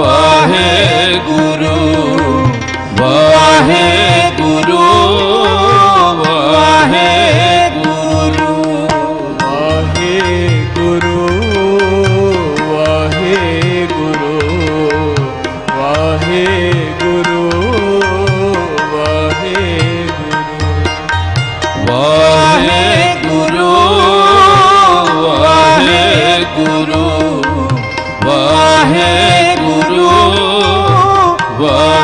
वाहे गुरु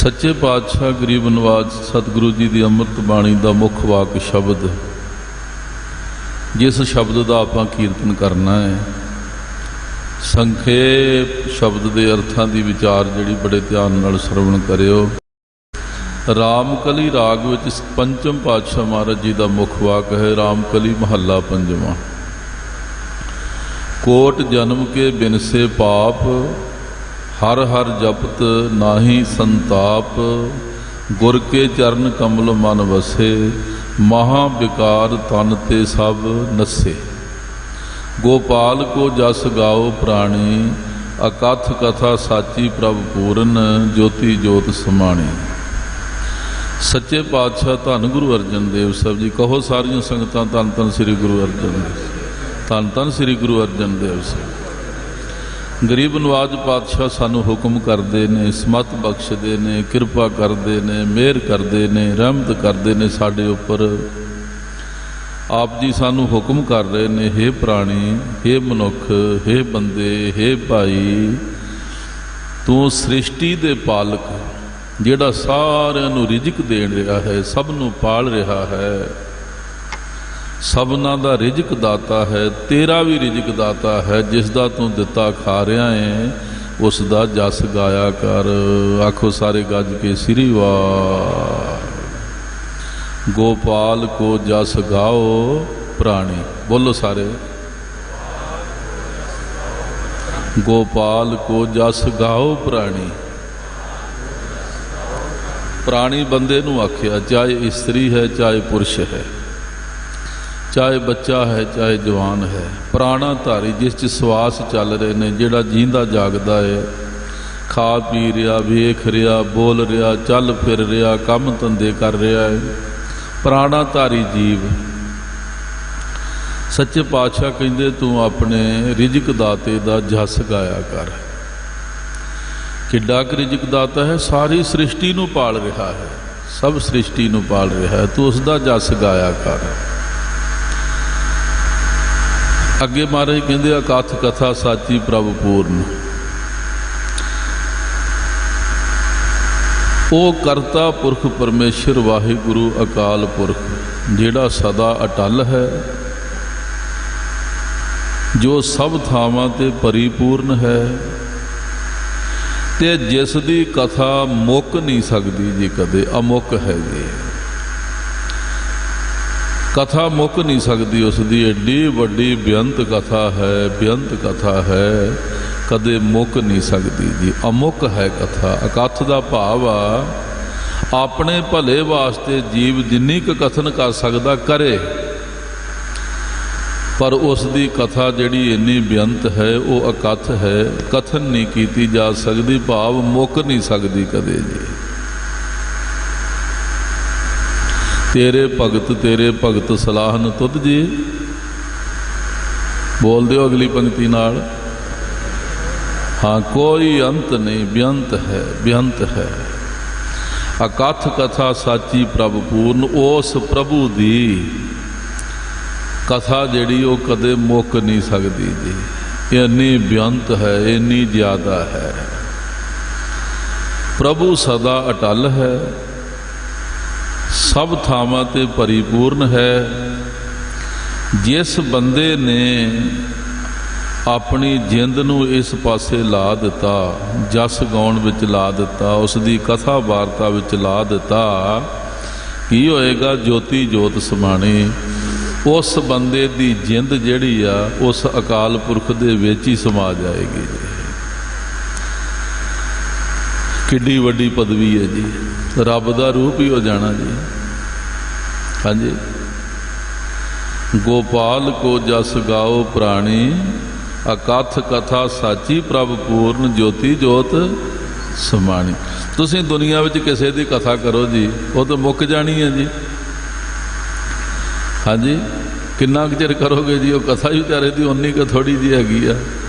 ਸੱਚੇ ਪਾਤਸ਼ਾਹ ਗਰੀਬ ਨਵਾਜ ਸਤਿਗੁਰੂ ਜੀ ਦੀ ਅੰਮ੍ਰਿਤ ਬਾਣੀ ਦਾ ਮੁੱਖ ਵਾਕ ਸ਼ਬਦ, ਜਿਸ ਸ਼ਬਦ ਦਾ ਆਪਾਂ ਕੀਰਤਨ ਕਰਨਾ ਹੈ, ਸੰਖੇਪ ਸ਼ਬਦ ਦੇ ਅਰਥਾਂ ਦੀ ਵਿਚਾਰ ਜਿਹੜੀ ਬੜੇ ਧਿਆਨ ਨਾਲ ਸਰਵਣ ਕਰਿਓ। ਰਾਮਕਲੀ ਰਾਗ ਵਿੱਚ ਪੰਚਮ ਪਾਤਸ਼ਾਹ ਮਹਾਰਾਜ ਜੀ ਦਾ ਮੁੱਖ ਵਾਕ ਹੈ, ਰਾਮਕਲੀ ਮਹੱਲਾ ਪੰਜਵਾਂ। ਕੋਟ ਜਨਮ ਕੇ ਬਿਨਸੇ ਪਾਪ, ਹਰ ਹਰ ਜਪਤ ਨਾਹੀ ਸੰਤਾਪ। ਗੁਰ ਕੇ ਚਰਨ ਕਮਲ ਮਨ ਵਸੇ, ਮਹਾ ਵਿਕਾਰ ਤਨ ਤੇ ਸਭ ਨਸੇ। ਗੋਪਾਲ ਕੋ ਜਸ ਗਾਓ ਪ੍ਰਾਣੀ, ਅਕਥ ਕਥਾ ਸਾਚੀ ਪ੍ਰਭ ਪੂਰਨ। ਜੋਤੀ ਜੋਤ ਸਮਾਣੀ। ਸੱਚੇ ਪਾਤਸ਼ਾਹ ਧੰਨ ਗੁਰੂ ਅਰਜਨ ਦੇਵ ਸਾਹਿਬ ਜੀ। ਕਹੋ ਸਾਰੀਆਂ ਸੰਗਤਾਂ ਧੰਨ ਧੰਨ ਸ੍ਰੀ ਗੁਰੂ ਅਰਜਨ ਦੇਵ, ਧੰਨ ਧੰਨ ਸ੍ਰੀ ਗੁਰੂ ਅਰਜਨ ਦੇਵ ਸਾਹਿਬ। ਗਰੀਬ ਨਵਾਜ ਪਾਤਸ਼ਾਹ ਸਾਨੂੰ ਹੁਕਮ ਕਰਦੇ ਨੇ, ਸਮਤ ਬਖਸ਼ਦੇ ਨੇ, ਕਿਰਪਾ ਕਰਦੇ ਨੇ, ਮਿਹਰ ਕਰਦੇ ਨੇ, ਰਹਿਮਤ ਕਰਦੇ ਨੇ ਸਾਡੇ ਉੱਪਰ। ਆਪ ਜੀ ਸਾਨੂੰ ਹੁਕਮ ਕਰ ਰਹੇ ਨੇ, ਹੇ ਪ੍ਰਾਣੀ, ਹੇ ਮਨੁੱਖ, ਹੇ ਬੰਦੇ, ਹੇ ਭਾਈ, ਤੂੰ ਸ੍ਰਿਸ਼ਟੀ ਦੇ ਪਾਲਕ, ਜਿਹੜਾ ਸਾਰਿਆਂ ਨੂੰ ਰਿਜ਼ਕ ਦੇਣ ਰਿਹਾ ਹੈ, ਸਭ ਨੂੰ ਪਾਲ ਰਿਹਾ ਹੈ, ਸਭਨਾਂ ਦਾ ਰਿਜ਼ਕ ਦਾਤਾ ਹੈ, ਤੇਰਾ ਵੀ ਰਿਜ਼ਕ ਦਾਤਾ ਹੈ। ਜਿਸ ਦਾ ਤੂੰ ਦਿੱਤਾ ਖਾ ਰਿਹਾ ਹੈ, ਉਸ ਦਾ ਜਸ ਗਾਇਆ ਕਰ। ਆਖੋ ਸਾਰੇ ਗੱਜ ਕੇ ਸ੍ਰੀ ਵਾਹਿਗੁਰੂ। ਗੋਪਾਲ ਕੋ ਜਸ ਗਾਓ ਪ੍ਰਾਣੀ। ਬੋਲੋ ਸਾਰੇ। ਗੋਪਾਲ ਕੋ ਜਸ ਗਾਓ ਪ੍ਰਾਣੀ। ਪ੍ਰਾਣੀ ਬੰਦੇ ਨੂੰ ਆਖਿਆ, ਚਾਹੇ ਇਸਤਰੀ ਹੈ, ਚਾਹੇ ਪੁਰਸ਼ ਹੈ, ਚਾਹੇ ਬੱਚਾ ਹੈ, ਚਾਹੇ ਜਵਾਨ ਹੈ। ਪ੍ਰਾਣਾ ਧਾਰੀ, ਜਿਸ 'ਚ ਸਵਾਸ ਚੱਲ ਰਹੇ ਨੇ, ਜਿਹੜਾ ਜੀਂਦਾ ਜਾਗਦਾ ਹੈ, ਖਾ ਪੀ ਰਿਹਾ, ਵੇਖ ਰਿਹਾ, ਬੋਲ ਰਿਹਾ, ਚੱਲ ਫਿਰ ਰਿਹਾ, ਕੰਮ ਧੰਦੇ ਕਰ ਰਿਹਾ ਹੈ, ਪ੍ਰਾਣਾ ਧਾਰੀ ਜੀਵ। ਸੱਚੇ ਪਾਤਸ਼ਾਹ ਕਹਿੰਦੇ, ਤੂੰ ਆਪਣੇ ਰਿਜ਼ਕ ਦਾਤੇ ਦਾ ਜਸ ਗਾਇਆ ਕਰ। ਕਿੱਡਾ ਕੁ ਰਿਜ਼ਕ ਦਾਤਾ ਹੈ, ਸਾਰੀ ਸ੍ਰਿਸ਼ਟੀ ਨੂੰ ਪਾਲ ਰਿਹਾ ਹੈ, ਸਭ ਸ੍ਰਿਸ਼ਟੀ ਨੂੰ ਪਾਲ ਰਿਹਾ ਹੈ, ਤੂੰ ਉਸ ਦਾ ਜਸ ਗਾਇਆ ਕਰ। ਅੱਗੇ ਮਹਾਰਾਜ ਕਹਿੰਦੇ, ਅਕਥ ਕਥਾ ਸਾਚੀ ਪ੍ਰਭ ਪੂਰਨ। ਉਹ ਕਰਤਾ ਪੁਰਖ ਪਰਮੇਸ਼ਰ ਵਾਹਿਗੁਰੂ ਅਕਾਲ ਪੁਰਖ, ਜਿਹੜਾ ਸਦਾ ਅਟਲ ਹੈ, ਜੋ ਸਭ ਥਾਵਾਂ ਤੇ ਪਰਿਪੂਰਨ ਹੈ, ਤੇ ਜਿਸ ਦੀ ਕਥਾ ਮੁੱਕ ਨਹੀਂ ਸਕਦੀ ਜੀ, ਕਦੇ ਅਮੁੱਕ ਹੈ ਜੀ। ਕਥਾ ਮੁੱਕ ਨਹੀਂ ਸਕਦੀ ਉਸ ਦੀ, ਏਡੀ ਵੱਡੀ ਬੇਅੰਤ ਕਥਾ ਹੈ, ਬੇਅੰਤ ਕਥਾ ਹੈ, ਕਦੇ ਮੁੱਕ ਨਹੀਂ ਸਕਦੀ ਜੀ, ਅਮੁੱਕ ਹੈ ਕਥਾ। ਅਕਥ ਦਾ ਭਾਵ ਆ, ਆਪਣੇ ਭਲੇ ਵਾਸਤੇ ਜੀਵ ਜਿੰਨੀ ਕੁ ਕਥਨ ਕਰ ਸਕਦਾ ਕਰੇ, ਪਰ ਉਸ ਦੀ ਕਥਾ ਜਿਹੜੀ ਇੰਨੀ ਬੇਅੰਤ ਹੈ, ਉਹ ਅਕਥ ਹੈ, ਕਥਨ ਨਹੀਂ ਕੀਤੀ ਜਾ ਸਕਦੀ, ਭਾਵ ਮੁੱਕ ਨਹੀਂ ਸਕਦੀ ਕਦੇ ਜੀ। ਤੇਰੇ ਭਗਤ ਸਲਾਹਨ ਤੁਧ ਜੀ। ਬੋਲ ਦਿਓ ਅਗਲੀ ਪੰਕਤੀ ਨਾਲ। ਹਾਂ, ਕੋਈ ਅੰਤ ਨਹੀਂ, ਬੇਅੰਤ ਹੈ, ਬੇਅੰਤ ਹੈ। ਅਕਥ ਕਥਾ ਸਾਚੀ ਪ੍ਰਭ ਪੂਰਨ। ਉਸ ਪ੍ਰਭੂ ਦੀ ਕਥਾ ਜਿਹੜੀ ਉਹ ਕਦੇ ਮੁੱਕ ਨਹੀਂ ਸਕਦੀ ਜੀ, ਇੰਨੀ ਬੇਅੰਤ ਹੈ, ਇੰਨੀ ਜ਼ਿਆਦਾ ਹੈ। ਪ੍ਰਭੂ ਸਦਾ ਅਟਲ ਹੈ, ਸਭ ਥਾਵਾਂ ਤੇ ਪਰਿਪੂਰਨ ਹੈ। ਜਿਸ ਬੰਦੇ ਨੇ ਆਪਣੀ ਜਿੰਦ ਨੂੰ ਇਸ ਪਾਸੇ ਲਾ ਦਿੱਤਾ, ਜਸ ਗਾਉਣ ਵਿੱਚ ਲਾ ਦਿੱਤਾ, ਉਸ ਦੀ ਕਥਾ ਵਾਰਤਾ ਵਿੱਚ ਲਾ ਦਿੱਤਾ, ਕੀ ਹੋਏਗਾ? ਜੋਤੀ ਜੋਤ ਸਮਾਣੀ। ਉਸ ਬੰਦੇ ਦੀ ਜਿੰਦ ਜਿਹੜੀ ਆ, ਉਸ ਅਕਾਲ ਪੁਰਖ ਦੇ ਵਿੱਚ ਹੀ ਸਮਾ ਜਾਏਗੀ। ਕਿੱਡੀ ਵੱਡੀ ਪਦਵੀ ਹੈ ਜੀ, ਰੱਬ ਦਾ ਰੂਪ ਹੀ ਹੋ ਜਾਣਾ ਜੀ। ਹਾਂਜੀ। ਗੋਪਾਲ ਕੋ ਜਸ ਗਾਓ ਪ੍ਰਾਣੀ, ਅਕਥ ਕਥਾ ਸਾਚੀ ਪ੍ਰਭ ਪੂਰਨ। ਜੋਤੀ ਜੋਤ ਸਮਾਣੀ। ਤੁਸੀਂ ਦੁਨੀਆ ਵਿੱਚ ਕਿਸੇ ਦੀ ਕਥਾ ਕਰੋ ਜੀ, ਉਹ ਤਾਂ ਮੁੱਕ ਜਾਣੀ ਹੈ ਜੀ। ਹਾਂਜੀ, ਕਿੰਨਾ ਕੁ ਚਿਰ ਕਰੋਗੇ ਜੀ? ਉਹ ਕਥਾ ਵੀ ਵਿਚਾਰੇ ਦੀ ਉਨੀ ਕੁ ਥੋੜ੍ਹੀ ਜਿਹੀ ਹੈਗੀ ਆ।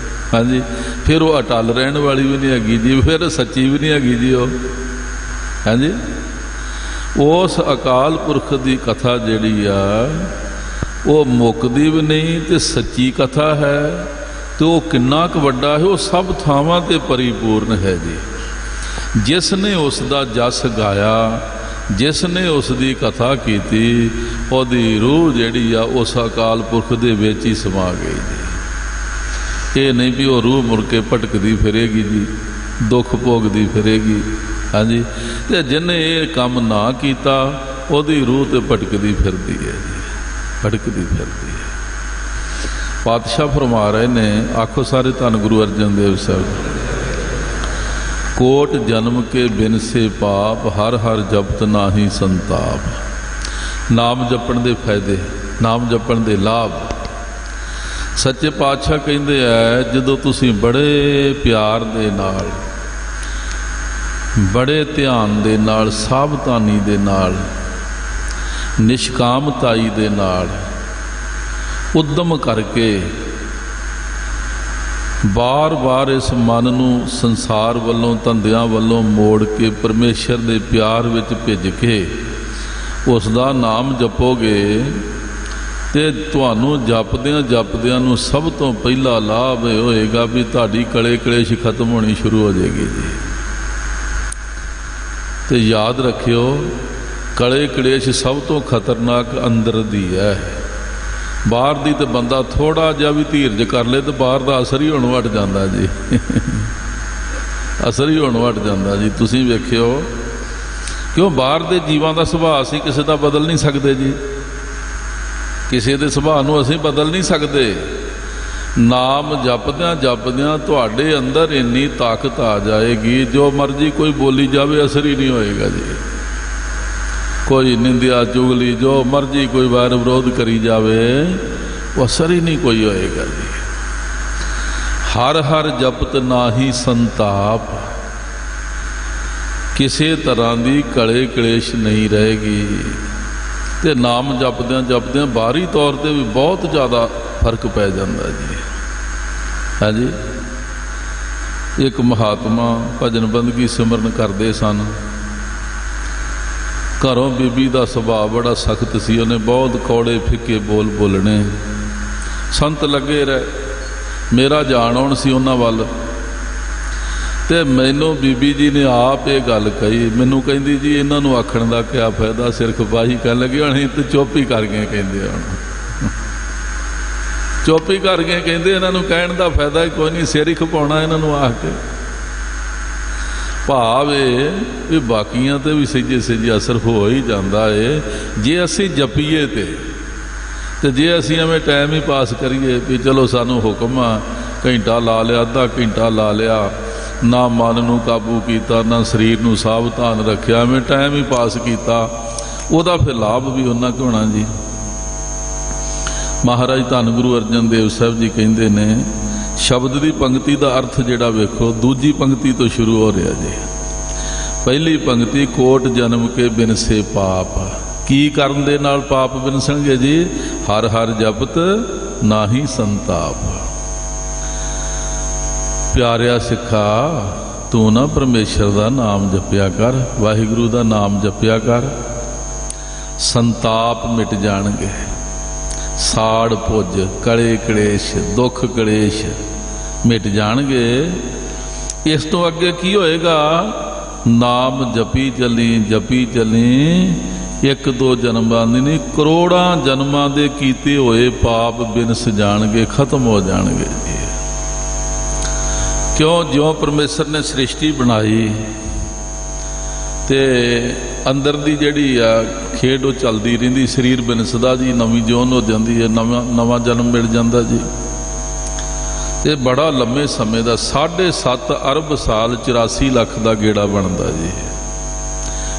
ਹਾਂਜੀ, ਫਿਰ ਉਹ ਅਟਲ ਰਹਿਣ ਵਾਲੀ ਵੀ ਨਹੀਂ ਹੈਗੀ ਜੀ, ਫਿਰ ਸੱਚੀ ਵੀ ਨਹੀਂ ਹੈਗੀ ਜੀ ਉਹ। ਹਾਂਜੀ, ਉਸ ਅਕਾਲ ਪੁਰਖ ਦੀ ਕਥਾ ਜਿਹੜੀ ਆ, ਉਹ ਮੁੱਕਦੀ ਵੀ ਨਹੀਂ ਤੇ ਸੱਚੀ ਕਥਾ ਹੈ, ਤੇ ਉਹ ਕਿੰਨਾ ਕੁ ਵੱਡਾ ਹੈ, ਉਹ ਸਭ ਥਾਵਾਂ ਤੇ ਪਰਿਪੂਰਨ ਹੈ ਜੀ। ਜਿਸ ਨੇ ਉਸ ਦਾ ਜਸ ਗਾਇਆ, ਜਿਸ ਨੇ ਉਸ ਦੀ ਕਥਾ ਕੀਤੀ, ਉਹਦੀ ਰੂਹ ਜਿਹੜੀ ਆ ਉਸ ਅਕਾਲ ਪੁਰਖ ਦੇ ਵਿੱਚ ਹੀ ਸਮਾ ਗਈ ਜੀ। ਇਹ ਨਹੀਂ ਵੀ ਉਹ ਰੂਹ ਮੁੜ ਕੇ ਭਟਕਦੀ ਫਿਰੇਗੀ ਜੀ, ਦੁੱਖ ਭੋਗਦੀ ਫਿਰੇਗੀ। ਹਾਂਜੀ, ਤੇ ਜਿਹਨੇ ਇਹ ਕੰਮ ਨਾ ਕੀਤਾ ਉਹਦੀ ਰੂਹ ਤੇ ਭਟਕਦੀ ਫਿਰਦੀ ਹੈ ਜੀ, ਭਟਕਦੀ ਫਿਰਦੀ ਹੈ। ਪਾਤਸ਼ਾਹ ਫਰਮਾ ਰਹੇ ਨੇ, ਆਖੋ ਸਾਰੇ ਧੰਨ ਗੁਰੂ ਅਰਜਨ ਦੇਵ ਸਾਹਿਬ। ਕੋਟ ਜਨਮ ਕੇ ਬਿਨ ਸੇ ਪਾਪ, ਹਰ ਹਰ ਜਪਤ ਨਾਹੀ ਸੰਤਾਪ। ਨਾਮ ਜਪਣ ਦੇ ਫਾਇਦੇ, ਨਾਮ ਜਪਣ ਦੇ ਲਾਭ। ਸੱਚੇ ਪਾਤਸ਼ਾਹ ਕਹਿੰਦੇ ਆ, ਜਦੋਂ ਤੁਸੀਂ ਬੜੇ ਪਿਆਰ ਦੇ ਨਾਲ, ਬੜੇ ਧਿਆਨ ਦੇ ਨਾਲ, ਸਾਵਧਾਨੀ ਦੇ ਨਾਲ, ਨਿਸ਼ਕਾਮਤਾਈ ਦੇ ਨਾਲ, ਉਦਮ ਕਰਕੇ ਬਾਰ-ਬਾਰ ਇਸ ਮਨ ਨੂੰ ਸੰਸਾਰ ਵੱਲੋਂ, ਧੰਦਿਆਂ ਵੱਲੋਂ ਮੋੜ ਕੇ ਪਰਮੇਸ਼ਰ ਦੇ ਪਿਆਰ ਵਿੱਚ ਭਿੱਜ ਕੇ ਉਸ ਦਾ ਨਾਮ ਜਪੋਗੇ, ਤੇ ਤੁਹਾਨੂੰ ਜਪਦਿਆਂ ਨੂੰ ਸਭ ਤੋਂ ਪਹਿਲਾ ਲਾਭ ਇਹ ਹੋਏਗਾ ਵੀ ਤੁਹਾਡੀ ਕਲੇ ਕਲੇਸ਼ ਖਤਮ ਹੋਣੀ ਸ਼ੁਰੂ ਹੋ ਜਾਏਗੀ ਜੀ। ਤੇ ਯਾਦ ਰੱਖਿਓ, ਕਲੇ ਕਲੇਸ਼ ਸਭ ਤੋਂ ਖਤਰਨਾਕ ਅੰਦਰ ਦੀ ਹੈ। ਬਾਹਰ ਦੀ ਤੇ ਬੰਦਾ ਥੋੜਾ ਜਿਹਾ ਵੀ ਧੀਰਜ ਕਰ ਲੇ ਤੇ ਬਾਹਰ ਦਾ ਅਸਰ ਹੀ ਹੋਣ ਵਟ ਜਾਂਦਾ ਜੀ, ਅਸਰ ਹੀ ਹੋਣ ਵਟ ਜਾਂਦਾ ਜੀ। ਤੁਸੀਂ ਵੇਖਿਓ, ਕਿਉਂ ਬਾਹਰ ਦੇ ਜੀਵਾਂ ਦਾ ਸੁਭਾਅ ਅਸੀਂ ਕਿਸੇ ਦਾ ਬਦਲ ਨਹੀਂ ਸਕਦੇ ਜੀ, ਕਿਸੇ ਦੇ ਸੁਭਾਅ ਨੂੰ ਅਸੀਂ ਬਦਲ ਨਹੀਂ ਸਕਦੇ। ਨਾਮ ਜਪਦਿਆਂ ਤੁਹਾਡੇ ਅੰਦਰ ਇੰਨੀ ਤਾਕਤ ਆ ਜਾਏਗੀ, ਜੋ ਮਰਜ਼ੀ ਕੋਈ ਬੋਲੀ ਜਾਵੇ ਅਸਰ ਹੀ ਨਹੀਂ ਹੋਏਗਾ ਜੀ। ਕੋਈ ਨਿੰਦਿਆ ਚੁਗਲੀ ਜੋ ਮਰਜ਼ੀ ਕੋਈ ਵੈਰ ਵਿਰੋਧ ਕਰੀ ਜਾਵੇ, ਉਹ ਅਸਰ ਹੀ ਨਹੀਂ ਕੋਈ ਹੋਏਗਾ ਜੀ। ਹਰ ਹਰ ਜਪਤ ਨਾਹੀ ਸੰਤਾਪ, ਕਿਸੇ ਤਰ੍ਹਾਂ ਦੀ ਕਲੇ ਕਲੇਸ਼ ਨਹੀਂ ਰਹੇਗੀ। ਤੇ ਨਾਮ ਜਪਦਿਆਂ ਬਾਹਰੀ ਤੌਰ ਤੇ ਵੀ ਬਹੁਤ ਜ਼ਿਆਦਾ ਫਰਕ ਪੈ ਜਾਂਦਾ ਜੀ। ਹਾਂਜੀ, ਇੱਕ ਮਹਾਤਮਾ ਭਜਨ ਬੰਦਗੀ ਸਿਮਰਨ ਕਰਦੇ ਸਨ। ਘਰੋਂ ਬੀਬੀ ਦਾ ਸੁਭਾਅ ਬੜਾ ਸਖਤ ਸੀ, ਉਹਨੇ ਬਹੁਤ ਕੌੜੇ ਫਿੱਕੇ ਬੋਲ ਬੋਲਣੇ। ਸੰਤ ਲੱਗੇ ਰਹੇ, ਮੇਰਾ ਜਾਣ ਆਉਣ ਸੀ ਉਹਨਾਂ ਵੱਲ, ਤੇ ਮੈਨੂੰ ਬੀਬੀ ਜੀ ਨੇ ਆਪ ਇਹ ਗੱਲ ਕਹੀ। ਮੈਨੂੰ ਕਹਿੰਦੀ ਜੀ ਇਹਨਾਂ ਨੂੰ ਆਖਣ ਦਾ ਕਿਆ ਫਾਇਦਾ, ਸਿਰ ਖਪਾਹੀ ਕਹਿਣ ਲੱਗੇ ਹੁਣ ਤੇ ਚੁੱਪ ਹੀ ਕਰ ਗਏ, ਕਹਿੰਦੇ ਹੁਣ ਚੁੱਪ ਹੀ ਕਰ ਗਏ, ਕਹਿੰਦੇ ਇਹਨਾਂ ਨੂੰ ਕਹਿਣ ਦਾ ਫਾਇਦਾ ਹੀ ਕੋਈ ਨਹੀਂ, ਸਿਰ ਹੀ ਖਪਾਉਣਾ ਇਹਨਾਂ ਨੂੰ ਆਖ ਕੇ। ਭਾਵ ਇਹ ਵੀ ਬਾਕੀਆਂ ਤੇ ਵੀ ਸਹਿਜੇ ਅਸਰ ਹੋ ਹੀ ਜਾਂਦਾ ਏ ਜੇ ਅਸੀਂ ਜਪੀਏ ਤੇ ਜੇ ਅਸੀਂ ਐਵੇਂ ਟਾਈਮ ਹੀ ਪਾਸ ਕਰੀਏ ਵੀ ਚਲੋ ਸਾਨੂੰ ਹੁਕਮ ਆ, ਘੰਟਾ ਲਾ ਲਿਆ, ਅੱਧਾ ਘੰਟਾ ਲਾ ਲਿਆ, ਨਾ ਮਨ ਨੂੰ ਕਾਬੂ ਕੀਤਾ, ਨਾ ਸਰੀਰ ਨੂੰ ਸਾਵਧਾਨ ਰੱਖਿਆ, ਐਵੇਂ ਟਾਈਮ ਹੀ ਪਾਸ ਕੀਤਾ, ਉਹਦਾ ਫਿਰ ਲਾਭ ਵੀ ਉਹਨਾਂ ਕੁ ਹੋਣਾ ਜੀ। ਮਹਾਰਾਜ ਧੰਨ ਗੁਰੂ ਅਰਜਨ ਦੇਵ ਸਾਹਿਬ ਜੀ ਕਹਿੰਦੇ ਨੇ, ਸ਼ਬਦ ਦੀ ਪੰਕਤੀ ਦਾ ਅਰਥ ਜਿਹੜਾ ਵੇਖੋ, ਦੂਜੀ ਪੰਕਤੀ ਤੋਂ ਸ਼ੁਰੂ ਹੋ ਰਿਹਾ ਜੀ। ਪਹਿਲੀ ਪੰਕਤੀ, ਕੋਟ ਜਨਮ ਕੇ ਬਿਨਸੇ ਪਾਪ। ਕੀ ਕਰਨ ਦੇ ਨਾਲ ਪਾਪ ਬਿਨਸਣਗੇ ਜੀ? ਹਰ ਹਰ ਜਪਤ ਨਾਹੀ ਸੰਤਾਪ। ਪਿਆਰਿਆ ਸਿੱਖਾ, ਤੂੰ ਨਾ ਪਰਮੇਸ਼ਰ ਦਾ ਨਾਮ ਜਪਿਆ ਕਰ, ਵਾਹਿਗੁਰੂ ਦਾ ਨਾਮ ਜਪਿਆ ਕਰ, ਸੰਤਾਪ ਮਿਟ ਜਾਣਗੇ। ਸਾੜ ਪੁੱਜ, ਕਲੇ ਕਲੇਸ਼, ਦੁੱਖ ਕਲੇਸ਼ ਮਿਟ ਜਾਣਗੇ। ਇਸ ਤੋਂ ਅੱਗੇ ਕੀ ਹੋਏਗਾ? ਨਾਮ ਜਪੀ ਚੱਲੀ, ਇੱਕ ਦੋ ਜਨਮਾਂ ਦੀ ਨਹੀਂ, ਕਰੋੜਾਂ ਜਨਮਾਂ ਦੇ ਕੀਤੇ ਹੋਏ ਪਾਪ ਬਿਨਸ ਜਾਣਗੇ, ਖਤਮ ਹੋ ਜਾਣਗੇ। ਕਿਉਂ? ਜਿਉਂ ਪਰਮੇਸ਼ਰ ਨੇ ਸ੍ਰਿਸ਼ਟੀ ਬਣਾਈ ਤੇ ਅੰਦਰ ਦੀ ਜਿਹੜੀ ਆ ਖੇਡ ਉਹ ਚੱਲਦੀ ਰਹਿੰਦੀ, ਸਰੀਰ ਬਿਨਸਦਾ ਜੀ, ਨਵੀਂ ਜੋਨ ਹੋ ਜਾਂਦੀ ਹੈ, ਨਵਾਂ ਜਨਮ ਮਿਲ ਜਾਂਦਾ ਜੀ। ਇਹ ਬੜਾ ਲੰਮੇ ਸਮੇਂ ਦਾ 7.5 ਅਰਬ ਸਾਲ 84 ਲੱਖ ਦਾ ਗੇੜਾ ਬਣਦਾ ਜੀ।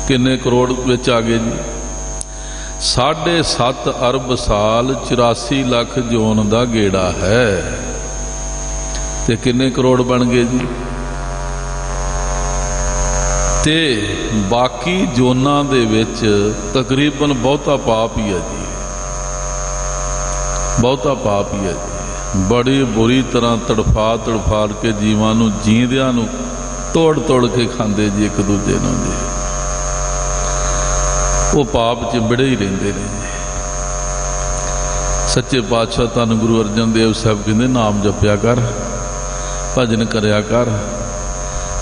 ਕਿੰਨੇ ਕਰੋੜ ਵਿੱਚ ਆ ਗਏ ਜੀ? 7.5 ਅਰਬ ਸਾਲ 84 ਲੱਖ ਜੋਨ ਦਾ ਗੇੜਾ ਹੈ, ਤੇ ਕਿੰਨੇ ਕਰੋੜ ਬਣ ਗਏ ਜੀ? ਤੇ ਬਾਕੀ ਜੋਨਾਂ ਦੇ ਵਿੱਚ ਤਕਰੀਬਨ ਬਹੁਤਾ ਪਾਪ ਹੀ ਹੈ ਜੀ, ਬਹੁਤਾ ਪਾਪ ਹੀ ਹੈ ਜੀ। ਬੜੀ ਬੁਰੀ ਤਰ੍ਹਾਂ ਤੜਫਾ ਕੇ ਜੀਵਾਂ ਨੂੰ, ਜੀਂਦਿਆਂ ਨੂੰ ਤੋੜ ਕੇ ਖਾਂਦੇ ਜੀ ਇੱਕ ਦੂਜੇ ਨੂੰ ਜੀ। ਉਹ ਪਾਪ ਚਿੰਬੜੇ ਹੀ ਰਹਿੰਦੇ ਨੇ ਜੀ। ਸੱਚੇ ਪਾਤਸ਼ਾਹ ਧੰਨ ਗੁਰੂ ਅਰਜਨ ਦੇਵ ਸਾਹਿਬ ਕਹਿੰਦੇ, ਨਾਮ ਜਪਿਆ ਕਰ, ਭਜਨ ਕਰਿਆ ਕਰ,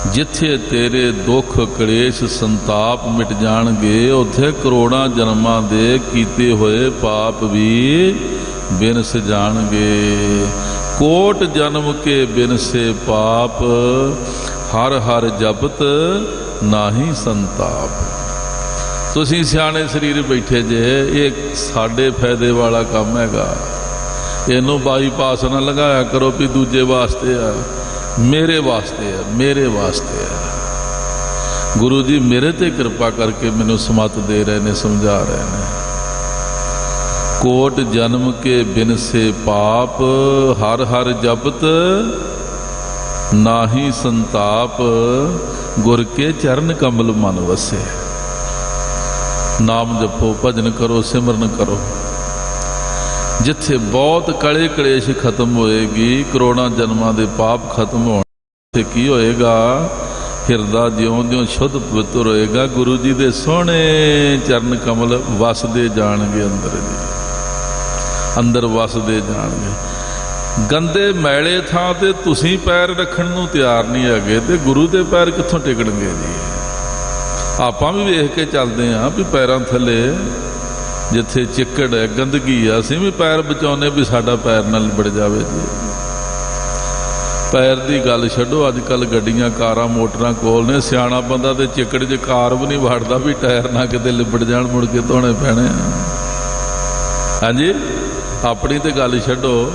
ਜਿੱਥੇ ਤੇਰੇ ਦੁੱਖ ਕਲੇਸ਼ ਸੰਤਾਪ ਮਿਟ ਜਾਣਗੇ, ਉੱਥੇ ਕਰੋੜਾਂ ਜਨਮਾਂ ਦੇ ਕੀਤੇ ਹੋਏ ਪਾਪ ਵੀ ਬਿਨਸ ਜਾਣਗੇ। ਕੋਟ ਜਨਮ ਕੇ ਬਿਨਸੇ ਪਾਪ, ਹਰ ਹਰ ਜਪਤ ਨਾਹੀ ਸੰਤਾਪ। ਤੁਸੀਂ ਸਿਆਣੇ ਸਰੀਰ ਬੈਠੇ ਜੇ, ਇਹ ਸਾਡੇ ਫਾਇਦੇ ਵਾਲਾ ਕੰਮ ਹੈਗਾ। ਇਹਨੂੰ ਬਾਈਪਾਸ ਨਾ ਲਗਾਇਆ ਕਰੋ ਵੀ ਦੂਜੇ ਵਾਸਤੇ ਆ, ਮੇਰੇ ਵਾਸਤੇ ਆ, ਮੇਰੇ ਵਾਸਤੇ ਆ। ਗੁਰੂ ਜੀ ਮੇਰੇ ਤੇ ਕਿਰਪਾ ਕਰਕੇ ਮੈਨੂੰ ਸਮਤ ਦੇ ਰਹੇ ਨੇ, ਸਮਝਾ ਰਹੇ ਨੇ। ਕੋਟ ਜਨਮ ਕੇ ਬਿਨਸੇ ਪਾਪ, ਹਰ ਹਰ ਜਪਤ ਨਾਹੀ ਸੰਤਾਪ, ਗੁਰ ਕੇ ਚਰਨ ਕਮਲ ਮਨ ਵਸੇ। ਨਾਮ ਜਪੋ, ਭਜਨ ਕਰੋ, ਸਿਮਰਨ ਕਰੋ। ਜਿੱਥੇ ਬਹੁਤ ਕਲੇ ਕਲੇਸ਼ ਖਤਮ ਹੋਏਗੀ, ਕਰੋੜਾਂ ਜਨਮਾਂ ਦੇ ਪਾਪ ਖਤਮ ਹੋਣ, ਤੇ ਕੀ ਹੋਏਗਾ? ਹਿਰਦਾ ਜਿਉਂ-ਜਿਉਂ ਸ਼ੁੱਧ ਪਵਿੱਤਰ ਹੋਏਗਾ, ਗੁਰੂ ਜੀ ਦੇ ਸੋਹਣੇ ਚਰਨ ਕਮਲ ਵਸਦੇ ਜਾਣਗੇ ਅੰਦਰ ਜੀ, ਅੰਦਰ ਵਸਦੇ ਜਾਣਗੇ। ਗੰਦੇ ਮੈਲੇ ਥਾਂ ਤੇ ਤੁਸੀਂ ਪੈਰ ਰੱਖਣ ਨੂੰ ਤਿਆਰ ਨਹੀਂ ਹੈਗੇ, ਤੇ ਗੁਰੂ ਦੇ ਪੈਰ ਕਿੱਥੋਂ ਟਿਕਣਗੇ ਜੀ? ਆਪਾਂ ਵੀ ਵੇਖ ਕੇ ਚੱਲਦੇ ਹਾਂ ਵੀ ਪੈਰਾਂ ਥੱਲੇ ਜਿੱਥੇ ਚਿੱਕੜ ਹੈ, ਗੰਦਗੀ ਆ, ਅਸੀਂ ਵੀ ਪੈਰ ਬਚਾਉਂਦੇ ਵੀ ਸਾਡਾ ਪੈਰ ਨਾ ਲਿਬੜ ਜਾਵੇ ਜੀ। ਪੈਰ ਦੀ ਗੱਲ ਛੱਡੋ, ਅੱਜ ਕੱਲ੍ਹ ਗੱਡੀਆਂ ਕਾਰਾਂ ਮੋਟਰਾਂ ਕੋਲ ਨੇ, ਸਿਆਣਾ ਬੰਦਾ ਤੇ ਚਿੱਕੜ 'ਚ ਕਾਰ ਵੀ ਨਹੀਂ ਵੜਦਾ ਵੀ ਟਾਇਰ ਨਾ ਕਿਤੇ ਲਿਬੜ ਜਾਣ, ਮੁੜ ਕੇ ਧੋਣੇ ਪੈਣੇ ਆ। ਹਾਂਜੀ, ਆਪਣੀ ਤੇ ਗੱਲ ਛੱਡੋ।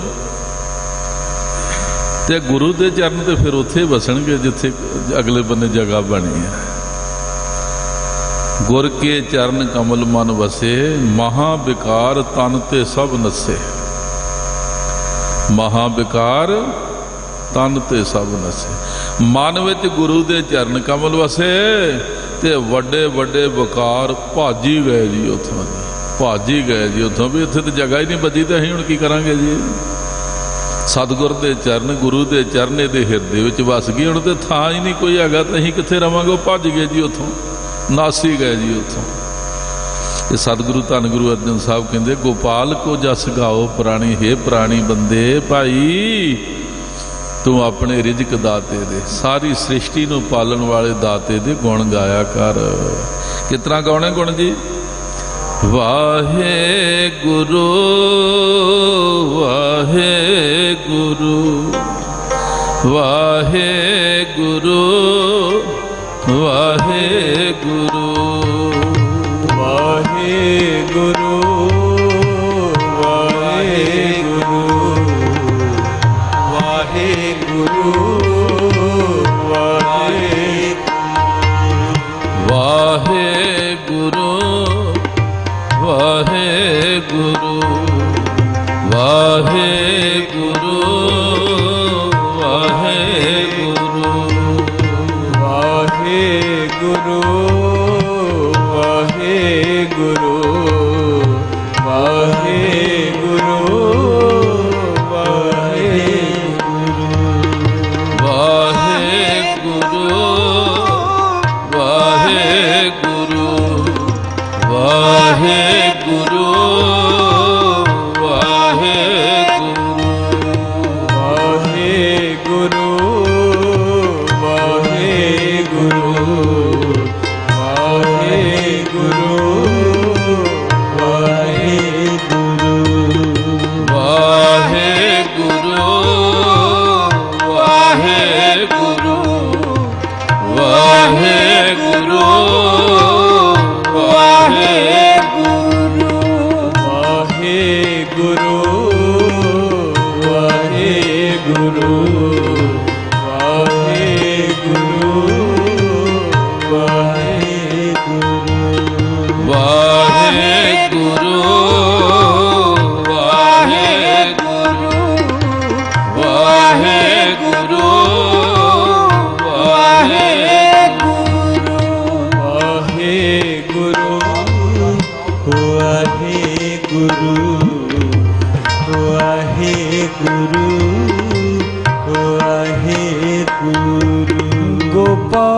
ਤੇ ਗੁਰੂ ਦੇ ਚਰਨ ਤੇ ਫਿਰ ਉੱਥੇ ਵਸਣਗੇ ਜਿੱਥੇ ਅਗਲੇ ਬੰਨੇ ਜਗ੍ਹਾ ਬਣੀ ਹੈ। ਗੁਰ ਕੇ ਚਰਨ ਕਮਲ ਮਨ ਵਸੇ, ਮਹਾ ਵਿਕਾਰ ਤਨ ਤੇ ਸਭ ਨਸੇ। ਮਹਾ ਵਿਕਾਰ ਤਨ ਤੇ ਸਭ ਨਸੇ। ਮਨ ਵਿੱਚ ਗੁਰੂ ਦੇ ਚਰਨ ਕਮਲ ਵਸੇ ਤੇ ਵੱਡੇ ਵੱਡੇ ਵਿਕਾਰ ਭਾਜੀ ਗਏ ਜੀ ਉੱਥੋਂ, ਭਾਜੀ ਗਏ ਜੀ ਉੱਥੋਂ ਵੀ। ਇੱਥੇ ਤਾਂ ਜਗ੍ਹਾ ਹੀ ਨਹੀਂ ਬਚੀ, ਤੇ ਅਸੀਂ ਹੁਣ ਕੀ ਕਰਾਂਗੇ ਜੀ? ਸਤਿਗੁਰ ਦੇ ਚਰਨ, ਗੁਰੂ ਦੇ ਚਰਨ ਇਹਦੇ ਹਿਰਦੇ ਵਿੱਚ ਵਸ ਗਏ, ਹੁਣ ਤੇ ਥਾਂ ਹੀ ਨਹੀਂ ਕੋਈ ਹੈਗਾ, ਤਾਂ ਅਸੀਂ ਕਿੱਥੇ ਰਵਾਂਗੇ? ਉਹ ਭੱਜ ਗਏ ਜੀ ਉੱਥੋਂ, ਨਾਸੀ ਗਏ ਜੀ ਉੱਥੋਂ। ਇਹ ਸਤਿਗੁਰੂ ਧੰਨ ਗੁਰੂ ਅਰਜਨ ਸਾਹਿਬ ਕਹਿੰਦੇ, ਗੋਪਾਲ ਕੋ ਜਸ ਗਾਓ ਪ੍ਰਾਣੀ, ਹੈ ਪ੍ਰਾਣੀ ਬੰਦੇ ਭਾਈ ਤੂੰ ਆਪਣੇ ਰਿਜ਼ਕ ਦਾਤੇ ਦੇ, ਸਾਰੀ ਸ੍ਰਿਸ਼ਟੀ ਨੂੰ ਪਾਲਣ ਵਾਲੇ ਦਾਤੇ ਦੇ ਗੁਣ ਗਾਇਆ ਕਰ। ਕਿਸ ਤਰ੍ਹਾਂ ਗਾਉਣੇ ਗੁਣ ਜੀ? ਵਾਹੇ ਗੁਰੂ ਵਾਹੇ ਗੁਰੂ ਵਾਹੇ ਗੁਰੂ ਵਾਹਿਗੁਰੂ ਵਾਹਿਗੁਰੂ ਵਾਹਿਗੁਰੂ ਵਾਹਿਗੁਰੂ ਵਾਹਿਗੁਰੂ ਵਾਹਿਗੁਰੂ ਵਾਹਿਗੁਰੂ ਵਾਹਿਗੁਰੂ ਵਾਹਿਗੁਰੂ ਵਾਹਿਗੁਰੂ ਵਾਹਿਗੁਰੂ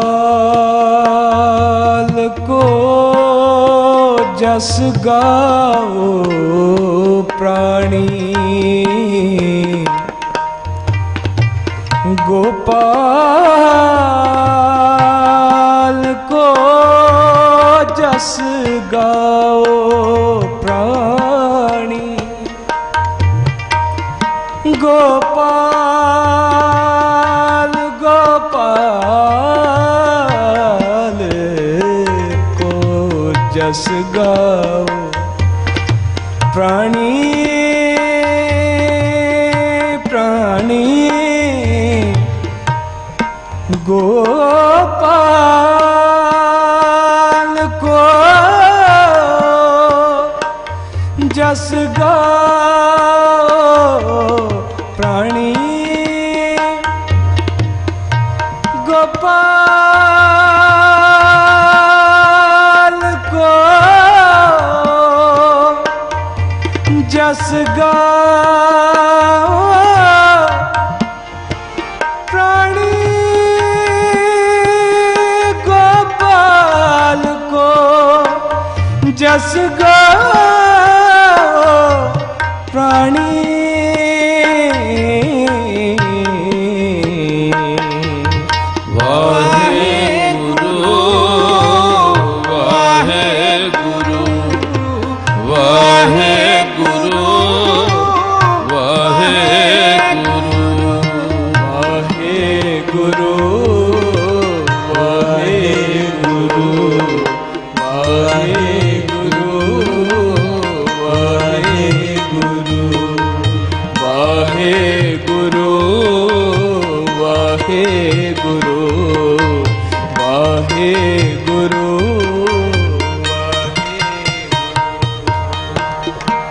गोपाल को जस गाओ प्राणी गोपाल गोपाल गोपाल को जस गाओ प्राणी प्राणी गोपाल को जस गाओ प्राणी गोपाल को जस गाओ प्राणी गोपाल को जस गाओ प्राणी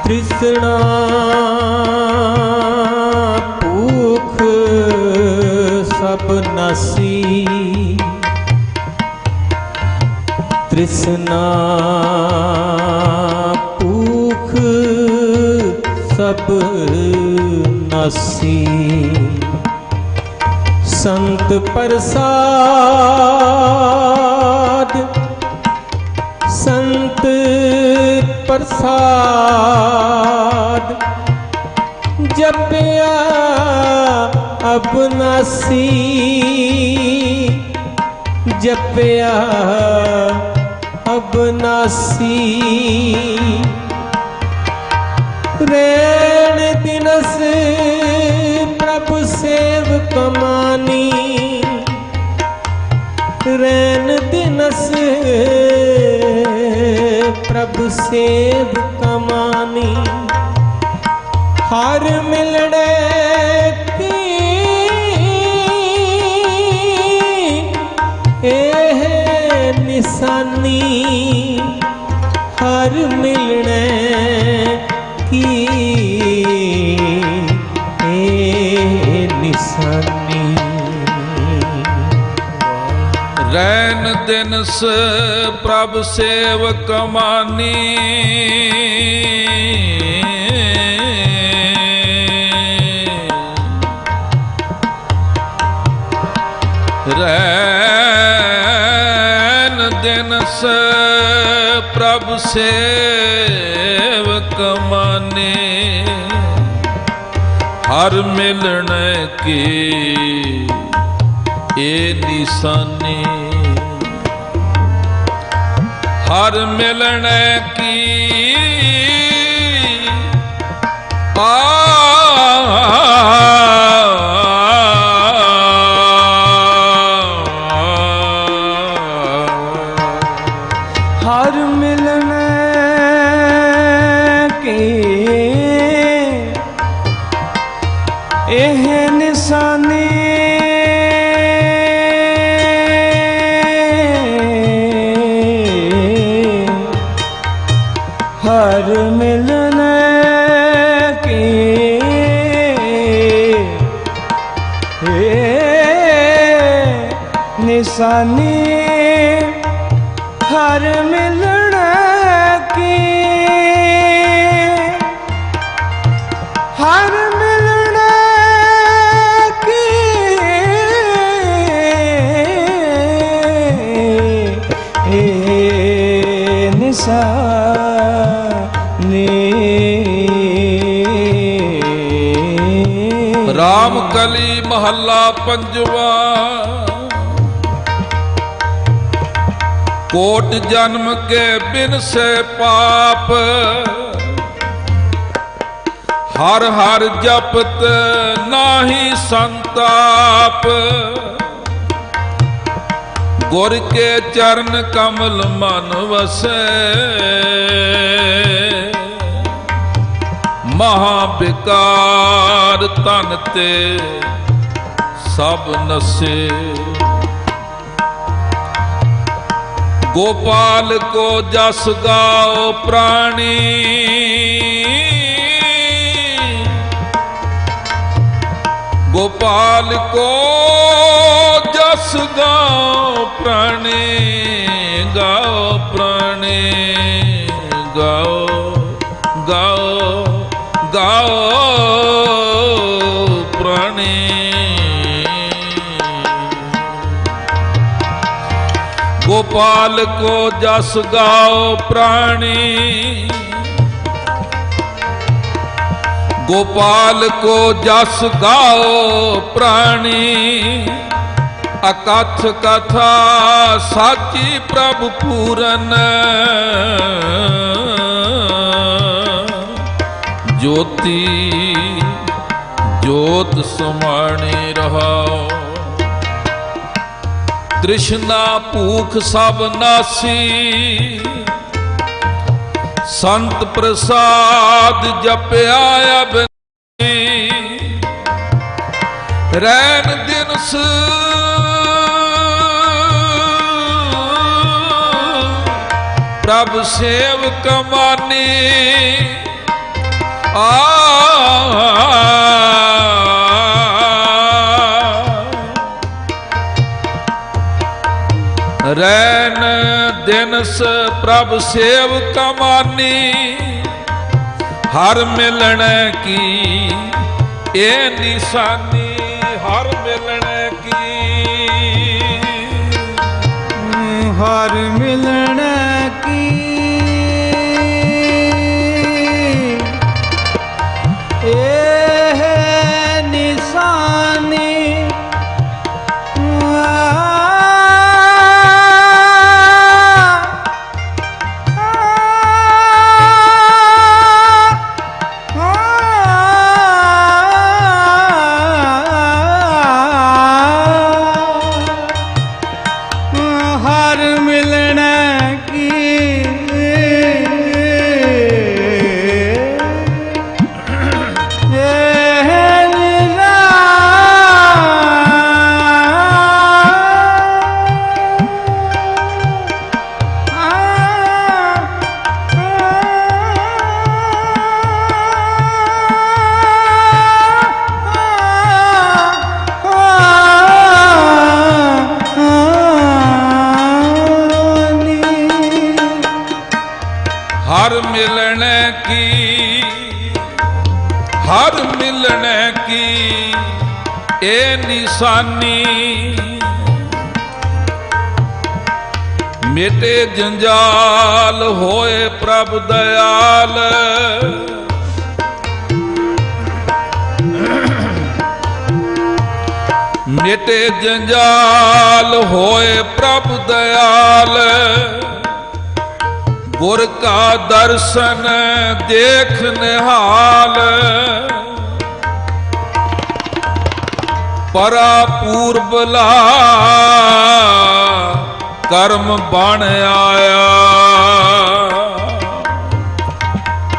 तृष्णा भूख सब नसी तृष्णा भूख सब नसी संत प्रसाद संत प्रसाद जपिया अबनासी जपिया अबनासी रैन दिनस प्रभु सेव कमानी रैन दिनस प्रभु सेव कमानी हर मिलने की एह निशानी हर मिलने की एह निशानी रैन दिनस प्रभ सेव कमानी रैन दिनस प्रभ सेव कमाने हर मिलने की ए निशानी हर मिलने की हर मिलने की एह निशानी हर मिलने की निशानी हर मिलने की हर मिलने की निशानी राम कली महला पंजवा कोट जन्म के बिन से पाप ਹਰ ਹਰ ਜਪਤ ਨਾਹੀ ਸੰਤਾਪ, ਗੁਰ ਕੇ ਚਰਨ ਕਮਲ ਮਨ ਵਸੈ। ਮਹਾ ਬਿਕਾਰ ਤਨ ਤੇ ਸਭ ਨਸੇ, ਗੋਪਾਲ ਕੋ ਜਸ ਗਾਓ ਪ੍ਰਾਣੀ। गोपाल को जस गाओ प्राणी, गाओ प्राणी, गाओ गाओ गाओ प्राणी। गोपाल को जस गाओ प्राणी, गोपाल को जस गाओ प्राणी। अकथ कथा साची प्रभु पूरन, ज्योति ज्योत समाणे रहाओ। तृष्णा भूख सब नासी, संत प्रसाद जपया अब रैन दिनस। प्रभ सेव कमानी रैन दिनस प्रभ सेव कमानी। हर मिलन की ए निशानी, हर मिलन की, हर मिलन की ए निशानी। हर मिलन की, हर मिलन की ए निशानी। मिटे जंजाल होए प्रभ दयाल, मिटे जंजाल होए प्रभ दयाल। गुर का दर्शन देख निहाल, परा पूर्वला कर्म बन आया।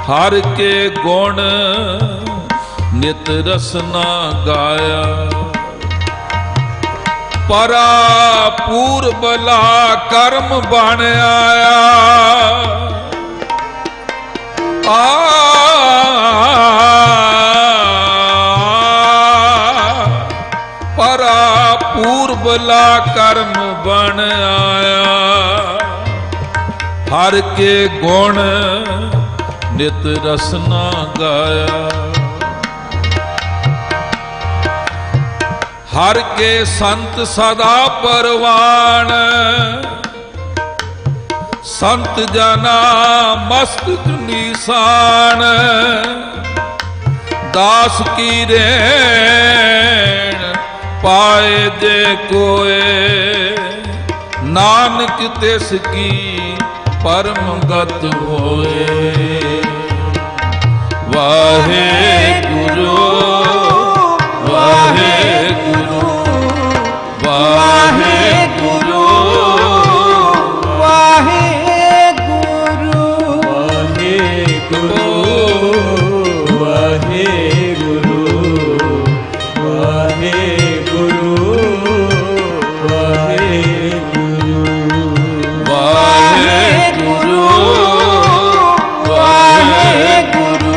हर के गुण नित रसना गाया। परा पूर्वला कर्म बन आया। परा पूर्वला कर्म बन आया। हर के गुण नित रसना गाया। हर के संत सदा परवान, संत जना मस्तक निशान। दास की रेण पाए जे कोए, नानक तिस की परम गत होए। वाहे ਵਾਹਿਗੁਰੂ ਵਾਹਿਗੁਰੂ ਵਾਹਿਗੁਰੂ ਵਾਹਿਗੁਰੂ ਵਾਹਿਗੁਰੂ ਵਾਹਿਗੁਰੂ ਵਾਹਿਗੁਰੂ ਵਾਹਿਗੁਰੂ ਵਾਹਿਗੁਰੂ ਵਾਹਿਗੁਰੂ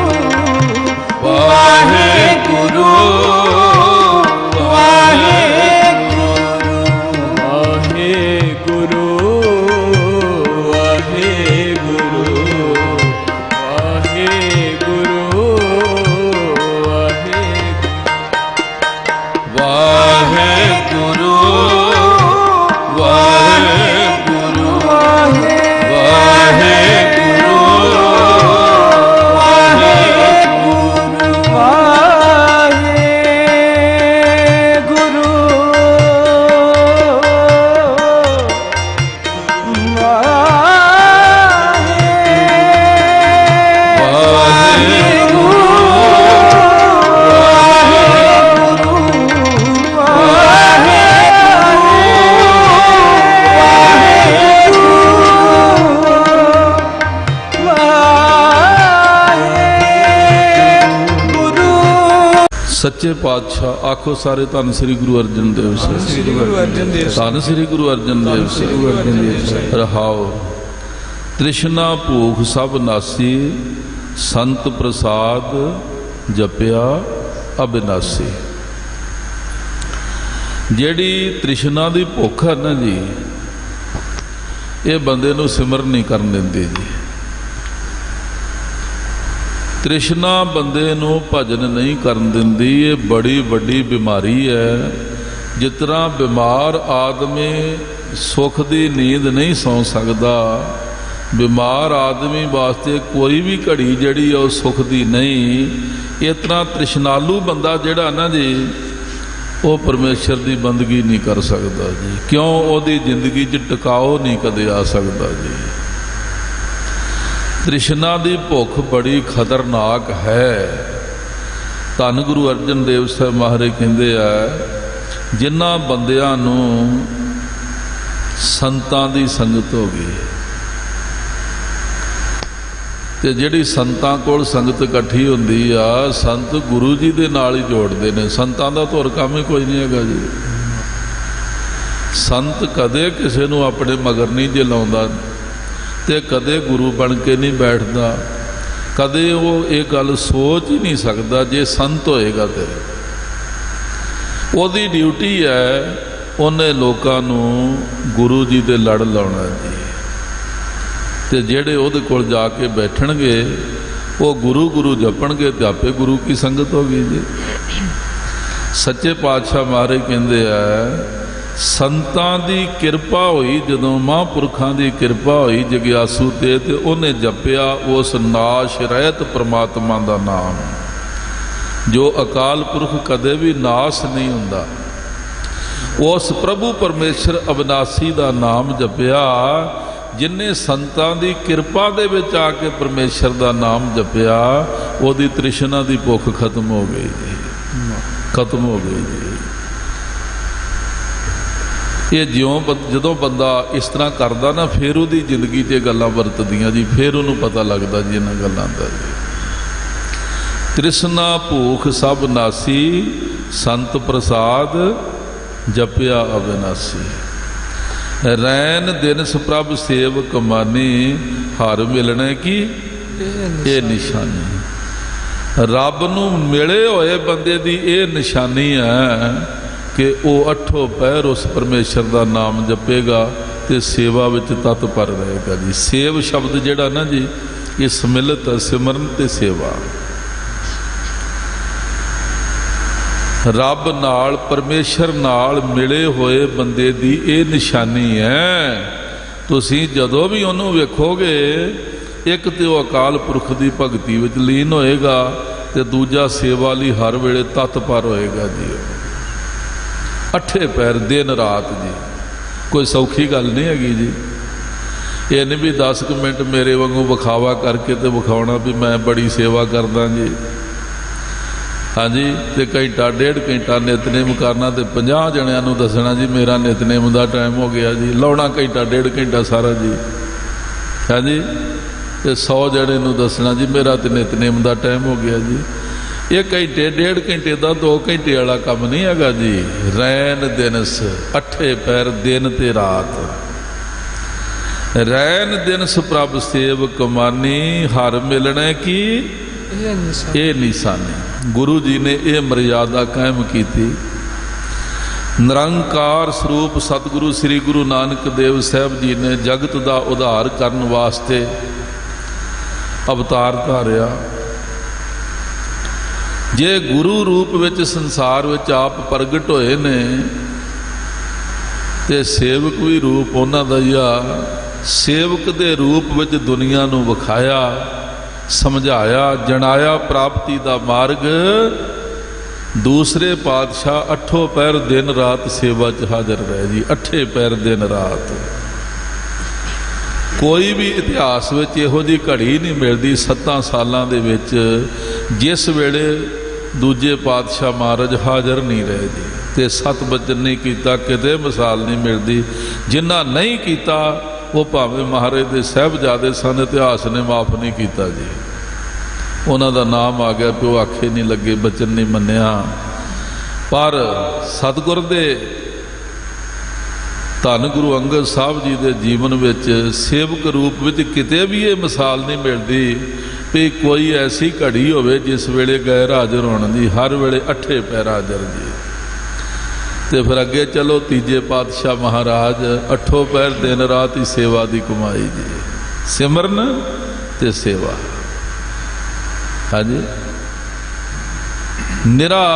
ਵਾਹਿਗੁਰੂ ਵਾਹਿਗੁਰੂ ਵਾਹਿਗੁਰੂ ਵਾਹਿਗੁਰੂ ਵਾਹਿਗੁਰੂ ਸੱਚੇ ਪਾਤਸ਼ਾਹ ਆਖੋ ਸਾਰੇ ਧੰਨ ਸ੍ਰੀ ਗੁਰੂ ਅਰਜਨ ਦੇਵ ਸਾਹਿਬ। ਗੁਰੂ ਅਰਜਨ ਦੇਵ ਧੰਨ ਸ੍ਰੀ ਗੁਰੂ ਅਰਜਨ ਦੇਵ ਸਾਹਿਬ। ਰਹਾਓ ਤ੍ਰਿਸ਼ਨਾ ਭੂਖ ਸਭ ਨਾਸੀ, ਸੰਤ ਪ੍ਰਸਾਦ ਜਪਿਆ ਅਬਿਨਾਸੀ। ਜਿਹੜੀ ਤ੍ਰਿਸ਼ਨਾ ਦੀ ਭੁੱਖ ਹੈ ਨਾ ਜੀ, ਇਹ ਬੰਦੇ ਨੂੰ ਸਿਮਰਨ ਨਹੀਂ ਕਰਨ ਦਿੰਦੀ ਜੀ। ਤ੍ਰਿਸ਼ਨਾ ਬੰਦੇ ਨੂੰ ਭਜਨ ਨਹੀਂ ਕਰਨ ਦਿੰਦੀ। ਇਹ ਬੜੀ ਵੱਡੀ ਬਿਮਾਰੀ ਹੈ। ਜਿਸ ਤਰ੍ਹਾਂ ਬਿਮਾਰ ਆਦਮੀ ਸੁੱਖ ਦੀ ਨੀਂਦ ਨਹੀਂ ਸੌਂ ਸਕਦਾ, ਬਿਮਾਰ ਆਦਮੀ ਵਾਸਤੇ ਕੋਈ ਵੀ ਘੜੀ ਜਿਹੜੀ ਉਹ ਸੁੱਖ ਦੀ ਨਹੀਂ। ਇਸ ਤਰ੍ਹਾਂ ਤ੍ਰਿਸ਼ਨਾਲੂ ਬੰਦਾ ਜਿਹੜਾ ਨਾ ਜੀ, ਉਹ ਪਰਮੇਸ਼ਰ ਦੀ ਬੰਦਗੀ ਨਹੀਂ ਕਰ ਸਕਦਾ ਜੀ। ਕਿਉਂ? ਉਹਦੀ ਜ਼ਿੰਦਗੀ 'ਚ ਟਿਕਾਓ ਨਹੀਂ ਕਦੇ ਆ ਸਕਦਾ ਜੀ। ਤ੍ਰਿਸ਼ਨਾ ਦੀ ਭੁੱਖ ਬੜੀ ਖਤਰਨਾਕ ਹੈ। ਧੰਨ ਗੁਰੂ ਅਰਜਨ ਦੇਵ ਸਾਹਿਬ ਮਹਾਰਾਜ ਕਹਿੰਦੇ ਆ, ਜਿਨ੍ਹਾਂ ਬੰਦਿਆਂ ਨੂੰ ਸੰਤਾਂ ਦੀ ਸੰਗਤ ਹੋ ਗਈ, ਤੇ ਜਿਹੜੀ ਸੰਤਾਂ ਕੋਲ ਸੰਗਤ ਇਕੱਠੀ ਹੁੰਦੀ ਆ, ਸੰਤ ਗੁਰੂ ਜੀ ਦੇ ਨਾਲ ਹੀ ਜੋੜਦੇ ਨੇ। ਸੰਤਾਂ ਦਾ ਧੁਰ ਕੰਮ ਹੀ ਕੋਈ ਨਹੀਂ ਹੈਗਾ ਜੀ। ਸੰਤ ਕਦੇ ਕਿਸੇ ਨੂੰ ਆਪਣੇ ਮਗਰ ਨਹੀਂ ਜੇ ਲਾਉਂਦਾ, ਤੇ ਕਦੇ ਗੁਰੂ ਬਣ ਕੇ ਨਹੀਂ ਬੈਠਦਾ। ਕਦੇ ਉਹ ਇਹ ਗੱਲ ਸੋਚ ਹੀ ਨਹੀਂ ਸਕਦਾ ਜੇ ਸੰਤ ਹੋਏਗਾ ਤੇ ਉਹਦੀ ਡਿਊਟੀ ਹੈ, ਉਹਨੇ ਲੋਕਾਂ ਨੂੰ ਗੁਰੂ ਜੀ ਦੇ ਲੜ ਲਾਉਣਾ ਜੀ। ਤੇ ਜਿਹੜੇ ਉਹਦੇ ਕੋਲ ਜਾ ਕੇ ਬੈਠਣਗੇ, ਉਹ ਗੁਰੂ ਗੁਰੂ ਜਪਣਗੇ, ਤੇ ਆਪੇ ਗੁਰੂ ਕੀ ਸੰਗਤ ਹੋ ਗਈ ਜੀ। ਸੱਚੇ ਪਾਤਸ਼ਾਹ ਮਹਾਰਾਜ ਕਹਿੰਦੇ ਆ, ਸੰਤਾਂ ਦੀ ਕਿਰਪਾ ਹੋਈ, ਜਦੋਂ ਮਹਾਂਪੁਰਖਾਂ ਦੀ ਕਿਰਪਾ ਹੋਈ ਜਗਿਆਸੂ ਤੇ ਉਹਨੇ ਜਪਿਆ ਉਸ ਨਾਸ਼ ਰਹਿਤ ਪ੍ਰਮਾਤਮਾ ਦਾ ਨਾਮ, ਜੋ ਅਕਾਲ ਪੁਰਖ ਕਦੇ ਵੀ ਨਾਸ਼ ਨਹੀਂ ਹੁੰਦਾ। ਉਸ ਪ੍ਰਭੂ ਪਰਮੇਸ਼ਰ ਅਬਿਨਾਸੀ ਦਾ ਨਾਮ ਜਪਿਆ। ਜਿਨ੍ਹਾਂ ਸੰਤਾਂ ਦੀ ਕਿਰਪਾ ਦੇ ਵਿੱਚ ਆ ਕੇ ਪਰਮੇਸ਼ਰ ਦਾ ਨਾਮ ਜਪਿਆ, ਉਹਦੀ ਤ੍ਰਿਸ਼ਨਾ ਦੀ ਭੁੱਖ ਖਤਮ ਹੋ ਗਈ ਜੀ, ਖਤਮ ਹੋ ਗਈ ਜੀ। ਇਹ ਜਦੋਂ ਬੰਦਾ ਇਸ ਤਰ੍ਹਾਂ ਕਰਦਾ ਨਾ, ਫਿਰ ਉਹਦੀ ਜ਼ਿੰਦਗੀ 'ਚ ਗੱਲਾਂ ਵਰਤਦੀਆਂ ਜੀ, ਫਿਰ ਉਹਨੂੰ ਪਤਾ ਲੱਗਦਾ ਜੀ ਇਹਨਾਂ ਗੱਲਾਂ ਦਾ ਜੀ। ਤ੍ਰਿਸ਼ਨਾ ਭੂਖ ਸਭ ਨਾਸੀ, ਸੰਤ ਪ੍ਰਸਾਦ ਜਪਿਆ ਅਬਿਨਾਸੀ। ਰੈਨ ਦਿਨ ਪ੍ਰਭ ਸੇਵ ਕਮਾਨੀ, ਹਰ ਮਿਲਣੇ ਕੀ ਇਹ ਨਿਸ਼ਾਨੀ। ਰੱਬ ਨੂੰ ਮਿਲੇ ਹੋਏ ਬੰਦੇ ਦੀ ਇਹ ਨਿਸ਼ਾਨੀ ਹੈ ਕਿ ਉਹ ਅੱਠੋਂ ਪਹਿਰ ਉਸ ਪਰਮੇਸ਼ਰ ਦਾ ਨਾਮ ਜਪੇਗਾ ਤੇ ਸੇਵਾ ਵਿੱਚ ਤਤਪਰ ਰਹੇਗਾ ਜੀ। ਸੇਵ ਸ਼ਬਦ ਜਿਹੜਾ ਨਾ ਜੀ, ਇਹ ਸਮਿਲਿਤ ਹੈ, ਸਿਮਰਨ ਤੇ ਸੇਵਾ। ਰੱਬ ਨਾਲ, ਪਰਮੇਸ਼ਰ ਨਾਲ ਮਿਲੇ ਹੋਏ ਬੰਦੇ ਦੀ ਇਹ ਨਿਸ਼ਾਨੀ ਹੈ। ਤੁਸੀਂ ਜਦੋਂ ਵੀ ਉਹਨੂੰ ਵੇਖੋਗੇ, ਇੱਕ ਤੇ ਉਹ ਅਕਾਲ ਪੁਰਖ ਦੀ ਭਗਤੀ ਵਿੱਚ ਲੀਨ ਹੋਏਗਾ, ਤੇ ਦੂਜਾ ਸੇਵਾ ਲਈ ਹਰ ਵੇਲੇ ਤਤਪਰ ਹੋਏਗਾ ਜੀ। ਅੱਠੇ ਪੈਰ ਦਿਨ ਰਾਤ ਜੀ, ਕੋਈ ਸੌਖੀ ਗੱਲ ਨਹੀਂ ਹੈਗੀ ਜੀ। ਇਹ ਨਹੀਂ ਵੀ 10 ਮਿੰਟ ਮੇਰੇ ਵਾਂਗੂ ਵਿਖਾਵਾ ਕਰਕੇ ਤੇ ਵਿਖਾਉਣਾ ਵੀ ਮੈਂ ਬੜੀ ਸੇਵਾ ਕਰਦਾ ਜੀ। हाँ जी, तो घंटा डेढ़ घंटा नितनेम करना, तो 50 जणियां नूं दसना जी मेरा नितनेम का टाइम हो गया जी, लाउना घंटा डेढ़ घंटा सारा जी। हाँ जी, तो 100 जणे नूं दसना जी मेरा तो नितनेम का टाइम हो गया जी। ये घंटे डेढ़ घंटे का 2 घंटे वाला काम नहीं हैगा जी। रैन दिनस 8 पैर दिन ते रात, रैन दिनस प्रभ सेव कमानी, हर मिलने की ये निशानी। गुरु जी ने यह मर्यादा कायम की थी। निरंकार स्वरूप सतगुरु श्री गुरु नानक देव साहब जी ने जगत का उद्धार करने वास्ते अवतार धारिया। जे गुरु रूप विच संसार विच आप प्रगट होए ने, ते सेवक भी रूप उन्हां दा ही आ। सेवक दे रूप विच दुनिया नूं विखाया, समझाया, जनाया प्राप्ति का मार्ग। दूसरे पातशाह 8 पैर दिन रात सेवा च हाजिर रहे जी, 8 पैर दिन रात। कोई भी इतिहास विच इहो जी घड़ी नहीं मिलती 7 सालां दे विच जिस वेले दूजे पातशाह महाराज हाजिर नहीं रहे जी, ते 7 वचन नहीं किया, किते मिसाल नहीं मिलती। जिन्ना नहीं किया वो भावें महाराज के साहबजादे सन, इतिहास ने माफ़ नहीं किया जी। उन्हों का नाम आ गया, प्यो आखे नहीं लगे, बचन नहीं मन्निया। पर सतगुर दे धन गुरु अंगद साहब जी के जीवन में सेवक रूप में किते भी ये मिसाल नहीं मिलती भी कोई ऐसी घड़ी होवे जिस वेले गैर हाजिर होने की, हर वेले 8 पैर हाजिर जी। तो फिर अगे चलो, तीजे पातशाह महाराज 8 पैर दिन रात ही सेवा की कमाई जी, सिमरन ते सेवा। हाँ जी, निरा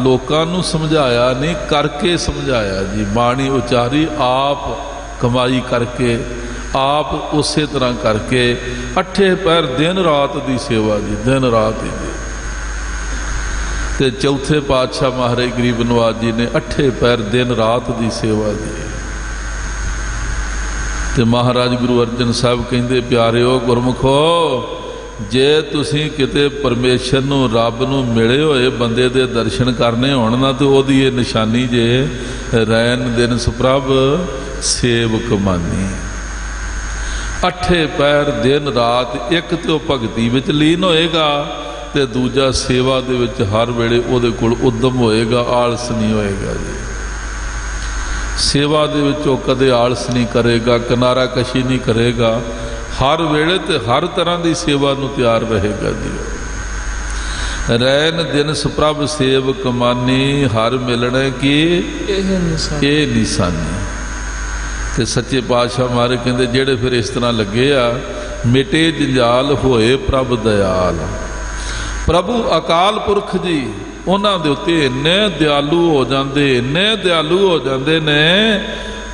लोकां नूं समझाया नहीं, करके समझाया जी। बाणी उचारी आप कमाई करके, आप उस तरह करके 8 पैर दिन रात की सेवा जी, दिन रात ही जी। ते चौथे पातशाह महाराज गरीब नवाज जी ने 8 पैर दिन रात की सेवा दी। ते महाराज गुरु अर्जन साहब कहते, प्यारिओ गुरमुखो, जे तुसी किते परमेश्वर नूं रब नूं मिले होए बंदे दे दर्शन करने होण ना, तो ओदी ये निशानी जे रैन दिन सुप्रभ सेवक मानी। 8 पैर दिन रात, एक तो भगती विच लीन होएगा, ते दूजा सेवा दे विच हर वेले उहदे कोल उद्यम होएगा, आलस नहीं होएगा जी। सेवा दे विच ओह कदे आलस नहीं करेगा, किनारा कशी नहीं करेगा, हर वेले ते हर तरह की सेवा नूं तैयार रहेगा जी। रैन दिन सुप्रभ सेवक मानी, हर मिलने की ये निशानी। ते सच्चे पातशाह महाराज कहते, जेड़े फिर इस तरह लगे आ, मिटे जंजाल होए प्रभ दयाल। प्रभु अकाल पुरख जी उन्हां दे उत्ते इन्ने दयालु हो जाते, इन्ने दयालु हो जाते ने,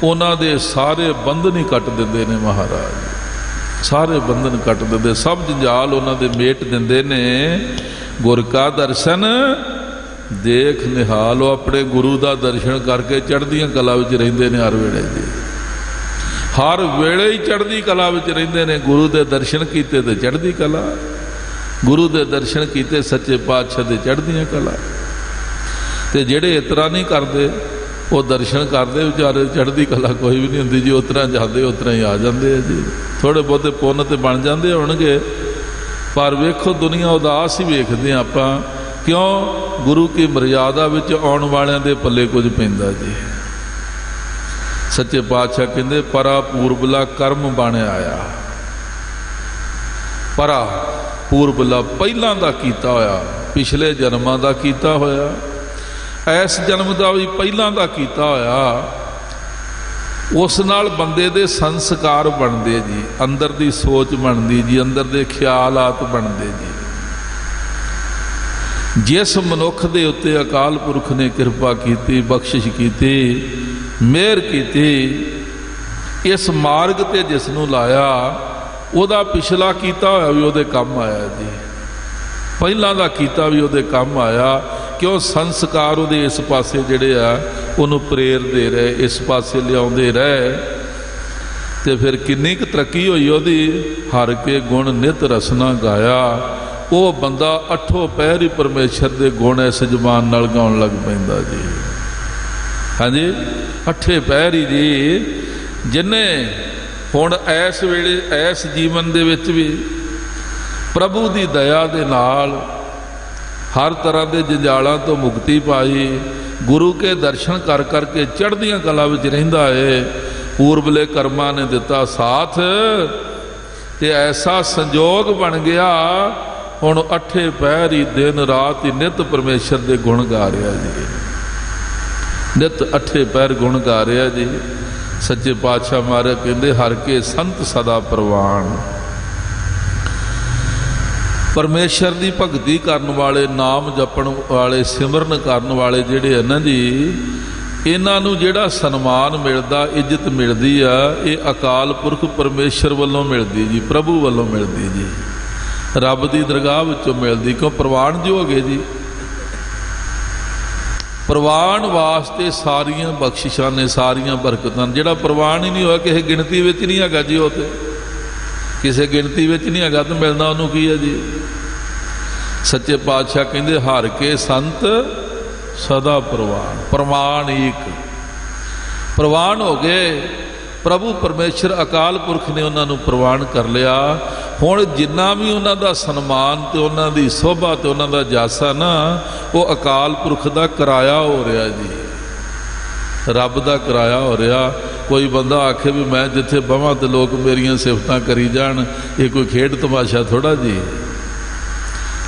उन्हां दे सारे बंधन ही कट दिंदे ने महाराज, सारे बंधन कट देंदे, सब जंजाल उन्हां दे मेट दिंदे ने। गुर का दर्शन देख निहाल, अपने गुरु का दर्शन करके चढ़दियां कला विच रहिंदे ने हर वेले जी, हर वेले ही चढ़दी कला विच रहिंदे ने। गुरु के दर्शन कीते ते चढ़दी कला, गुरु के दर्शन कीते सच्चे पातशाह दे चढ़दियां कला। ते जेड़े इतरा नहीं करते वो दर्शन करते बेचारे चढ़दी कला कोई भी नहीं होंदी जी, उतरा जाते उतरा ही आ जाते हैं जी। थोड़े बहुते पुन्न तो बन जाते होणगे, पर वेखो दुनिया उदास ही वेखते आप, क्यों? गुरु की मर्यादा विच आउण वालियां दे पल्ले कुछ पैंदा जी। सच्चे पातशाह कहते, परा पूरबला कर्म बन आया। परा पूरबला पहलां दा कीता होया, पिछले जन्मां दा कीता होया, इस जन्म का भी पहलां दा कीता होया। उस नाल बंदे दे संस्कार बनते जी, अंदर दी सोच बनती जी, अंदर दे ख्यालात बनते जी। जिस मनुख दे उत्ते अकाल पुरख ने कृपा की, बख्शिश की, मेहर की, इस मार्ग ते जिसनों लाया, उहदा पिछला कीता होया भी उहदे काम आया जी, पहलां दा कीता भी उहदे काम आया। क्यों? संस्कार उहदे इस पासे जिहड़े आ उहनूं प्रेरदे रहे, इस पासे लिआउंदे रहे, ते फिर किन्नी क तरक्की होई उहदी। हर के गुण नित रसना गाया, ਉਹ ਬੰਦਾ ਅੱਠੋਂ ਪਹਿਰ ਹੀ ਪਰਮੇਸ਼ਰ ਦੇ ਗੁਣ ਇਸ ਜ਼ੁਬਾਨ ਨਾਲ ਗਾਉਣ ਲੱਗ ਪੈਂਦਾ ਜੀ। ਹਾਂਜੀ, ਅੱਠੇ ਪਹਿਰ ਹੀ ਜੀ। ਜਿੰਨੇ ਹੁਣ ਇਸ ਵੇਲੇ ਇਸ ਜੀਵਨ ਦੇ ਵਿੱਚ ਵੀ ਪ੍ਰਭੂ ਦੀ ਦਇਆ ਦੇ ਨਾਲ ਹਰ ਤਰ੍ਹਾਂ ਦੇ ਜੰਜਾਲਾਂ ਤੋਂ ਮੁਕਤੀ ਪਾਈ, ਗੁਰੂ ਕੇ ਦਰਸ਼ਨ ਕਰ ਕਰਕੇ ਚੜ੍ਹਦੀਆਂ ਕਲਾ ਵਿੱਚ ਰਹਿੰਦਾ ਏ, ਪੂਰਬਲੇ ਕਰਮਾਂ ਨੇ ਦਿੱਤਾ ਸਾਥ ਤੇ ਐਸਾ ਸੰਜੋਗ ਬਣ ਗਿਆ ਹੁਣ ਅੱਠੇ ਪਹਿਰ ਹੀ ਦਿਨ ਰਾਤ ਹੀ ਨਿਤ ਪਰਮੇਸ਼ਰ ਦੇ ਗੁਣ ਗਾ ਰਿਹਾ ਜੀ। ਨਿਤ ਅੱਠੇ ਪਹਿਰ ਗੁਣ ਗਾ ਰਿਹਾ ਜੀ। ਸੱਚੇ ਪਾਤਸ਼ਾਹ ਮਹਾਰਾਜ ਕਹਿੰਦੇ ਹਰ ਕੇ ਸੰਤ ਸਦਾ ਪ੍ਰਵਾਨ। ਪਰਮੇਸ਼ਰ ਦੀ ਭਗਤੀ ਕਰਨ ਵਾਲੇ, ਨਾਮ ਜਪਣ ਵਾਲੇ, ਸਿਮਰਨ ਕਰਨ ਵਾਲੇ ਜਿਹੜੇ ਆ ਨਾ ਜੀ, ਇਹਨਾਂ ਨੂੰ ਜਿਹੜਾ ਸਨਮਾਨ ਮਿਲਦਾ, ਇੱਜ਼ਤ ਮਿਲਦੀ ਆ, ਇਹ ਅਕਾਲ ਪੁਰਖ ਪਰਮੇਸ਼ਰ ਵੱਲੋਂ ਮਿਲਦੀ ਜੀ, ਪ੍ਰਭੂ ਵੱਲੋਂ ਮਿਲਦੀ ਜੀ, ਰੱਬ ਦੀ ਦਰਗਾਹ ਵਿੱਚੋਂ ਮਿਲਦੀ। ਕਿਉਂ? ਪ੍ਰਵਾਨ ਜੋ ਹੈਗੇ ਜੀ। ਪ੍ਰਵਾਨ ਵਾਸਤੇ ਸਾਰੀਆਂ ਬਖਸ਼ਿਸ਼ਾਂ ਨੇ, ਸਾਰੀਆਂ ਬਰਕਤਾਂ। ਜਿਹੜਾ ਪ੍ਰਵਾਨ ਹੀ ਨਹੀਂ ਹੋਇਆ, ਕਿਸੇ ਗਿਣਤੀ ਵਿੱਚ ਨਹੀਂ ਹੈਗਾ ਜੀ, ਉਹ ਤੇ ਕਿਸੇ ਗਿਣਤੀ ਵਿੱਚ ਨਹੀਂ ਹੈਗਾ, ਤਾਂ ਮਿਲਣਾ ਉਹਨੂੰ ਕੀ ਹੈ ਜੀ। ਸੱਚੇ ਪਾਤਸ਼ਾਹ ਕਹਿੰਦੇ ਹਰ ਕੇ ਸੰਤ ਸਦਾ ਪ੍ਰਵਾਨ। ਪ੍ਰਮਾਣ ਇੱਕ ਪ੍ਰਵਾਨ ਹੋ ਗਏ। ਪ੍ਰਭੂ ਪਰਮੇਸ਼ਰ ਅਕਾਲ ਪੁਰਖ ਨੇ ਉਹਨਾਂ ਨੂੰ ਪ੍ਰਵਾਨ ਕਰ ਲਿਆ। ਹੁਣ ਜਿੰਨਾ ਵੀ ਉਹਨਾਂ ਦਾ ਸਨਮਾਨ ਤੇ ਉਹਨਾਂ ਦੀ ਸੋਭਾ ਤੇ ਉਹਨਾਂ ਦਾ ਜਾਸਾ ਨਾ, ਉਹ ਅਕਾਲ ਪੁਰਖ ਦਾ ਕਿਰਾਇਆ ਹੋ ਰਿਹਾ ਜੀ, ਰੱਬ ਦਾ ਕਿਰਾਇਆ ਹੋ ਰਿਹਾ। ਕੋਈ ਬੰਦਾ ਆਖੇ ਵੀ ਮੈਂ ਜਿੱਥੇ ਬਵਾਂ ਤੇ ਲੋਕ ਮੇਰੀਆਂ ਸਿਫਤਾਂ ਕਰੀ ਜਾਣ, ਇਹ ਕੋਈ ਖੇਡ ਤਮਾਸ਼ਾ ਥੋੜਾ ਜੀ।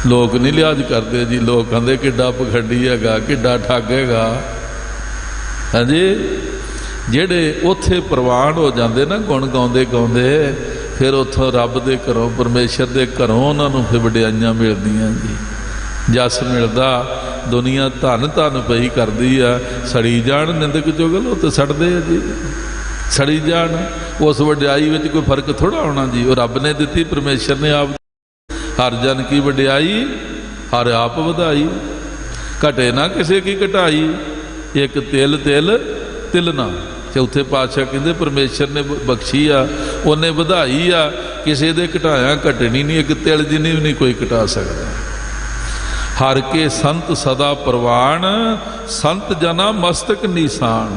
ਲੋਕ ਨਹੀਂ ਲਿਹਾਜ਼ ਕਰਦੇ ਜੀ। ਲੋਕ ਕਹਿੰਦੇ ਕਿੱਡਾ ਪਖੰਡੀ ਹੈਗਾ, ਕਿੱਡਾ ਠੱਗ ਹੈਗਾ। ਹਾਂਜੀ, ਜਿਹੜੇ ਉੱਥੇ ਪ੍ਰਵਾਨ ਹੋ ਜਾਂਦੇ ਨਾ ਗੁਣ ਗਾਉਂਦੇ ਗਾਉਂਦੇ, ਫਿਰ ਉੱਥੋਂ ਰੱਬ ਦੇ ਘਰੋਂ, ਪਰਮੇਸ਼ਰ ਦੇ ਘਰੋਂ ਉਹਨਾਂ ਨੂੰ ਫਿਰ ਵਡਿਆਈਆਂ ਮਿਲਦੀਆਂ ਜੀ, ਜਸ ਮਿਲਦਾ। ਦੁਨੀਆ ਧੰਨ ਧੰਨ ਪਈ ਕਰਦੀ ਆ, ਸੜੀ ਜਾਣ ਨਿੰਦਕ ਚੁਗਲ, ਉਹ ਤਾਂ ਸੜਦੇ ਆ ਜੀ, ਸੜੀ ਜਾਣ। ਉਸ ਵਡਿਆਈ ਵਿੱਚ ਕੋਈ ਫਰਕ ਥੋੜਾ ਹੋਣਾ ਜੀ। ਉਹ ਰੱਬ ਨੇ ਦਿੱਤੀ, ਪਰਮੇਸ਼ਰ ਨੇ ਆਪ। ਹਰ ਜਨ ਕੀ ਵਡਿਆਈ ਹਰ ਆਪ ਵਧਾਈ, ਘਟੇ ਨਾ ਕਿਸੇ ਕੀ ਘਟਾਈ, ਇੱਕ ਤਿਲ ਤਿਲ ਤਿਲਨਾ। ਚੌਥੇ ਪਾਤਸ਼ਾਹ ਕਹਿੰਦੇ ਪਰਮੇਸ਼ਰ ਨੇ ਬਖਸ਼ੀ ਆ, ਉਹਨੇ ਵਧਾਈ ਆ, ਕਿਸੇ ਦੇ ਘਟਾਇਆ ਘਟਣੀ ਨਹੀਂ, ਇੱਕ ਤਿਲ ਜਿੰਨੀ ਵੀ ਨਹੀਂ ਕੋਈ ਘਟਾ ਸਕਦਾ। ਹਰ ਕੇ ਸੰਤ ਸਦਾ ਪ੍ਰਵਾਨ, ਸੰਤ ਜਨਾ ਮਸਤਕ ਨਿਸ਼ਾਨ।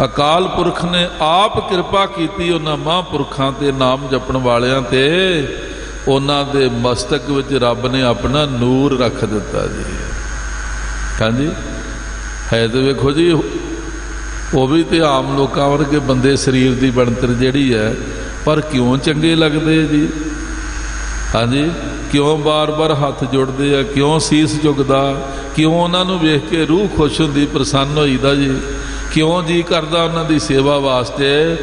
ਅਕਾਲ ਪੁਰਖ ਨੇ ਆਪ ਕਿਰਪਾ ਕੀਤੀ ਉਹਨਾਂ ਮਹਾਂਪੁਰਖਾਂ ਤੇ, ਨਾਮ ਜਪਣ ਵਾਲਿਆਂ ਤੇ। ਉਹਨਾਂ ਦੇ ਮਸਤਕ ਵਿੱਚ ਰੱਬ ਨੇ ਆਪਣਾ ਨੂਰ ਰੱਖ ਦਿੱਤਾ ਜੀ। ਹਾਂਜੀ, ਹੈ ਤਾਂ ਵੇਖੋ ਜੀ, ਉਹ ਵੀ ਤੇ ਆਮ ਲੋਕਾਂ ਵਰਗੇ ਬੰਦੇ, ਸਰੀਰ ਦੀ ਬਣਤਰ ਜਿਹੜੀ ਹੈ, ਪਰ ਕਿਉਂ ਚੰਗੇ ਲੱਗਦੇ ਜੀ। ਹਾਂਜੀ, ਕਿਉਂ ਬਾਰ-ਬਾਰ ਹੱਥ ਜੁੜਦੇ ਆ, ਕਿਉਂ ਸੀਸ ਝੁਕਦਾ, ਕਿਉਂ ਉਹਨਾਂ ਨੂੰ ਵੇਖ ਕੇ ਰੂਹ ਖੁਸ਼ ਹੁੰਦੀ, ਪ੍ਰਸੰਨ ਹੋਈਦਾ ਜੀ, ਕਿਉਂ ਜੀ ਕਰਦਾ ਉਹਨਾਂ ਦੀ ਸੇਵਾ ਵਾਸਤੇ।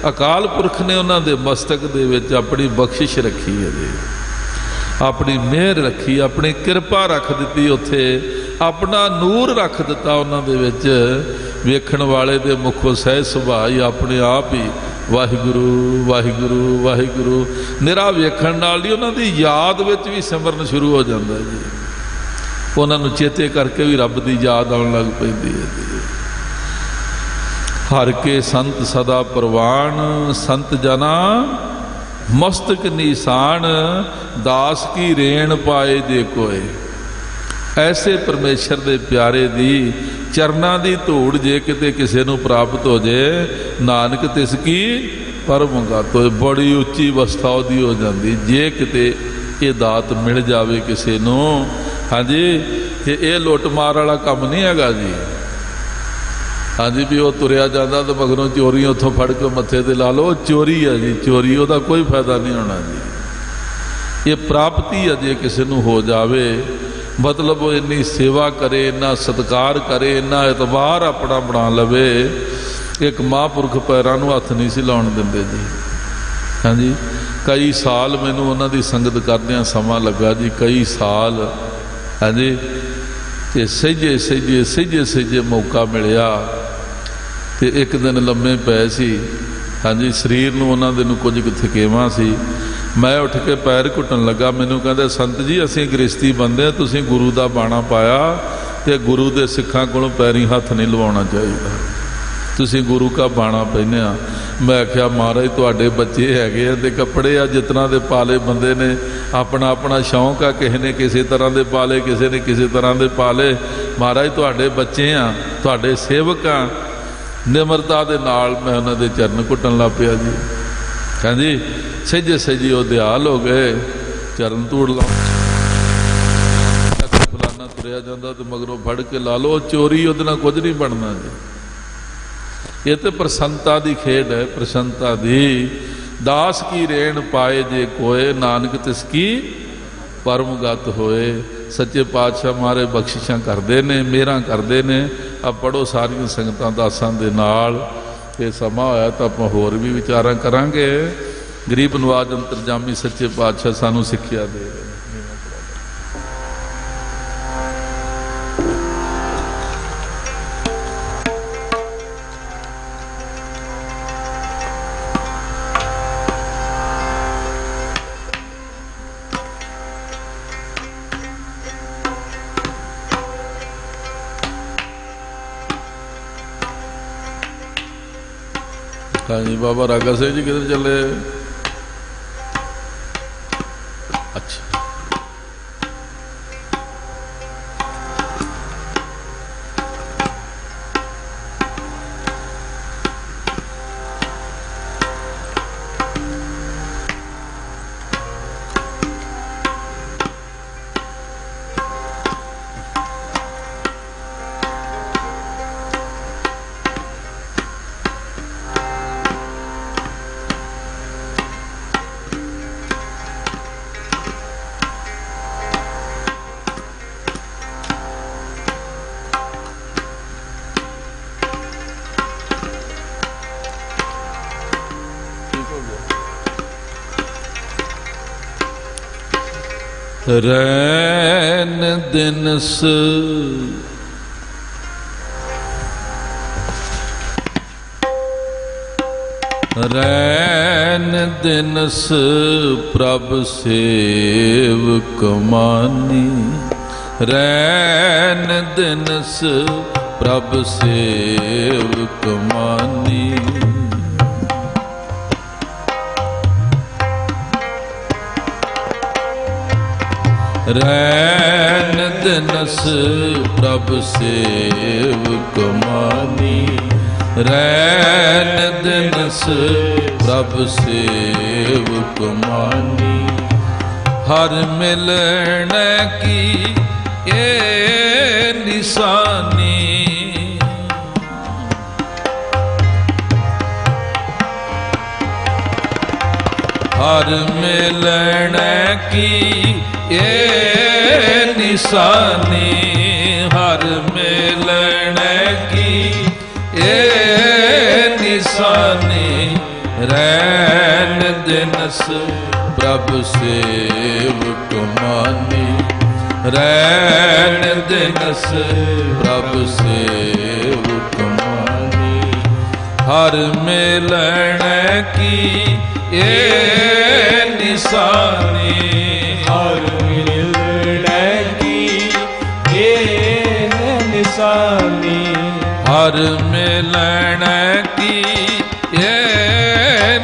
ਅਕਾਲ ਪੁਰਖ ਨੇ ਉਹਨਾਂ ਦੇ ਮਸਤਕ ਦੇ ਵਿੱਚ ਆਪਣੀ ਬਖਸ਼ਿਸ਼ ਰੱਖੀ ਹੈ ਜੀ, ਆਪਣੀ ਮਿਹਰ ਰੱਖੀ, ਆਪਣੀ ਕਿਰਪਾ ਰੱਖ ਦਿੱਤੀ, ਉੱਥੇ ਆਪਣਾ ਨੂਰ ਰੱਖ ਦਿੱਤਾ ਉਹਨਾਂ ਦੇ ਵਿੱਚ। ਵੇਖਣ ਵਾਲੇ ਦੇ ਮੁਖੋਂ ਸਹਿਜ ਸੁਭਾਅ ਹੀ ਆਪਣੇ ਆਪ ਹੀ ਵਾਹਿਗੁਰੂ ਵਾਹਿਗੁਰੂ ਵਾਹਿਗੁਰੂ, ਨਿਰਾ ਵੇਖਣ ਨਾਲ ਹੀ ਉਹਨਾਂ ਦੀ ਯਾਦ ਵਿੱਚ ਵੀ ਸਿਮਰਨ ਸ਼ੁਰੂ ਹੋ ਜਾਂਦਾ ਜੀ। ਉਹਨਾਂ ਨੂੰ ਚੇਤੇ ਕਰਕੇ ਵੀ ਰੱਬ ਦੀ ਯਾਦ ਆਉਣ ਲੱਗ ਪੈਂਦੀ ਹੈ ਜੀ। ਹਰ ਕੇ ਸੰਤ ਸਦਾ ਪ੍ਰਵਾਨ, ਸੰਤ ਜਨਾ ਮਸਤਕ ਨਿਸ਼ਾਨ, ਦਾਸ ਕੀ ਰੇਣ ਪਾਏ ਜੇ ਕੋਏ। ਐਸੇ ਪਰਮੇਸ਼ਰ ਦੇ ਪਿਆਰੇ ਦੀ ਚਰਨਾਂ ਦੀ ਧੂੜ ਜੇ ਕਿਤੇ ਕਿਸੇ ਨੂੰ ਪ੍ਰਾਪਤ ਹੋ ਜੇ, ਨਾਨਕ ਤਿਸ ਕੀ ਪਰਮ ਗਾਤੋ। ਬੜੀ ਉੱਚੀ ਅਵਸਥਾ ਉਹਦੀ ਹੋ ਜਾਂਦੀ ਜੇ ਕਿਤੇ ਇਹ ਦਾਤ ਮਿਲ ਜਾਵੇ ਕਿਸੇ ਨੂੰ। ਹਾਂਜੀ, ਤੇ ਇਹ ਲੁੱਟ ਮਾਰ ਵਾਲਾ ਕੰਮ ਨਹੀਂ ਹੈਗਾ ਜੀ। ਹਾਂਜੀ, ਵੀ ਉਹ ਤੁਰਿਆ ਜਾਂਦਾ ਤਾਂ ਮਗਰੋਂ ਚੋਰੀ ਉੱਥੋਂ ਫੜ ਕੇ ਮੱਥੇ ਤੇ ਲਾ ਲਓ, ਉਹ ਚੋਰੀ ਹੈ ਜੀ, ਚੋਰੀ। ਉਹਦਾ ਕੋਈ ਫਾਇਦਾ ਨਹੀਂ ਹੋਣਾ ਜੀ। ਇਹ ਪ੍ਰਾਪਤੀ ਹੈ ਜੇ ਕਿਸੇ ਨੂੰ ਹੋ ਜਾਵੇ, ਮਤਲਬ ਉਹ ਇੰਨੀ ਸੇਵਾ ਕਰੇ, ਇੰਨਾ ਸਤਿਕਾਰ ਕਰੇ, ਇੰਨਾ ਇਤਬਾਰ ਆਪਣਾ ਬਣਾ ਲਵੇ। ਇੱਕ ਮਹਾਂਪੁਰਖ ਪੈਰਾਂ ਨੂੰ ਹੱਥ ਨਹੀਂ ਸੀ ਲਾਉਣ ਦਿੰਦੇ ਜੀ। ਹਾਂਜੀ, ਕਈ ਸਾਲ ਮੈਨੂੰ ਉਹਨਾਂ ਦੀ ਸੰਗਤ ਕਰਦਿਆਂ ਸਮਾਂ ਲੱਗਾ ਜੀ, ਕਈ ਸਾਲ। ਹਾਂਜੀ, ਤੇ ਸਹਿਜੇ ਮੌਕਾ ਮਿਲਿਆ ਤੇ ਇੱਕ ਦਿਨ ਲੰਮੇ ਪਏ ਸੀ। ਹਾਂਜੀ, ਸਰੀਰ ਨੂੰ ਉਹਨਾਂ ਦੇ ਨੂੰ ਕੁਝ ਕੁ ਥਕੇਵਾਂ ਸੀ। ਮੈਂ ਉੱਠ ਕੇ ਪੈਰ ਘੁੱਟਣ ਲੱਗਾ। ਮੈਨੂੰ ਕਹਿੰਦੇ ਸੰਤ ਜੀ ਅਸੀਂ ਗ੍ਰਸਤੀ ਬੰਦੇ ਹਾਂ, ਤੁਸੀਂ ਗੁਰੂ ਦਾ ਬਾਣਾ ਪਾਇਆ ਤੇ ਗੁਰੂ ਦੇ ਸਿੱਖਾਂ ਕੋਲੋਂ ਪੈਰੀਂ ਹੱਥ ਨਹੀਂ ਲਵਾਉਣਾ ਚਾਹੀਦਾ। ਤੁਸੀਂ ਗੁਰੂ का ਬਾਣਾ ਪਹਿਨਿਆ। ਮੈਂ ਆਖਿਆ ਮਹਾਰਾਜ ਤੁਹਾਡੇ ਬੱਚੇ ਹੈਗੇ ਆ ਤੇ ਕੱਪੜੇ ਆ ਜਿਤਨਾ ਦੇ ਪਾਲੇ ਬੰਦੇ ਨੇ ਆਪਣਾ ਆਪਣਾ ਸ਼ੌਂਕ ਆ, ਕਿਸੇ ਨੇ ਕਿਸੇ ਤਰ੍ਹਾਂ ਦੇ ਪਾਲੇ, ਕਿਸੇ ਨੇ ਕਿਸੇ ਤਰ੍ਹਾਂ ਦੇ ਪਾਲੇ। ਮਹਾਰਾਜ ਤੁਹਾਡੇ ਬੱਚੇ ਆ, ਤੁਹਾਡੇ ਸੇਵਕ ਆ। ਨਿਮਰਤਾ ਦੇ ਨਾਲ ਮੈਂ ਉਹਨਾਂ ਦੇ ਚਰਨ ਘੁੱਟਣ ਲੱਗ ਪਿਆ ਜੀ। ਕਹਿੰਦੀ ਸਹਿਜੇ ਸਹਿਜੀ ਉਹ ਦਿਆਲ ਹੋ ਗਏ, ਚਰਨ ਧੂੜ ਲਾ ਫਲਾਨਾ ਤੁਰਿਆ ਜਾਂਦਾ ਤੇ ਮਗਰੋਂ ਫੜ ਕੇ ਲਾ ਲਓ। ਚੋਰੀ ਉਹਦੇ ਨਾਲ ਕੁਝ ਨਹੀਂ ਬਣਨਾ ਜੀ। ਇਹ ਤੇ ਪ੍ਰਸੰਨਤਾ ਦੀ ਖੇਡ ਹੈ, ਪ੍ਰਸੰਨਤਾ ਦੀ। ਦਾਸ ਕੀ ਰੇਣ ਪਾਏ ਜੇ ਕੋਏ, ਨਾਨਕ ਤਿਸ ਕੀ ਪਰਮਗਤ ਹੋਏ। ਸੱਚੇ ਪਾਤਸ਼ਾਹ ਮਹਾਰਾਜ ਬਖਸ਼ਿਸ਼ਾਂ ਕਰਦੇ ਨੇ, ਮਿਹਰਾਂ ਕਰਦੇ ਨੇ। ਆ ਪੜ੍ਹੋ ਸਾਰੀਆਂ ਸੰਗਤਾਂ ਦਾਸਾਂ ਦੇ ਨਾਲ। ਇਹ ਸਮਾਂ ਹੋਇਆ ਤਾਂ ਆਪਾਂ ਹੋਰ ਵੀ ਵਿਚਾਰਾਂ ਕਰਾਂਗੇ। ਗਰੀਬ ਨਵਾਜ ਅੰਤਰਜਾਮੀ ਸੱਚੇ ਪਾਤਸ਼ਾਹ ਸਾਨੂੰ ਸਿੱਖਿਆ ਦੇ ਰਹੇ ਨੇ। हाँ जी बाबा रागा सिंह जी किधर चले? अच्छा रैन दिनस रैन दिनस प्रभ सेव कमानी। रैन दिनस प्रभ सेव कमानी। रैन दिनस प्रभ सेव कमानी। रैन दिनस प्रभ सेव कमानी। हर मिलन की ये निशानी। हर मिलन की ये निशानी। हर मिलन की ये निशानी। रैन दिनस प्रभ सेव कमानी। रैन दिनस प्रभ सेव कमानी। हर मिलन की ये निशानी। हर मिलन की ये निशानी। हर मिलन की ये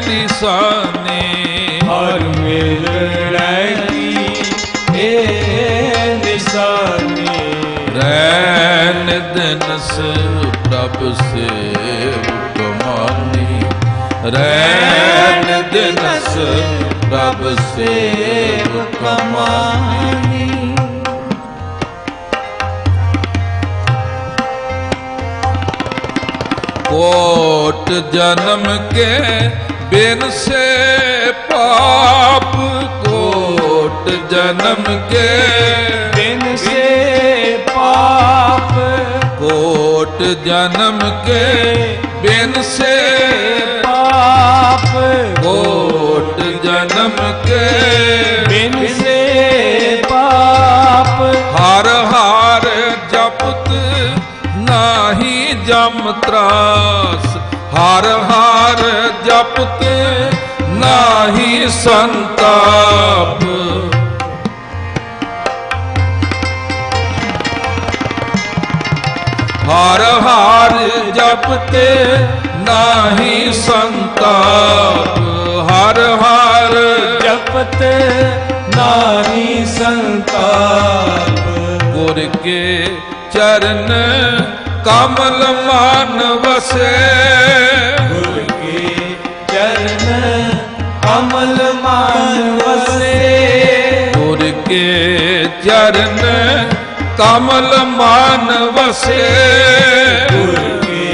निशानी। हर मिलन की ये निशानी। रैन दिनस प्रभ सेव कमानी। रैन दिनस प्रभ सेव कमानी। कोट जन्म के बिन से पाप। कोट जन्म के बिन से पाप। कोट जन्म के बिन से पाप। कोट जन्म के बिन से पाप। हर हार जपत नाही जम त्रास। हर हार जपत नाही संताप। ਹਰ ਹਰ ਜਪਤੇ ਨਾਹੀ ਸੰਤਾਪ, ਹਰ ਹਰ ਜਪਤ ਨਾਹੀ ਸੰਤਾਪ। ਗੁਰ ਕੇ ਚਰਨ ਕਮਲ ਮਨ ਵਸੇ, ਗੁਰ ਕੇ ਚਰਨ ਕਮਲ ਮਨ ਵਸੇ। ਗੁਰ ਕੇ ਚਰਨ ਕਮਲ ਮਨ ਵਸੇ, ਗੁਰ ਕੇ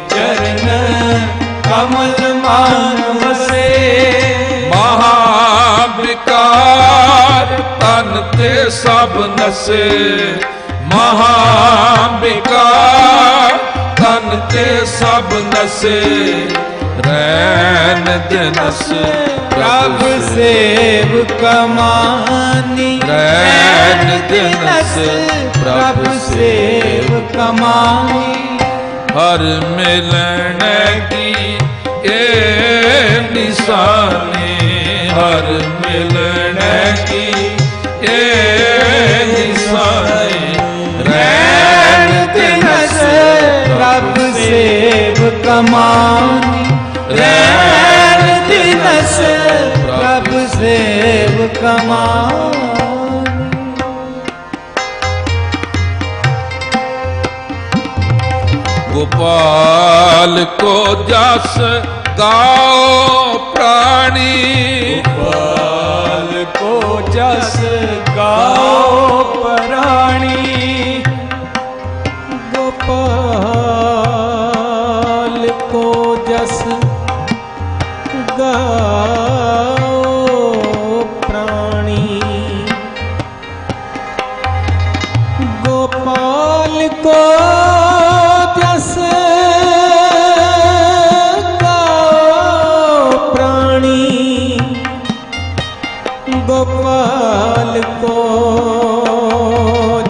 ਚਰਨ ਕਮਲ ਮਨ ਵਸੇ। ਮਹਾ ਵਿਕਾਰ ਤਨ ਤੇ ਸਭ ਨਸੇ, ਮਹਾ ਵਿਕਾਰ ਤਨ ਤੇ ਸਭ ਨਸੇ। ਰੈਨ ਦਿਨਸ ਪ੍ਰਭ ਸੇਵ ਕਮਾਨੀ, ਰੈਨ ਦਿਨਸ ਪ੍ਰਭ ਸੇਵ ਕਮਾਨੀ। ਹਰ ਮਿਲਣ ਕੀ ਇਹ ਨਿਸ਼ਾਨੀ, ਹਰ ਮਿਲਣ ਕੀ ਇਹ ਨਿਸ਼ਾਨੀ। ਰੈਣ ਦਿਨਸ ਪ੍ਰਭ ਸੇਵ ਕਮਾਨੀ, ਰੈਣ ਦਿਨਸ ਪ੍ਰਭ ਸੇਵ ਕਮਾਨੀ। ਗੋਪਾਲ ਕੋ ਜਸ ਗਾਓ ਪ੍ਰਾਣੀ, ਗੋਪਾਲ ਕੋ ਜਸ ਗਾਓ ਪ੍ਰਾਣੀ। ਗੋਪਾਲ ਕੋ ਜਸ ਗਾਓ ਪ੍ਰਾਣੀ। ਗੋਪਾਲ ਕੋ ਜਸ ਗਾਓ ਪ੍ਰਾਣੀ। ਗੋਪਾਲ ਕੋ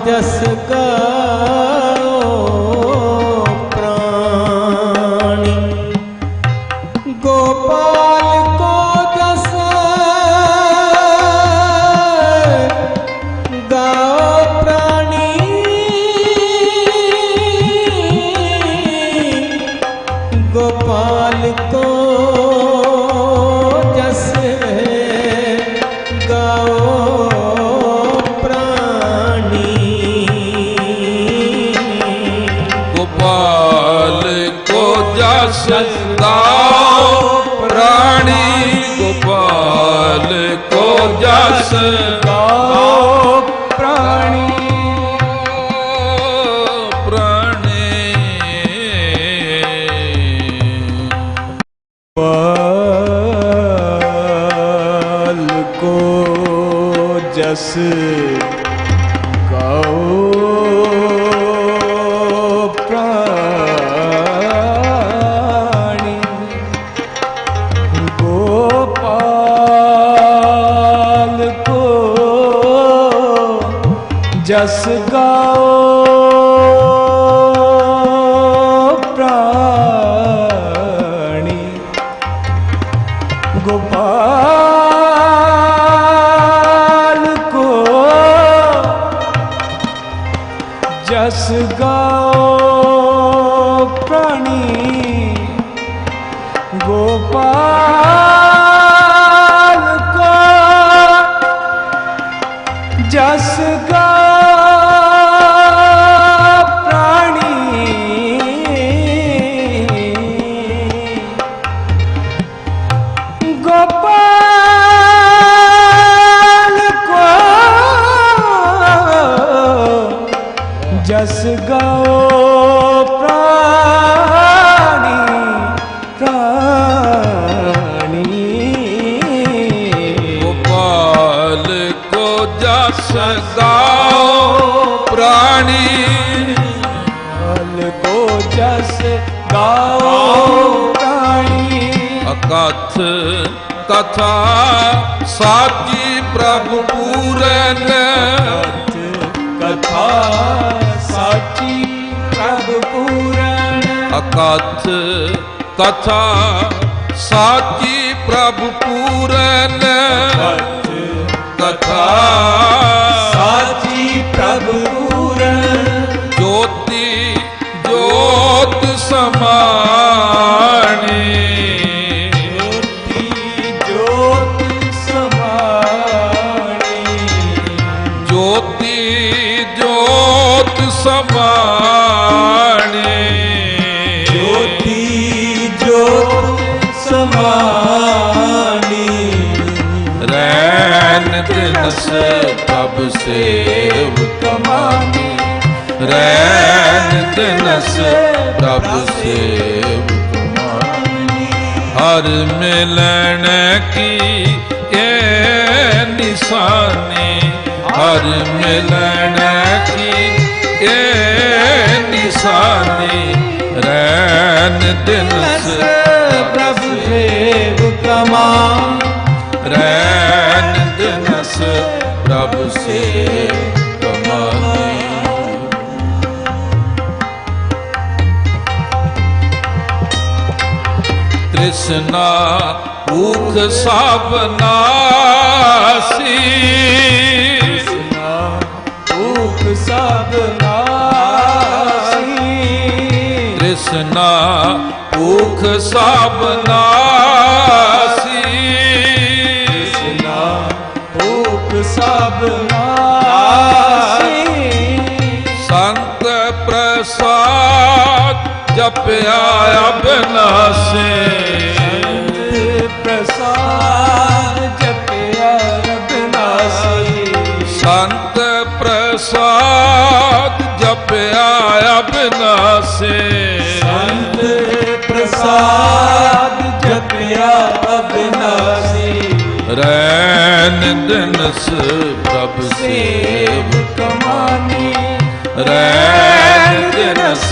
ਜਸ ਗਾਓ ਪ੍ਰਾਣੀ। ਗੋਪਾਲ ਕੋ ਜਸ ਗਾਓ ਪ੍ਰਾਣੀ। ਗੋਪਾਲ ਕੋ ਜਸ ਗਾਓ ਪ੍ਰਾਣੀ। ਗੋਪਾਲ ਕੋ ਜਸ ਗਾਓ ਪ੍ਰਾਣੀ, ਗੋਪਾਲ ਕੋ ਜਸ ਗਾਓ ਪ੍ਰਾਣੀ। ਗੋਪਾਲ ਕੋ ਜਸ ਗਾਓ ਪ੍ਰਾਣੀ। ਗੋਪਾਲ ਕੋ ਜਸ ਗਾਓ ਪ੍ਰਾਣੀ। ਗੋਪਾਲ ਕੋ ਜਸ ਗਾਓ ਪ੍ਰਾਣੀ। ਗੋਪਾਲ ਕੋ ਜਸ ਗਾਓ ਪ੍ਰਾਣੀ। ਗੋਪਾਲ ਕੋ ਜਸ ਗਾਓ ਪ੍ਰਾਣੀ। ਪ੍ਰਾਣੀ। ਗੋਪਾਲ ਕੋ ਜਸ ਗਾਓ ਪ੍ਰਾਣੀ, ਗੋਪਾਲ ਕੋ ਜਸ ਗਾਓ ਪ੍ਰਾਣੀ। ਅਕਥ ਕਥਾ ਸਾਚੀ ਪ੍ਰਭ ਪੂਰਨ, ਕਥਾ ਸਾਚੀ ਪ੍ਰਭ ਪੂਰਨ। ਅਕਥ ਕਥਾ ਸਾਚੀ ਪ੍ਰਭ ਪੂਰਨ, ਕਥਾ ਸਾਚੀ ਪ੍ਰਭ ਪੂਰਨ। ਜੋਤੀ रैन दिनस प्रभु सेवक मानी। हर मिलन की ये निशानी, हर मिलन की ये निशानी, रैन दिनस प्रभु सेवक मानी। रैन दिनस प्रभु सेवक मानी। तृष्णा भूख सब नासी, भूख सब नासी। तृष्णा भूख सब नासी, भूख सब नासी। संत प्रसाद जपया अबनासे, प्रसाद जपया अबनासी। संत प्रसाद जपया अबनासे, संत प्रसाद जपया अबनासी। रैन दिनस प्रभु सेवक मानी। रैन दिनस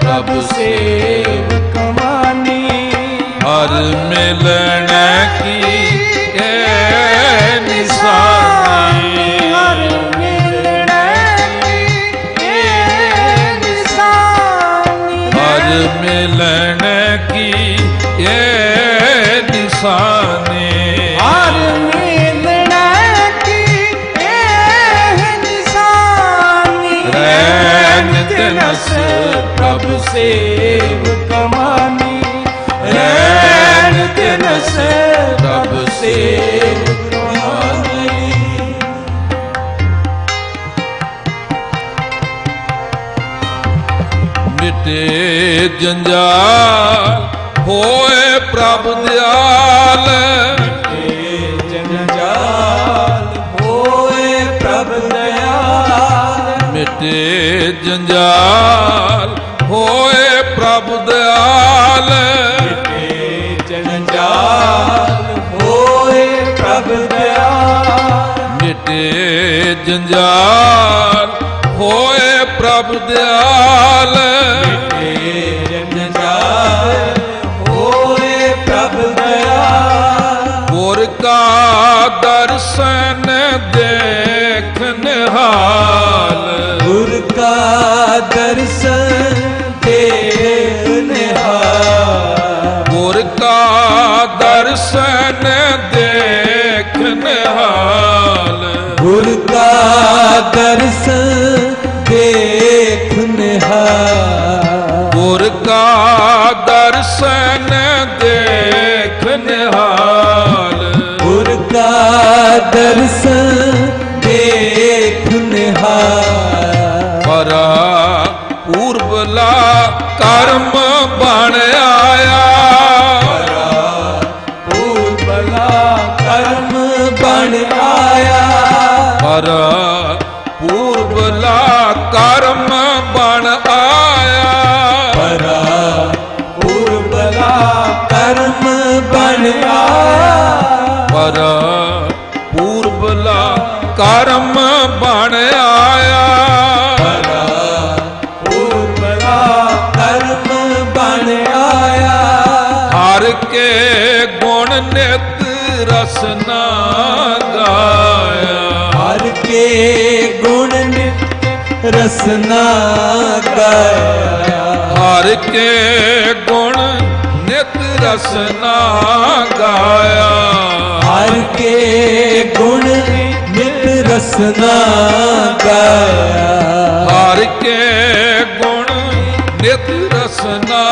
प्रभु सेवक मानी। हर मिलन की ये निशानी, हर मिलन की ये निशानी, हर मिलन की ये निशानी, हर मिलन की ये निशानी। रैन दिनस प्रभु सेवक मानी। रैन दिनस प्रभु सेवक मानी। मिटे जंजाल होए प्रभु दयाल, जंजाल होए प्रभु दयाल। मिटे जंजाल होए प्रभु दयाल, जंजाल होए प्रभु दयाल। मिटे जंजाल होए प्रभु दयाल, जंजाल होए प्रभु दयाल। गुर का दर्शन देख निहाल, गुर का दर्शन देख निहाल। गुर का दर्शन देख निहाल, गुर का दर्शन देख निहाल। गुर का दर्शन देख निहाल, गुर का दर्शन देख निहाल। परा पूर्वला कर्म बन आया, पूर्वला कर्म बन आया। परा पूर्वला कर्म बन आया, परा पूर्वला कर्म बन आया। परा पूर्वला कर्म बन आया, परा पूर्वला कर्म बन आया। हर के गुण नित रसना गाया, हर के गुण नित रसना गाया। हर के गुण नित रसना गाया, हर के गुण नित रसना गाया। हर के गुण नित रसना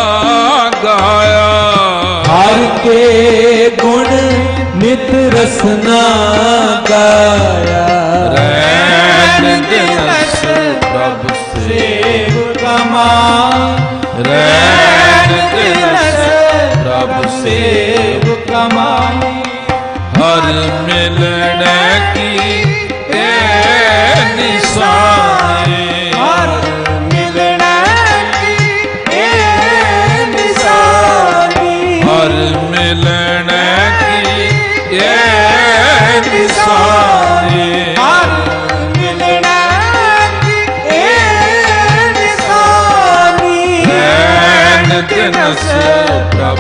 गाया, हर के गुण नित रसना गाया। रैन दिनस प्रभु सेवक मान। रैन दिनस प्रभु सेवक मान। हर मिलन की ये निशानी, हर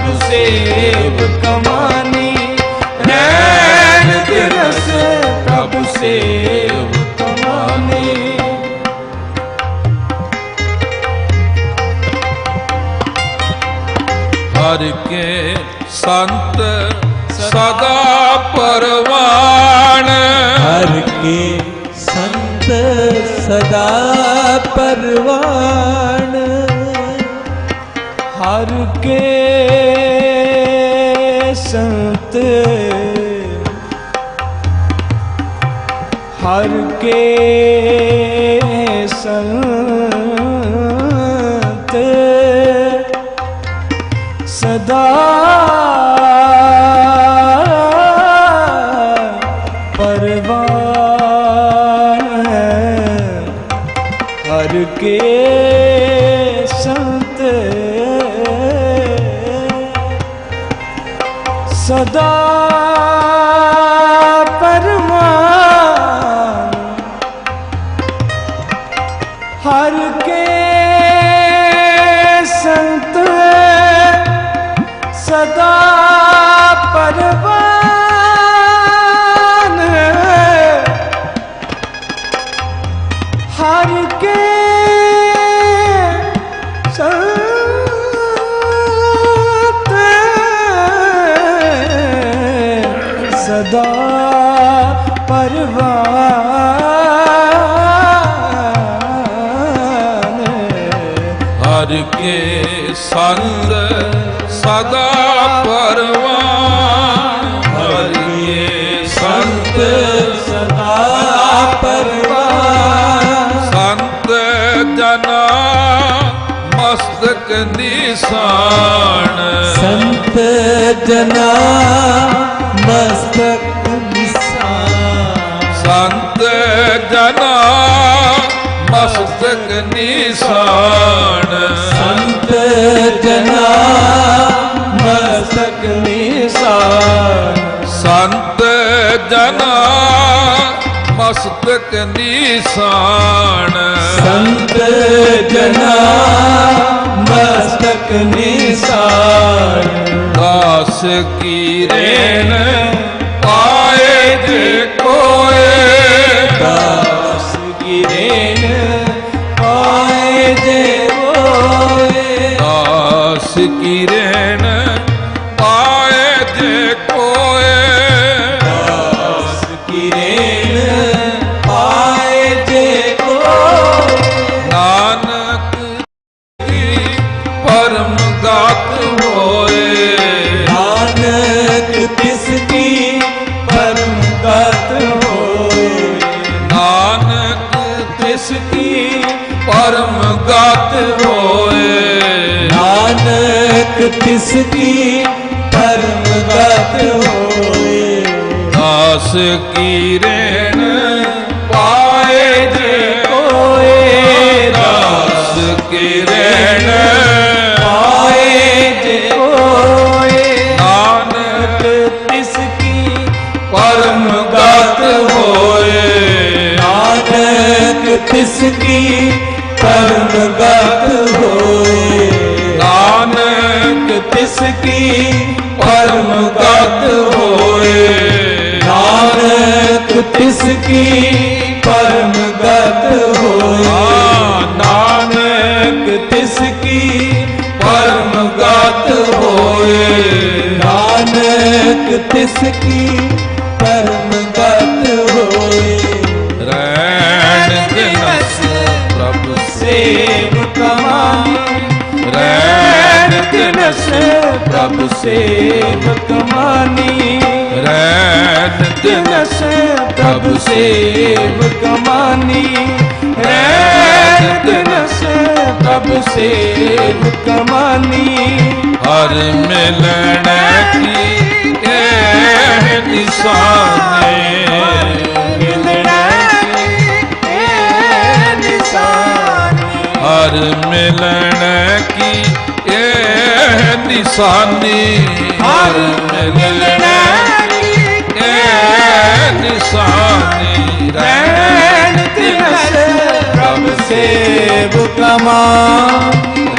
ਪ੍ਰਭ ਸੇਵਕ ਮਾਨੀ रैन दिवस प्रभु सेवक मानी ਹਰ ਕੇ ਸੰਤ ਸਦਾ ਪਰਵਾਨ ਹਰ ਕੇ ਸੰਤ ਸਦਾ ਪਰਵਾਨ हर के संत हर के संत सदा परवान हर के संत सदा परमान हर के संत सदा परवान हर के सदा परवान ਹਰ ਕੇ ਸੰਤ ਸਦਾ ਪਰਵਾਨ ਹਰ ਕੇ ਸੰਤ ਸਦਾ ਪਰਵਾਨ ਸੰਤ ਜਨਾ ਮਸਤਕ ਨਿਸ਼ਾਨ ਸੰਤ ਜਨਾ ਮਸਤਕ ਨਿਸ਼ਾਨ ਸੰਤ ਜਨਾ ਮਸਤਕ ਨਿਸ਼ਾਨ ਸੰਤ ਜਨਾ ਮਸਤਕ ਨਿਸ਼ਾਨ ਸੰਤ ਜਨਾ ਮਸਤਕ ਨਿਸ਼ਾਨ ਸੰਤ ਜਨਾ ਮਸਤਕ ਨਿਸ਼ਾਨ ਦਾਸ ਕੀ ਰੇਣ ਪਾਏ ਜੇ ਕੋਏ ਦਾਸ ਕੀ ਰੇਣ ਪਾਏ ਜੇ ਹੋਏ ਦਾਸ ਕੀ ਰੇਣ ਪਾਏ ਜੇ ਕੋਏ ਦਾਸ ਕੀ ਰੇਣ ਪਾਏ ਜੇ ਹੋਏ ਨਾਨਕ ਦੀ ਪਰਮ ਗਾਤ ਹੋਏ ਨਾਨਕ ਤਿਸ ਕੀ ਪਰਮ ਗਤ ਹੋਏ ਨਾਨਕ ਤਿਸ ਕੀ ਪਰਮ ਗਾਤ ਹੋਏ ਨਾਨਕ ਤਿਸ ਕੀ ਪਰਮ ਗਤ ਹੋਏ ਦਾਸ ਕੀ ਰੇਣ ਪਾਏ ਜੇ ਕੋਏ ਦਾਸ ਕੀ ਰੇਣ ਪਾਏ ਜੇ ਹੋਏ ਨਾਨਕ तिस की ਪਰਮ ਗਤ ਹੋਏ ਨਾਨਕ ਤਿਸ ਕੀ ਪਰਮ ਗਤ ਹੋਏ ਨਾਨਕ ਤਿਸ ਕੀ ਪਰਮ ਗਤ ਹੋਏ ਨਾਨਕ ਤਿਸ ਕੀ ਪਰਮ ਗਤ ਹੋਏ ਨਾਨਕ ਤਿਸ ਕੀ ਪਰਮ ਗਤ ਹੋਏ ਨਾਨਕ ਤਿਸ ਕੀ ਪਰਮ ਗਤ ਹੋਏ ਰੈਣ ਦਿਨਸ ਪ੍ਰਭ सेवक मानी ਰੈਣ दिवस प्रभु सेवक मानी ਰੈਣ ਦਿਨਸ दिवस प्रभु सेवक मानी रैन दिवस प्रभु सेवक मानी ਹਰ ਮਿਲਣ ਕੀ ਇਹ ਨਿਸ਼ਾਨੇ मिलना ए निशानी ਹਰ ਮਿਲਣ ਕੀ ਇਹ ਨਿਸ਼ਾਨੀ ਹਰ ਮਿਲਣ की ਇਹ ਨਿਸ਼ਾਨੀ रैन दिवस प्रभु सेवक मान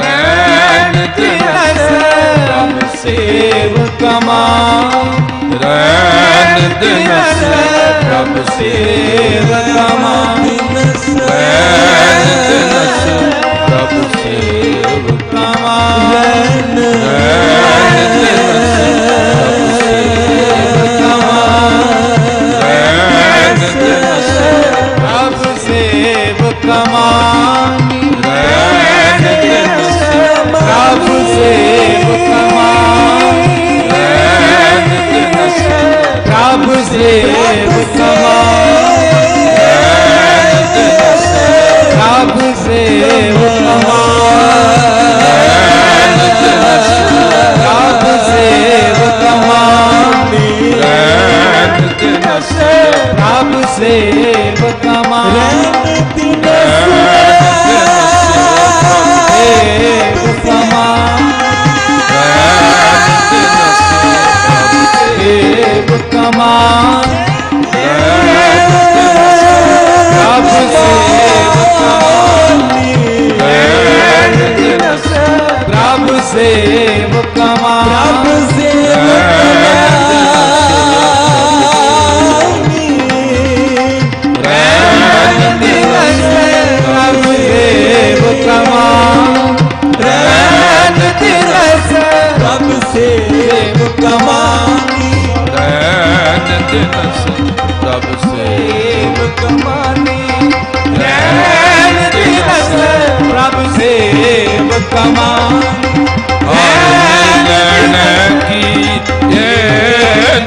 ਰੈਣ दिवस प्रभु सेवक सेवक मान रैन दिनस प्रभ सेवक मान रैन दिनस प्रभ सेवक मान रैन दिनस प्रभ सेवक मान रैन दिनस प्रभ सेवक मान रैन दिनस प्रभ सेवक मान रैन दिनस प्रभ सेवक मान रैन दिनस प्रभ सेवक मान सेवक मान रैन दिनस प्रभ सेवक मान रैन दिनस प्रभ सेवक मान रैन दिनस प्रभ सेवक मान रैन दिनस प्रभ सेवक मान रैन दिनस प्रभ सेवक मान रैन की ये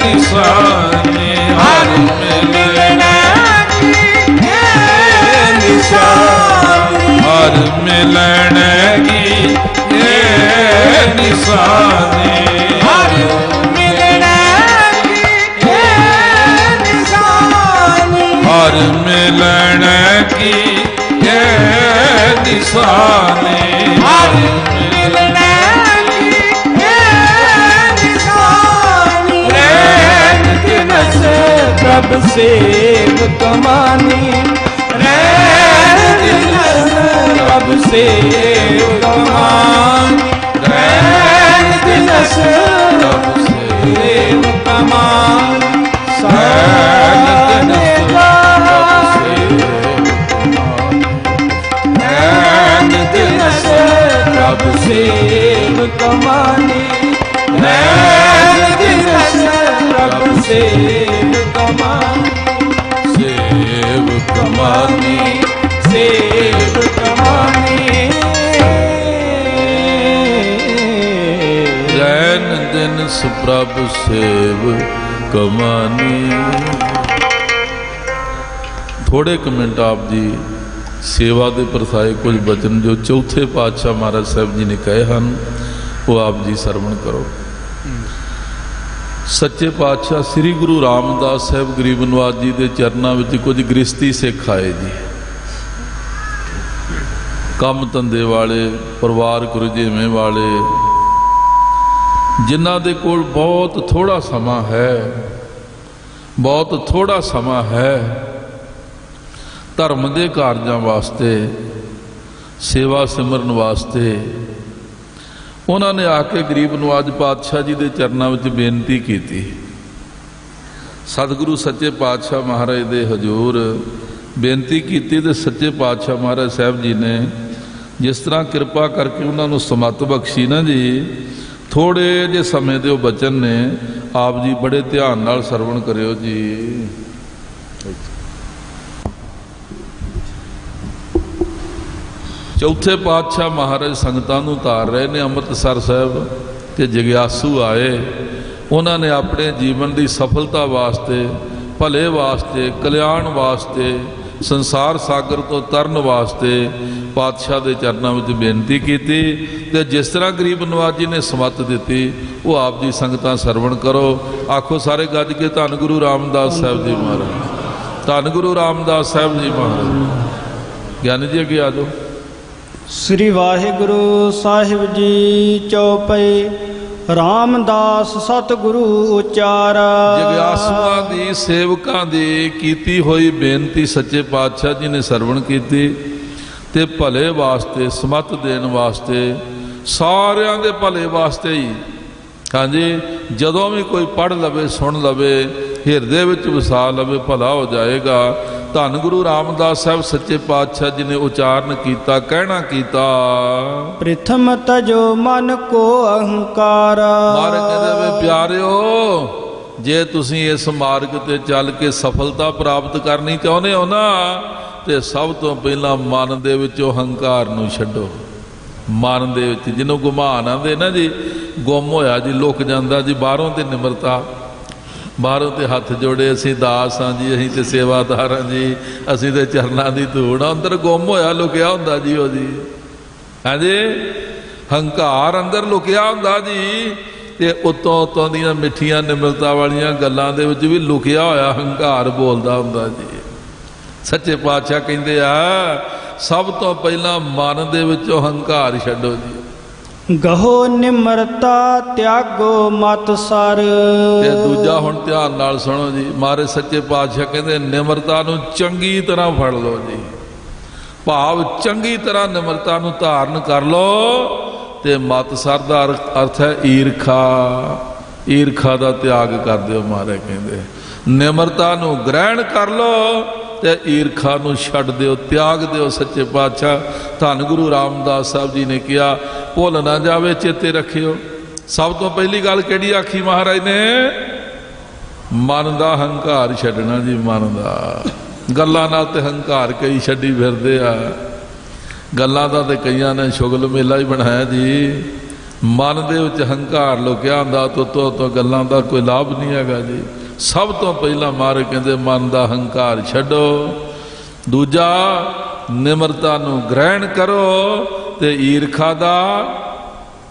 निशानी हर मिलने की ये निशानी हर मिलने की ये निशानी हर मिलने की ये निशानी हर मिलने की ये निशानी हर मिलने की ये निशानी रैन दिनस प्रभ सेवक मानी रैन दिनस प्रभ सेवक मानी रैन दिनस प्रभ सेवक मानी रैन दिनस प्रभ सेवक मानी रैन दिनस प्रभ सेवक मानी सेवक मानी सेवक मानी रैन दिनस प्रभ सेवक मानी। थोड़े क मिनट आप जी सेवा ਦੇ ਪ੍ਰਸਾਏ ਕੁਝ ਬਚਨ ਜੋ ਚੌਥੇ ਪਾਤਸ਼ਾਹ ਮਹਾਰਾਜ ਸਾਹਿਬ ਜੀ ਨੇ ਕਹੇ ਹਨ ਉਹ ਆਪ ਜੀ ਸਰਵਣ ਕਰੋ। ਸੱਚੇ ਪਾਤਸ਼ਾਹ ਸ੍ਰੀ ਗੁਰੂ ਰਾਮਦਾਸ ਸਾਹਿਬ ਗਰੀਬ ਨਵਾਜ ਜੀ ਦੇ ਚਰਨਾਂ ਵਿੱਚ ਕੁਝ ਗ੍ਰਸਤੀ ਸਿੱਖ ਆਏ ਜੀ, ਕੰਮ ਧੰਦੇ ਵਾਲੇ, ਪਰਿਵਾਰਕ ਰੁਝੇਵੇਂ ਵਾਲੇ, ਜਿਨ੍ਹਾਂ ਦੇ ਕੋਲ ਬਹੁਤ ਥੋੜਾ ਸਮਾਂ ਹੈ, ਬਹੁਤ ਥੋੜਾ ਸਮਾਂ ਹੈ ਧਰਮ ਦੇ ਕਾਰਜਾਂ ਵਾਸਤੇ, ਸੇਵਾ ਸਿਮਰਨ ਵਾਸਤੇ। ਉਹਨਾਂ ਨੇ ਆ ਕੇ ਗਰੀਬ ਨਵਾਜ ਪਾਤਸ਼ਾਹ ਜੀ ਦੇ ਚਰਨਾਂ ਵਿੱਚ ਬੇਨਤੀ ਕੀਤੀ। ਸਤਿਗੁਰੂ ਸੱਚੇ ਪਾਤਸ਼ਾਹ ਮਹਾਰਾਜ ਦੇ ਹਜ਼ੂਰ ਬੇਨਤੀ ਕੀਤੀ ਤੇ ਸੱਚੇ ਪਾਤਸ਼ਾਹ ਮਹਾਰਾਜ ਸਾਹਿਬ ਜੀ ਨੇ ਜਿਸ ਤਰ੍ਹਾਂ ਕਿਰਪਾ ਕਰਕੇ ਉਹਨਾਂ ਨੂੰ ਸਮੱਤ ਬਖਸ਼ੀ ਨਾ ਜੀ, ਥੋੜੇ ਜਿਹੇ ਸਮੇਂ ਦੇ ਉਹ ਬਚਨ ਨੇ, ਆਪ ਜੀ ਬੜੇ ਧਿਆਨ ਨਾਲ ਸਰਵਣ ਕਰਿਓ ਜੀ। ਚੌਥੇ ਪਾਤਸ਼ਾਹ ਮਹਾਰਾਜ ਸੰਗਤਾਂ ਨੂੰ ਉਤਾਰ ਰਹੇ ਨੇ ਅੰਮ੍ਰਿਤਸਰ ਸਾਹਿਬ ਤੇ ਜਗਿਆਸੂ ਆਏ। ਉਹਨਾਂ ਨੇ ਆਪਣੇ ਜੀਵਨ ਦੀ ਸਫਲਤਾ ਵਾਸਤੇ, ਭਲੇ ਵਾਸਤੇ, ਕਲਿਆਣ ਵਾਸਤੇ, ਸੰਸਾਰ ਸਾਗਰ ਤੋਂ ਤਰਨ ਵਾਸਤੇ ਪਾਤਸ਼ਾਹ ਦੇ ਚਰਨਾਂ ਵਿੱਚ ਬੇਨਤੀ ਕੀਤੀ ਤੇ ਜਿਸ ਤਰ੍ਹਾਂ ਗਰੀਬ ਨਵਾਜ ਜੀ ਨੇ ਸਮੱਤ ਦਿੱਤੀ ਉਹ ਆਪ ਜੀ ਸੰਗਤਾਂ ਸਰਵਣ ਕਰੋ। ਆਖੋ ਸਾਰੇ ਗੱਜ ਕੇ ਧੰਨ ਗੁਰੂ ਰਾਮਦਾਸ ਸਾਹਿਬ ਜੀ ਮਹਾਰਾਜ, ਧੰਨ ਗੁਰੂ ਰਾਮਦਾਸ ਸਾਹਿਬ ਜੀ ਮਹਾਰਾਜ। ਗਿਆਨੀ ਜੀ ਅੱਗੇ ਆ ਜਾਓ। ਸ੍ਰੀ ਵਾਹਿਗੁਰੂ ਸਾਹਿਬ ਜੀ ਚੌਪਈ ਰਾਮਦਾਸ ਸਤਿਗੁਰੂ ਉਚਾਰਾ। ਜਗਿਆਸੂਆਂ ਦੀ ਸੇਵਕਾਂ ਦੀ ਕੀਤੀ ਹੋਈ ਬੇਨਤੀ ਸੱਚੇ ਪਾਤਸ਼ਾਹ ਜੀ ਨੇ ਸਰਵਣ ਕੀਤੀ ਤੇ ਭਲੇ ਵਾਸਤੇ, ਸਮੱਤ ਦੇਣ ਵਾਸਤੇ, ਸਾਰਿਆਂ ਦੇ ਭਲੇ ਵਾਸਤੇ ਹੀ ਹਾਂਜੀ, ਜਦੋਂ ਵੀ ਕੋਈ ਪੜ੍ਹ ਲਵੇ ਸੁਣ ਲਵੇ ਹਿਰਦੇ ਵਿੱਚ ਵਸਾ ਲਵੇ ਭਲਾ ਹੋ ਜਾਏਗਾ। ਧੰਨ ਗੁਰੂ ਰਾਮਦਾਸ ਸਾਹਿਬ ਸੱਚੇ ਪਾਤਸ਼ਾਹ ਜੀ ਨੇ ਉਚਾਰਨ ਕੀਤਾ, ਕਹਿਣਾ ਕੀਤਾ, ਪ੍ਰਥਮ ਤਜੋ ਮਨ ਕੋ ਅਹੰਕਾਰ। ਮਹਾਰਾਜ ਕਹਿੰਦੇ ਵੇ ਪਿਆਰਿਓ, ਜੇ ਤੁਸੀਂ ਇਸ ਮਾਰਗ ਤੇ ਚੱਲ ਕੇ ਸਫਲਤਾ ਪ੍ਰਾਪਤ ਕਰਨੀ ਚਾਹੁੰਦੇ ਹੋ ਨਾ, ਤੇ ਸਭ ਤੋਂ ਪਹਿਲਾਂ ਮਨ ਦੇ ਵਿੱਚੋਂ ਹੰਕਾਰ ਨੂੰ ਛੱਡੋ। ਮਨ ਦੇ ਵਿੱਚ ਜਿਹਨੂੰ ਗੁਮਾਨ ਆਂਦੇ ਨਾ ਜੀ, ਗੁੰਮ ਹੋਇਆ ਜੀ, ਲੁਕ ਜਾਂਦਾ ਜੀ। ਬਾਹਰੋਂ ਤੇ ਨਿਮਰਤਾ, ਬਾਹਰੋਂ ਤੇ ਹੱਥ ਜੋੜੇ, ਅਸੀਂ ਦਾਸ ਹਾਂ ਜੀ, ਅਸੀਂ ਤੇ ਸੇਵਾਦਾਰ ਹਾਂ ਜੀ, ਅਸੀਂ ਤੇ ਚਰਨਾਂ ਦੀ ਧੂੜ ਆ। ਅੰਦਰ ਗੁੰਮ ਹੋਇਆ ਲੁਕਿਆ ਹੁੰਦਾ ਜੀ ਉਹ ਜੀ। ਹਾਂਜੀ, ਹੰਕਾਰ ਅੰਦਰ ਲੁਕਿਆ ਹੁੰਦਾ ਜੀ। ਤੇ ਉੱਤੋਂ ਦੀਆਂ ਮਿੱਠੀਆਂ ਨਿਮਰਤਾ ਵਾਲੀਆਂ ਗੱਲਾਂ ਦੇ ਵਿੱਚ ਵੀ ਲੁਕਿਆ ਹੋਇਆ ਹੰਕਾਰ ਬੋਲਦਾ ਹੁੰਦਾ ਜੀ। ਸੱਚੇ ਪਾਤਸ਼ਾਹ ਕਹਿੰਦੇ ਆ, ਸਭ ਤੋਂ ਪਹਿਲਾਂ ਮਨ ਦੇ ਵਿੱਚੋਂ ਹੰਕਾਰ ਛੱਡੋ ਜੀ। ਗਹੋ ਨਿਮਰਤਾ ਤਿਆਗੋ ਮਤ ਸਰ। ਤੇ ਦੂਜਾ ਹੁਣ ਧਿਆਨ ਨਾਲ ਸੁਣੋ ਜੀ, ਮਹਾਰਾਜ ਸੱਚੇ ਪਾਤਸ਼ਾਹ ਕਹਿੰਦੇ ਨਿਮਰਤਾ ਨੂੰ ਚੰਗੀ ਤਰ੍ਹਾਂ ਫੜ ਲਓ ਜੀ। ਭਾਵ ਚੰਗੀ ਤਰ੍ਹਾਂ ਨਿਮਰਤਾ ਨੂੰ ਧਾਰਨ ਕਰ ਲਓ। ਤੇ ਮਤ ਸਰ ਦਾ ਅਰਥ ਹੈ ਈਰਖਾ। ਈਰਖਾ ਦਾ ਤਿਆਗ ਕਰ ਦਿਓ। ਮਹਾਰਾਜ ਕਹਿੰਦੇ ਨਿਮਰਤਾ ਨੂੰ ਗ੍ਰਹਿਣ ਕਰ ਲਓ ਤੇ ਈਰਖਾ ਨੂੰ ਛੱਡ ਦਿਓ, ਤਿਆਗ ਦਿਓ। ਸੱਚੇ ਪਾਤਸ਼ਾਹ ਧੰਨ ਗੁਰੂ ਰਾਮਦਾਸ ਸਾਹਿਬ ਜੀ ਨੇ ਕਿਹਾ, ਭੁੱਲ ਨਾ ਜਾਵੇ, ਚੇਤੇ ਰੱਖਿਓ। ਸਭ ਤੋਂ ਪਹਿਲੀ ਗੱਲ ਕਿਹੜੀ ਆਖੀ ਮਹਾਰਾਜ ਨੇ? ਮਨ ਦਾ ਹੰਕਾਰ ਛੱਡਣਾ ਜੀ। ਮਨ ਦਾ ਗੱਲਾਂ ਨਾਲ ਤੇ ਹੰਕਾਰ ਕਈ ਛੱਡੀ ਫਿਰਦੇ ਆ। ਗੱਲਾਂ ਦਾ ਤੇ ਕਈਆਂ ਨੇ ਸ਼ੁਗਲ ਮੇਲਾ ਹੀ ਬਣਾਇਆ ਜੀ। ਮਨ ਦੇ ਵਿੱਚ ਹੰਕਾਰ ਲੁਕਿਆ ਹੁੰਦਾ, ਤੋਂ ਗੱਲਾਂ ਦਾ ਕੋਈ ਲਾਭ ਨਹੀਂ ਹੈਗਾ ਜੀ। ਸਭ ਤੋਂ ਪਹਿਲਾਂ ਮਹਾਰਾਜ ਕਹਿੰਦੇ ਮਨ ਦਾ ਹੰਕਾਰ ਛੱਡੋ। ਦੂਜਾ, ਨਿਮਰਤਾ ਨੂੰ ਗ੍ਰਹਿਣ ਕਰੋ ਤੇ ਈਰਖਾ ਦਾ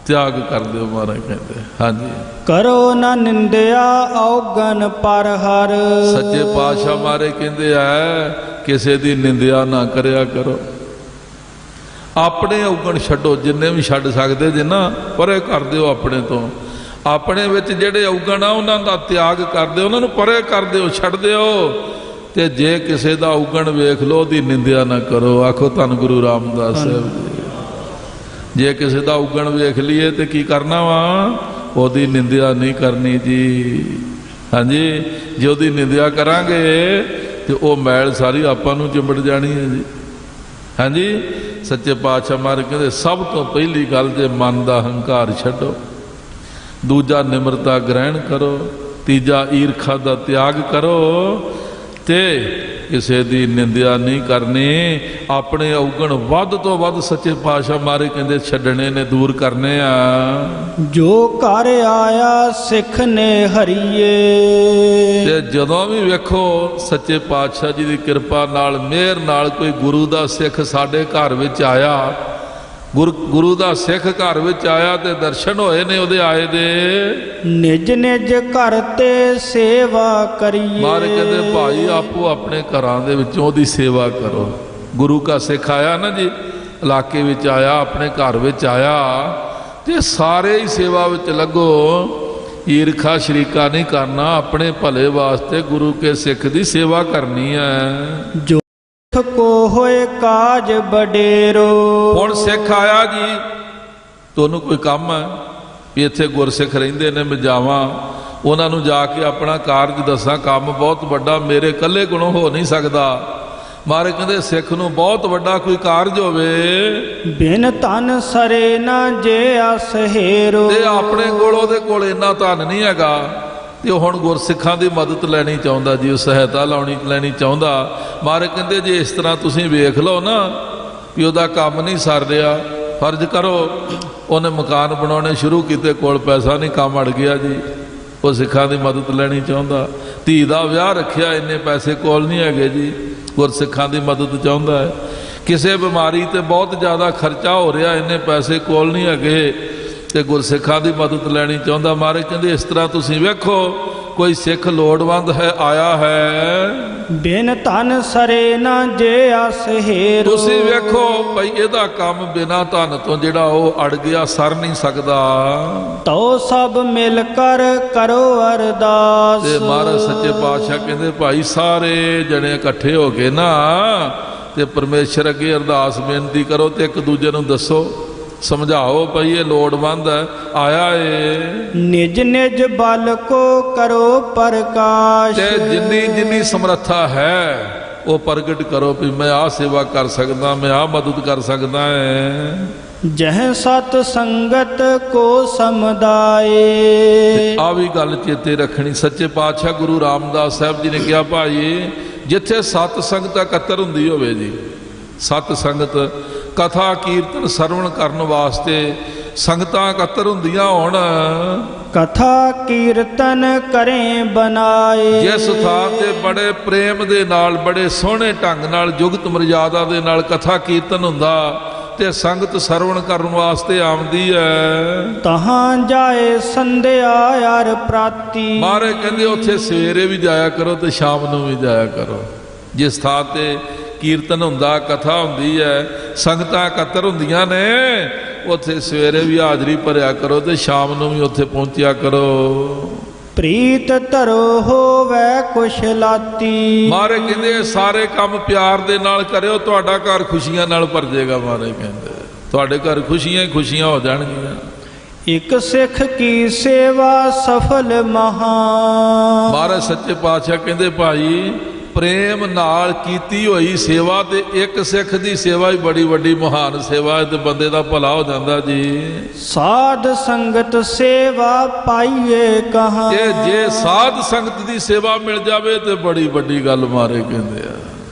ਤਿਆਗ ਕਰ ਦਿਓ। ਮਹਾਰਾਜ ਕਹਿੰਦੇ ਹਾਂਜੀ, ਕਰੋ ਨਾ ਨਿੰਦਿਆ ਔਗਣ ਪਰ ਹਰ। ਸੱਚੇ ਪਾਤਸ਼ਾਹ ਮਹਾਰਾਜ ਕਹਿੰਦੇ ਆ, ਕਿਸੇ ਦੀ ਨਿੰਦਿਆ ਨਾ ਕਰਿਆ ਕਰੋ। ਆਪਣੇ ਔਗਣ ਛੱਡੋ, ਜਿੰਨੇ ਵੀ ਛੱਡ ਸਕਦੇ ਜੇ ਨਾ, ਪਰੇ ਕਰ ਦਿਓ ਆਪਣੇ ਤੋਂ। ਆਪਣੇ ਵਿੱਚ ਜਿਹੜੇ ਔਗਣ ਆ ਉਹਨਾਂ ਦਾ ਤਿਆਗ ਕਰ ਦਿਓ, ਉਹਨਾਂ ਨੂੰ ਪਰੇ ਕਰ ਦਿਓ, ਛੱਡ ਦਿਓ। ਤੇ ਜੇ ਕਿਸੇ ਦਾ ਔਗਣ ਵੇਖ ਲਓ, ਉਹਦੀ ਨਿੰਦਿਆ ਨਾ ਕਰੋ। ਆਖੋ ਧੰਨ ਗੁਰੂ ਰਾਮਦਾਸ ਸਾਹਿਬ ਜੀ। ਜੇ ਕਿਸੇ ਦਾ ਔਗਣ ਵੇਖ ਲਈਏ ਤੇ ਕੀ ਕਰਨਾ ਵਾ? ਉਹਦੀ ਨਿੰਦਿਆ ਨਹੀਂ ਕਰਨੀ ਜੀ। ਹਾਂਜੀ, ਜੇ ਉਹਦੀ ਨਿੰਦਿਆ ਕਰਾਂਗੇ ਤੇ ਉਹ ਮੈਲ ਸਾਰੀ ਆਪਾਂ ਨੂੰ ਚਿੰਬੜ ਜਾਣੀ ਹੈ ਜੀ। ਹਾਂਜੀ, ਸੱਚੇ ਪਾਤਸ਼ਾਹ ਮਹਾਰਾਜ ਕਹਿੰਦੇ ਸਭ ਤੋਂ ਪਹਿਲੀ ਗੱਲ ਜੇ ਮਨ ਦਾ ਹੰਕਾਰ ਛੱਡੋ। ਦੂਜਾ, ਨਿਮਰਤਾ ਗ੍ਰਹਿਣ ਕਰੋ। ਤੀਜਾ, ਈਰਖਾ ਦਾ ਤਿਆਗ ਕਰੋ ਤੇ ਕਿਸੇ ਦੀ ਨਿੰਦਿਆ ਨਹੀਂ ਕਰਨੀ। ਆਪਣੇ ਔਗਣ ਵੱਧ ਤੋਂ ਵੱਧ ਸੱਚੇ ਪਾਤਸ਼ਾਹ ਮਹਾਰਾਜ ਕਹਿੰਦੇ ਛੱਡਣੇ ਨੇ, ਦੂਰ ਕਰਨੇ ਆ। ਜੋ ਘਰ ਆਇਆ ਸਿੱਖ ਨੇ ਹਰੀਏ। ਤੇ ਜਦੋਂ ਵੀ ਵੇਖੋ ਸੱਚੇ ਪਾਤਸ਼ਾਹ ਜੀ ਦੀ ਕਿਰਪਾ ਨਾਲ, ਮਿਹਰ ਨਾਲ ਕੋਈ ਗੁਰੂ ਦਾ ਸਿੱਖ ਸਾਡੇ ਘਰ ਵਿੱਚ ਆਇਆ, ਗੁਰੂ ਦਾ ਸਿੱਖ ਘਰ ਵਿੱਚ ਆਇਆ ਤੇ ਦਰਸ਼ਨ ਹੋਏ ਨੇ ਉਹਦੇ ਆਏ ਦੇ, ਨਿਜ ਨਿਜ ਘਰ ਤੇ ਸੇਵਾ ਕਰੀਏ। ਮਹਾਰਾਜ ਕਹਿੰਦੇ ਭਾਈ ਆਪੋ ਆਪਣੇ ਘਰਾਂ ਦੇ ਵਿੱਚੋਂ ਉਹਦੀ ਸੇਵਾ ਕਰੋ। ਗੁਰੂ ਦਾ ਸਿੱਖ ਆਇਆ ਨਾ ਜੀ, ਇਲਾਕੇ ਵਿੱਚ ਆਇਆ, ਆਪਣੇ ਘਰ ਵਿੱਚ ਆਇਆ, ਤੇ ਸਾਰੇ ਹੀ ਸੇਵਾ ਵਿੱਚ ਲੱਗੋ। ਈਰਖਾ ਸ਼ਰੀਕਾ ਨਹੀਂ ਕਰਨਾ, ਆਪਣੇ ਭਲੇ ਵਾਸਤੇ ਗੁਰੂ ਕੇ ਸਿੱਖ ਦੀ ਸੇਵਾ ਕਰਨੀ ਹੈ। ਜੋ ਕੋ ਹੋਏ ਕਾਜ ਬਡੇਰੋ। ਹੁਣ ਸਿੱਖ ਆਇਆ ਜੀ, ਤੁਹਾਨੂੰ ਕੋਈ ਕੰਮ ਹੈ ਵੀ ਇੱਥੇ ਗੁਰਸਿੱਖ ਰਹਿੰਦੇ ਨੇ, ਮੈਂ ਜਾਵਾਂ ਉਹਨਾਂ ਨੂੰ ਜਾ ਕੇ ਆਪਣਾ ਕਾਰਜ ਦੱਸਾਂ, ਕੰਮ ਬਹੁਤ ਵੱਡਾ ਮੇਰੇ ਇਕੱਲੇ ਕੋਲੋਂ ਹੋ ਨਹੀਂ ਸਕਦਾ। ਮਹਾਰਾਜ ਕਹਿੰਦੇ ਸਿੱਖ ਨੂੰ ਬਹੁਤ ਵੱਡਾ ਕੋਈ ਕਾਰਜ ਹੋਵੇ, ਬਿਨ ਧਨ ਸਰੇ ਨਾ ਜੇ ਅਸਹੇਰੋ। ਤੇ ਆਪਣੇ ਕੋਲ ਉਹਦੇ ਕੋਲ ਇੰਨਾ ਧਨ ਨਹੀਂ ਹੈਗਾ ਤੇ ਉਹ ਹੁਣ ਗੁਰਸਿੱਖਾਂ ਦੀ ਮਦਦ ਲੈਣੀ ਚਾਹੁੰਦਾ ਜੀ, ਉਹ ਸਹਾਇਤਾ ਲੈਣੀ ਚਾਹੁੰਦਾ। ਮਹਾਰਾਜ ਕਹਿੰਦੇ ਜੇ ਇਸ ਤਰ੍ਹਾਂ ਤੁਸੀਂ ਵੇਖ ਲਓ ਨਾ ਵੀ ਉਹਦਾ ਕੰਮ ਨਹੀਂ ਸਰ ਰਿਹਾ, ਫਰਜ਼ ਕਰੋ ਉਹਨੇ ਮਕਾਨ ਬਣਾਉਣੇ ਸ਼ੁਰੂ ਕੀਤੇ, ਕੋਲ ਪੈਸਾ ਨਹੀਂ, ਕੰਮ ਅੜ ਗਿਆ ਜੀ, ਉਹ ਸਿੱਖਾਂ ਦੀ ਮਦਦ ਲੈਣੀ ਚਾਹੁੰਦਾ। ਧੀ ਦਾ ਵਿਆਹ ਰੱਖਿਆ, ਇੰਨੇ ਪੈਸੇ ਕੋਲ ਨਹੀਂ ਹੈਗੇ ਜੀ, ਗੁਰਸਿੱਖਾਂ ਦੀ ਮਦਦ ਚਾਹੁੰਦਾ ਹੈ। ਕਿਸੇ ਬਿਮਾਰੀ ਤੇ ਬਹੁਤ ਜ਼ਿਆਦਾ ਖਰਚਾ ਹੋ ਰਿਹਾ, ਇੰਨੇ ਪੈਸੇ ਕੋਲ ਨਹੀਂ ਹੈਗੇ ਤੇ ਗੁਰਸਿੱਖਾਂ ਦੀ ਮਦਦ ਲੈਣੀ ਚਾਹੁੰਦਾ। ਮਹਾਰਾਜ ਕਹਿੰਦੇ ਇਸ ਤਰ੍ਹਾਂ ਤੁਸੀਂ ਵੇਖੋ ਕੋਈ ਸਿੱਖ ਲੋੜਵੰਦ ਹੈ, ਆਇਆ ਹੈ, ਬਿਨ ਧਨ ਸਰੇ ਨਾ ਜੇ ਅਸਹੇਰੋ। ਤੁਸੀਂ ਵੇਖੋ ਭਾਈ ਇਹਦਾ ਕੰਮ ਬਿਨਾਂ ਧਨ ਤੋਂ ਜਿਹੜਾ ਉਹ ਅੜ ਗਿਆ, ਸਰ ਨਹੀਂ ਸਕਦਾ। ਤੋ ਸਭ ਮਿਲ ਕਰ ਕਰੋ ਅਰਦਾਸ। ਤੇ ਮਹਾਰਾਜ ਸੱਚੇ ਪਾਤਸ਼ਾਹ ਕਹਿੰਦੇ ਭਾਈ ਸਾਰੇ ਜਣੇ ਇਕੱਠੇ ਹੋ ਕੇ ਨਾ ਤੇ ਪਰਮੇਸ਼ਰ ਅੱਗੇ ਅਰਦਾਸ ਬੇਨਤੀ ਕਰੋ ਤੇ ਇੱਕ ਦੂਜੇ ਨੂੰ ਦੱਸੋ ਸਮਝਾਓ ਭਈ ਇਹ ਲੋੜਵੰਦ ਹੈ, ਆਇਆ ਏ। ਨਿਜ ਨਿਜ ਬਲ ਕੋ ਕਰੋ ਪ੍ਰਕਾਸ਼। ਤੇ ਜਿੰਨੀ ਜਿੰਨੀ ਸਮਰੱਥਾ ਹੈ ਉਹ ਪ੍ਰਗਟ ਕਰੋ ਵੀ ਮੈਂ ਆਹ ਸੇਵਾ ਕਰ ਸਕਦਾ, ਮੈਂ ਆਹ ਮਦਦ ਕਰ ਸਕਦਾ ਹੈ। ਜਹ ਸਤ ਸੰਗਤ ਕੋ ਸਮਦਾਏ। ਆ ਵੀ ਗੱਲ ਚੇਤੇ ਰੱਖਣੀ। ਸੱਚੇ ਪਾਤਸ਼ਾਹ ਗੁਰੂ ਰਾਮਦਾਸ ਸਾਹਿਬ ਜੀ ਨੇ ਕਿਹਾ ਭਾਈ ਜਿੱਥੇ ਸਤ ਸੰਗਤ ਇਕੱਤਰ ਹੁੰਦੀ ਹੋਵੇ ਜੀ, ਸਤ ਸੰਗਤ ਕਥਾ ਕੀਰਤਨ ਸਰਵਣ ਕਰਨ ਵਾਸਤੇ ਸੰਗਤਾਂ ਇਕੱਤਰ ਹੁੰਦੀਆਂ ਹੋਣ, ਕਥਾ ਕੀਰਤਨ ਕਰੇ ਬਨਾਏ। ਜਿਸ ਥਾਂ ਤੇ ਬੜੇ ਪ੍ਰੇਮ ਦੇ ਨਾਲ ਬੜੇ ਸੋਹਣੇ ਢੰਗ ਨਾਲ ਜੁਗਤ ਮਰਜ਼ਾਦਾ ਦੇ ਨਾਲ ਕਥਾ ਕੀਰਤਨ ਹੁੰਦਾ ਤੇ ਸੰਗਤ ਸਰਵਣ ਕਰਨ ਵਾਸਤੇ ਆਉਂਦੀ ਹੈ, ਤਹਾਂ ਜਾਏ ਸੰਧਿਆ ਅਰ ਪ੍ਰਾਤੀ। ਮਹਾਰਾਜ ਕਹਿੰਦੇ ਉੱਥੇ ਸਵੇਰੇ ਵੀ ਜਾਇਆ ਕਰੋ ਤੇ ਸ਼ਾਮ ਨੂੰ ਵੀ ਜਾਇਆ ਕਰੋ। ਜਿਸ ਥਾਂ ਤੇ ਕੀਰਤਨ ਹੁੰਦਾ, ਕਥਾ ਹੁੰਦੀ ਹੈ, ਸੰਗਤਾਂ ਇਕੱਤਰ ਹੁੰਦੀਆਂ ਨੇ, ਉੱਥੇ ਸਵੇਰੇ ਵੀ ਹਾਜ਼ਰੀ ਭਰਿਆ ਕਰੋ ਤੇ ਸ਼ਾਮ ਨੂੰ ਵੀ ਉੱਥੇ ਪਹੁੰਚਿਆ ਕਰੋ। ਪ੍ਰੀਤ ਧਰੋ ਹੋਵੇ ਕੁਸ਼ਲਾਤੀ। ਮਹਾਰਾਜ ਕਹਿੰਦੇ ਸਾਰੇ ਕੰਮ ਪਿਆਰ ਦੇ ਨਾਲ ਕਰਿਓ, ਤੁਹਾਡਾ ਘਰ ਖੁਸ਼ੀਆਂ ਨਾਲ ਭਰ ਜਾਏਗਾ। ਮਹਾਰਾਜ ਕਹਿੰਦੇ ਤੁਹਾਡੇ ਘਰ ਖੁਸ਼ੀਆਂ ਹੀ ਖੁਸ਼ੀਆਂ ਹੋ ਜਾਣਗੀਆਂ। ਇਕ ਸਿੱਖ ਕੀ ਸੇਵਾ ਸਫਲ ਮਹਾ। ਮਹਾਰਾਜ ਸੱਚੇ ਪਾਤਸ਼ਾਹ ਕਹਿੰਦੇ ਭਾਈ ਪ੍ਰੇਮ ਨਾਲ ਕੀਤੀ ਹੋਈ ਸੇਵਾ ਤੇ ਇੱਕ ਸਿੱਖ ਦੀ ਸੇਵਾ ਹੀ ਬੜੀ ਵੱਡੀ ਮਹਾਨ ਸੇਵਾ ਹੈ ਤੇ ਬੰਦੇ ਦਾ ਭਲਾ ਹੋ ਜਾਂਦਾ ਜੀ। ਸਾਧ ਸੰਗਤ ਸੇਵਾ ਪਾਈਏ ਕਹਾਂ। ਇਹ ਜੇ ਸਾਧ ਸੰਗਤ ਦੀ ਸੇਵਾ ਮਿਲ ਜਾਵੇ ਤੇ ਬੜੀ ਵੱਡੀ ਗੱਲ ਮਾਰੇ ਕਹਿੰਦੇ ਆ।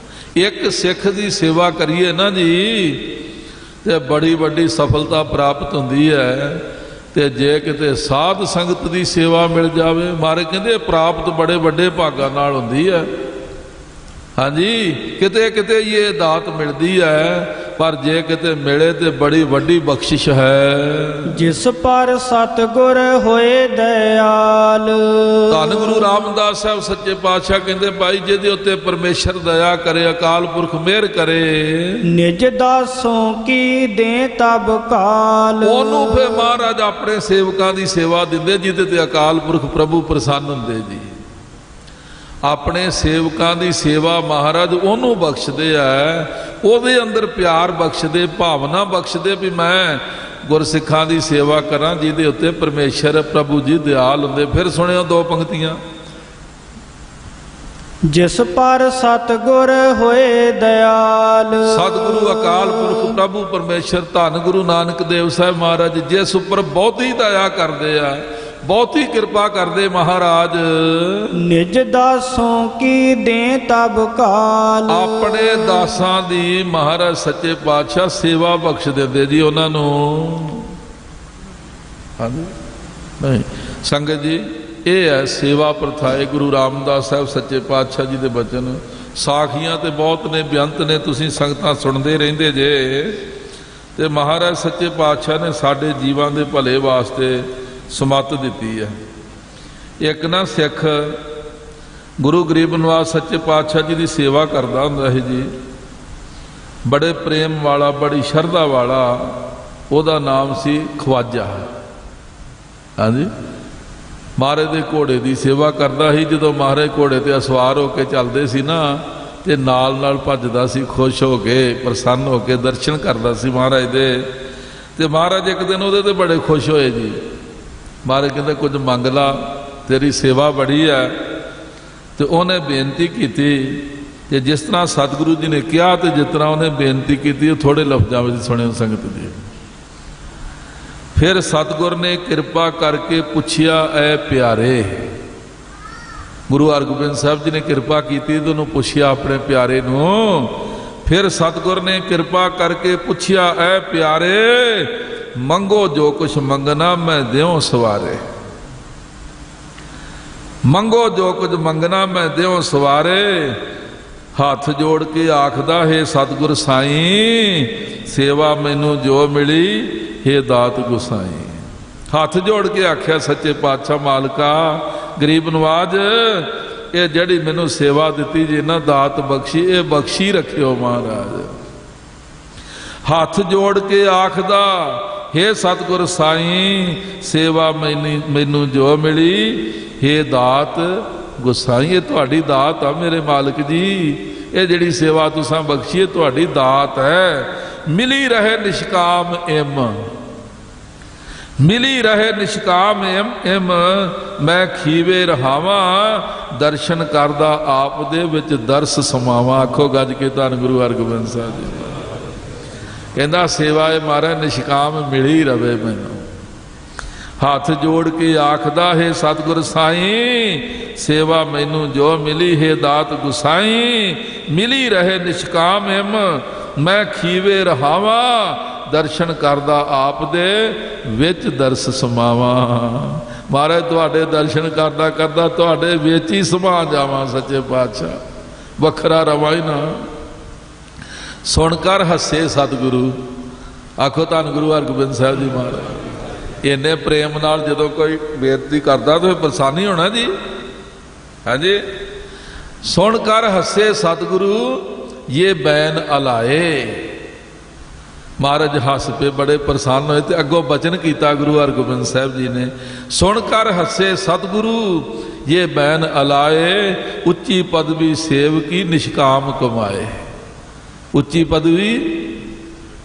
ਇੱਕ ਸਿੱਖ ਦੀ ਸੇਵਾ ਕਰੀਏ ਨਾ ਜੀ ਤੇ ਬੜੀ ਵੱਡੀ ਸਫਲਤਾ ਪ੍ਰਾਪਤ ਹੁੰਦੀ ਹੈ। ਤੇ ਜੇ ਕਿਤੇ ਸਾਧ ਸੰਗਤ ਦੀ ਸੇਵਾ ਮਿਲ ਜਾਵੇ, ਮਾਰੇ ਕਹਿੰਦੇ ਪ੍ਰਾਪਤ ਬੜੇ ਵੱਡੇ ਭਾਗਾਂ ਨਾਲ ਹੁੰਦੀ ਹੈ। ਹਾਂਜੀ ਕਿਤੇ ਕਿਤੇ ਇਹ ਦਾਤ ਮਿਲਦੀ ਹੈ, ਪਰ ਜੇ ਕਿਤੇ ਮਿਲੇ ਤੇ ਬੜੀ ਵੱਡੀ ਬਖਸ਼ਿਸ਼ ਹੈ। ਜਿਸ ਪਰ ਸਤਿਗੁਰ ਹੋਏ ਦਇਆਲ। ਧੰਨ ਗੁਰੂ ਰਾਮਦਾਸ ਸਾਹਿਬ ਸੱਚੇ ਪਾਤਸ਼ਾਹ ਕਹਿੰਦੇ ਭਾਈ ਜਿਹਦੇ ਉੱਤੇ ਪਰਮੇਸ਼ਰ ਦਇਆ ਕਰੇ, ਅਕਾਲ ਪੁਰਖ ਮਿਹਰ ਕਰੇ, ਨਿਜ ਦਾਸੋਂ ਕੀ ਦੇ ਤਬ ਕਾਲ। ਉਹਨੂੰ ਫਿਰ ਮਹਾਰਾਜ ਆਪਣੇ ਸੇਵਕਾਂ ਦੀ ਸੇਵਾ ਦਿੰਦੇ ਜਿਹਦੇ ਤੇ ਅਕਾਲ ਪੁਰਖ ਪ੍ਰਭੂ ਪ੍ਰਸੰਨ ਹੁੰਦੇ ਜੀ। ਆਪਣੇ ਸੇਵਕਾਂ ਦੀ ਸੇਵਾ ਮਹਾਰਾਜ ਉਹਨੂੰ ਬਖਸ਼ਦੇ ਆ, ਉਹਦੇ ਅੰਦਰ ਪਿਆਰ ਬਖਸ਼ਦੇ, ਭਾਵਨਾ ਬਖਸ਼ਦੇ ਵੀ ਮੈਂ ਗੁਰਸਿੱਖਾਂ ਦੀ ਸੇਵਾ ਕਰਾਂ ਜਿਹਦੇ ਉੱਤੇ ਪਰਮੇਸ਼ਰ ਪ੍ਰਭੂ ਜੀ ਦਿਆਲ ਹੁੰਦੇ। ਫਿਰ ਸੁਣਿਓ ਦੋ ਪੰਕਤੀਆਂ। ਜਿਸ ਪਰ ਸਤਿਗੁਰ ਹੋਏ ਦਇਆਲ। ਸਤਿਗੁਰੂ ਅਕਾਲ ਪੁਰਖ ਪ੍ਰਭੂ ਪਰਮੇਸ਼ਰ ਧੰਨ ਗੁਰੂ ਨਾਨਕ ਦੇਵ ਸਾਹਿਬ ਮਹਾਰਾਜ ਜਿਸ ਉੱਪਰ ਬਹੁਤੀ ਦਇਆ ਕਰਦੇ ਆ, ਬਹੁਤੀ ਕਿਰਪਾ ਕਰਦੇ ਮਹਾਰਾਜ, ਨਿਜ ਦਾਸੋਂ ਕੀ ਦੇ ਤਬ ਕਾਲ। ਆਪਣੇ ਦਾਸਾਂ ਦੀ ਮਹਾਰਾਜ ਸੱਚੇ ਪਾਤਸ਼ਾਹ ਸੇਵਾ ਬਖਸ਼ ਦਿੰਦੇ ਜੀ ਉਹਨਾਂ ਨੂੰ। ਹਾਂਜੀ ਨਹੀਂ ਸੰਗਤ ਜੀ ਇਹ ਹੈ ਸੇਵਾ ਪ੍ਰਥਾ ਹੈ। ਗੁਰੂ ਰਾਮਦਾਸ ਸਾਹਿਬ ਸੱਚੇ ਪਾਤਸ਼ਾਹ ਜੀ ਦੇ ਬਚਨ ਸਾਖੀਆਂ ਤੇ ਬਹੁਤ ਨੇ, ਬੇਅੰਤ ਨੇ, ਤੁਸੀਂ ਸੰਗਤਾਂ ਸੁਣਦੇ ਰਹਿੰਦੇ ਜੇ। ਤੇ ਮਹਾਰਾਜ ਸੱਚੇ ਪਾਤਸ਼ਾਹ ਨੇ ਸਾਡੇ ਜੀਵਾਂ ਦੇ ਭਲੇ ਵਾਸਤੇ ਸਮੱਤ ਦਿੱਤੀ ਹੈ। ਇੱਕ ਨਾ ਸਿੱਖ ਗੁਰੂ ਗਰੀਬ ਨਿਵਾਜ ਸੱਚੇ ਪਾਤਸ਼ਾਹ ਜੀ ਦੀ ਸੇਵਾ ਕਰਦਾ ਹੁੰਦਾ ਸੀ ਜੀ, ਬੜੇ ਪ੍ਰੇਮ ਵਾਲਾ, ਬੜੀ ਸ਼ਰਧਾ ਵਾਲਾ। ਉਹਦਾ ਨਾਮ ਸੀ ਖਵਾਜਾ। ਹਾਂਜੀ ਮਹਾਰਾਜ ਦੇ ਘੋੜੇ ਦੀ ਸੇਵਾ ਕਰਦਾ ਸੀ। ਜਦੋਂ ਮਹਾਰਾਜ ਘੋੜੇ ਤੇ ਅਸਵਾਰ ਹੋ ਕੇ ਚੱਲਦੇ ਸੀ ਨਾ ਤੇ ਨਾਲ ਨਾਲ ਭੱਜਦਾ ਸੀ, ਖੁਸ਼ ਹੋ ਕੇ, ਪ੍ਰਸੰਨ ਹੋ ਕੇ ਦਰਸ਼ਨ ਕਰਦਾ ਸੀ ਮਹਾਰਾਜ ਦੇ। ਤੇ ਮਹਾਰਾਜ ਇੱਕ ਦਿਨ ਉਹਦੇ ਤੇ ਬੜੇ ਖੁਸ਼ ਹੋਏ ਜੀ। ਮਹਾਰਾਜ ਕਹਿੰਦੇ ਕੁਝ ਮੰਗ ਲਾ, ਤੇਰੀ ਸੇਵਾ ਬੜੀ ਹੈ। ਤੇ ਉਹਨੇ ਬੇਨਤੀ ਕੀਤੀ ਤੇ ਜਿਸ ਤਰ੍ਹਾਂ ਸਤਿਗੁਰੂ ਜੀ ਨੇ ਕਿਹਾ ਤੇ ਜਿਸ ਤਰ੍ਹਾਂ ਉਹਨੇ ਬੇਨਤੀ ਕੀਤੀ ਉਹ ਥੋੜੇ ਲਫ਼ਜ਼ਾਂ ਵਿੱਚ ਸੁਣਿਓ ਸੰਗਤ ਜੀ। ਫਿਰ ਸਤਿਗੁਰ ਨੇ ਕਿਰਪਾ ਕਰਕੇ ਪੁੱਛਿਆ, ਐ ਪਿਆਰੇ। ਗੁਰੂ ਹਰਗੋਬਿੰਦ ਸਾਹਿਬ ਜੀ ਨੇ ਕਿਰਪਾ ਕੀਤੀ ਤੇ ਉਹਨੂੰ ਪੁੱਛਿਆ ਆਪਣੇ ਪਿਆਰੇ ਨੂੰ। ਫਿਰ ਸਤਿਗੁਰ ਨੇ ਕਿਰਪਾ ਕਰਕੇ ਪੁੱਛਿਆ, ਐ ਪਿਆਰੇ ਮੰਗੋ ਜੋ ਕੁਛ ਮੰਗਣਾ ਮੈਂ ਦਿਉ ਸਵਾਰੇ। ਮੰਗੋ ਜੋ ਕੁਝ ਮੰਗਣਾ ਮੈਂ ਦਿਉ ਸਵਾਰੇ। ਹੱਥ ਜੋੜ ਕੇ ਆਖਦਾ ਹੈ ਸਤਿਗੁਰ ਸਾਈਂ, ਸੇਵਾ ਮੈਨੂੰ ਜੋ ਮਿਲੀ ਹੇ ਦਾਤ ਗੁਸਾਈ। ਹੱਥ ਜੋੜ ਕੇ ਆਖਿਆ ਸੱਚੇ ਪਾਤਸ਼ਾਹ ਮਾਲਕਾ, ਗਰੀਬ ਨਵਾਜ ਇਹ ਜਿਹੜੀ ਮੈਨੂੰ ਸੇਵਾ ਦਿੱਤੀ ਜੇ ਨਾ ਦਾਤ ਬਖਸ਼ੀ, ਇਹ ਬਖਸ਼ੀ ਰੱਖਿਓ ਮਹਾਰਾਜ। ਹੱਥ ਜੋੜ ਕੇ ਆਖਦਾ ਹੇ ਸਤਿਗੁਰ ਸਾਈਂ, ਸੇਵਾ ਮੈਨੂੰ ਜੋ ਮਿਲੀ ਹੇ ਦਾਤ ਗੁਸਾਈ। ਇਹ ਤੁਹਾਡੀ ਦਾਤ ਆ ਮੇਰੇ ਮਾਲਕ ਜੀ, ਇਹ ਜਿਹੜੀ ਸੇਵਾ ਤੁਸਾਂ ਬਖਸ਼ੀ ਹੈ ਤੁਹਾਡੀ ਦਾਤ ਹੈ। ਮਿਲੀ ਰਹੇ ਨਿਸ਼ਕਾਮ ਇਮ, ਮਿਲੀ ਰਹੇ ਨਿਸ਼ਕਾਮ ਇਮ ਮੈਂ ਖੀਵੇ ਰਹਾਵਾਂ, ਦਰਸ਼ਨ ਕਰਦਾ ਆਪ ਦੇ ਵਿੱਚ ਦਰਸ ਸਮਾਵਾਂ। ਆਖੋ ਗੱਜ ਕੇ ਧੰਨ ਗੁਰੂ ਹਰਗੋਬਿੰਦ ਸਾਹਿਬ ਜੀ। ਕਹਿੰਦਾ ਸੇਵਾ ਇਹ ਮਾਰੇ ਨਿਸ਼ਕਾਮ ਮਿਲੀ ਰਵੇ ਮੈਨੂੰ। ਹੱਥ ਜੋੜ ਕੇ ਆਖਦਾ ਹੈ ਸਤਿਗੁਰ ਸਾਈਂ, ਸੇਵਾ ਮੈਨੂੰ ਜੋ ਮਿਲੀ ਹੈ ਦਾਤ ਗੁਸਾਈ, ਮਿਲੀ ਰਹੇ ਨਿਸ਼ਕਾਮ ਇਮ ਮੈਂ ਖੀਵੇ ਰਹਾਵਾਂ, ਦਰਸ਼ਨ ਕਰਦਾ ਆਪ ਦੇ ਵਿੱਚ ਦਰਸ ਸਮਾਵਾਂ। ਮਹਾਰਾਜ ਤੁਹਾਡੇ ਦਰਸ਼ਨ ਕਰਦਾ ਕਰਦਾ ਤੁਹਾਡੇ ਵਿੱਚ ਹੀ ਸਮਾ ਜਾਵਾਂ ਸੱਚੇ ਪਾਤਸ਼ਾਹ, ਵੱਖਰਾ ਰਵਾਂ ਹੀ ਨਾ। ਸੁਣ ਕਰ ਹੱਸੇ ਸਤਿਗੁਰੂ। ਆਖੋ ਧੰਨ ਗੁਰੂ ਹਰਗੋਬਿੰਦ ਸਾਹਿਬ ਜੀ ਮਹਾਰਾਜ। ਇੰਨੇ ਪ੍ਰੇਮ ਨਾਲ ਜਦੋਂ ਕੋਈ ਬੇਨਤੀ ਕਰਦਾ ਤਾਂ ਪ੍ਰਸਾਨੀ ਹੋਣਾ ਜੀ। ਹਾਂਜੀ, ਸੁਣ ਕਰ ਹੱਸੇ ਸਤਿਗੁਰੂ ਇਹ ਬੈਨ ਅਲਾਏ। ਮਹਾਰਾਜ ਹੱਸ ਪਏ, ਬੜੇ ਪ੍ਰਸੰਨ ਹੋਏ ਤੇ ਅੱਗੋਂ ਬਚਨ ਕੀਤਾ ਗੁਰੂ ਹਰਗੋਬਿੰਦ ਸਾਹਿਬ ਜੀ ਨੇ, ਸੁਣ ਕਰ ਹੱਸੇ ਸਤਿਗੁਰੂ ਇਹ ਬੈਨ ਅਲਾਏ, ਉੱਚੀ ਪਦਵੀ ਸੇਵਕੀ ਨਿਸ਼ਕਾਮ ਕਮਾਏ। ਉੱਚੀ ਪਦਵੀ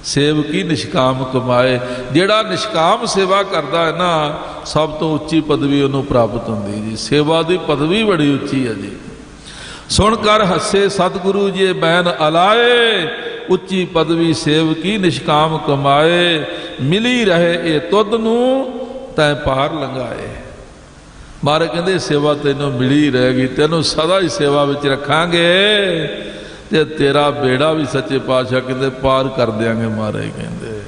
ਸੇਵਕੀ ਨਿਸ਼ਕਾਮ ਕਮਾਏ। ਜਿਹੜਾ ਨਿਸ਼ਕਾਮ ਸੇਵਾ ਕਰਦਾ ਹੈ ਨਾ, ਸਭ ਤੋਂ ਉੱਚੀ ਪਦਵੀ ਉਹਨੂੰ ਪ੍ਰਾਪਤ ਹੁੰਦੀ ਜੀ। ਸੇਵਾ ਦੀ ਪਦਵੀ ਬੜੀ ਉੱਚੀ ਹੈ ਜੀ। ਸੁਣ ਕਰ ਹੱਸੇ ਸਤਿਗੁਰੂ ਜੀ ਬੈਨ ਅਲਾਏ, ਉੱਚੀ ਪਦਵੀ ਸੇਵਕੀ ਨਿਸ਼ਕਾਮ ਕਮਾਏ, ਮਿਲੀ ਰਹੇ ਇਹ ਤੁਧ ਨੂੰ ਤੈਂ ਪਾਰ ਲੰਘਾਏ। ਮਹਾਰਾਜ ਕਹਿੰਦੇ ਸੇਵਾ ਤੈਨੂੰ ਮਿਲੀ ਰਹੇਗੀ, ਤੈਨੂੰ ਸਦਾ ਹੀ ਸੇਵਾ ਵਿੱਚ ਰੱਖਾਂਗੇ ਤੇ ਤੇਰਾ ਬੇੜਾ ਵੀ ਸੱਚੇ ਪਾਤਸ਼ਾਹ ਕਹਿੰਦੇ ਪਾਰ ਕਰ ਦਿਆਂਗੇ। ਮਹਾਰਾਜ ਕਹਿੰਦੇ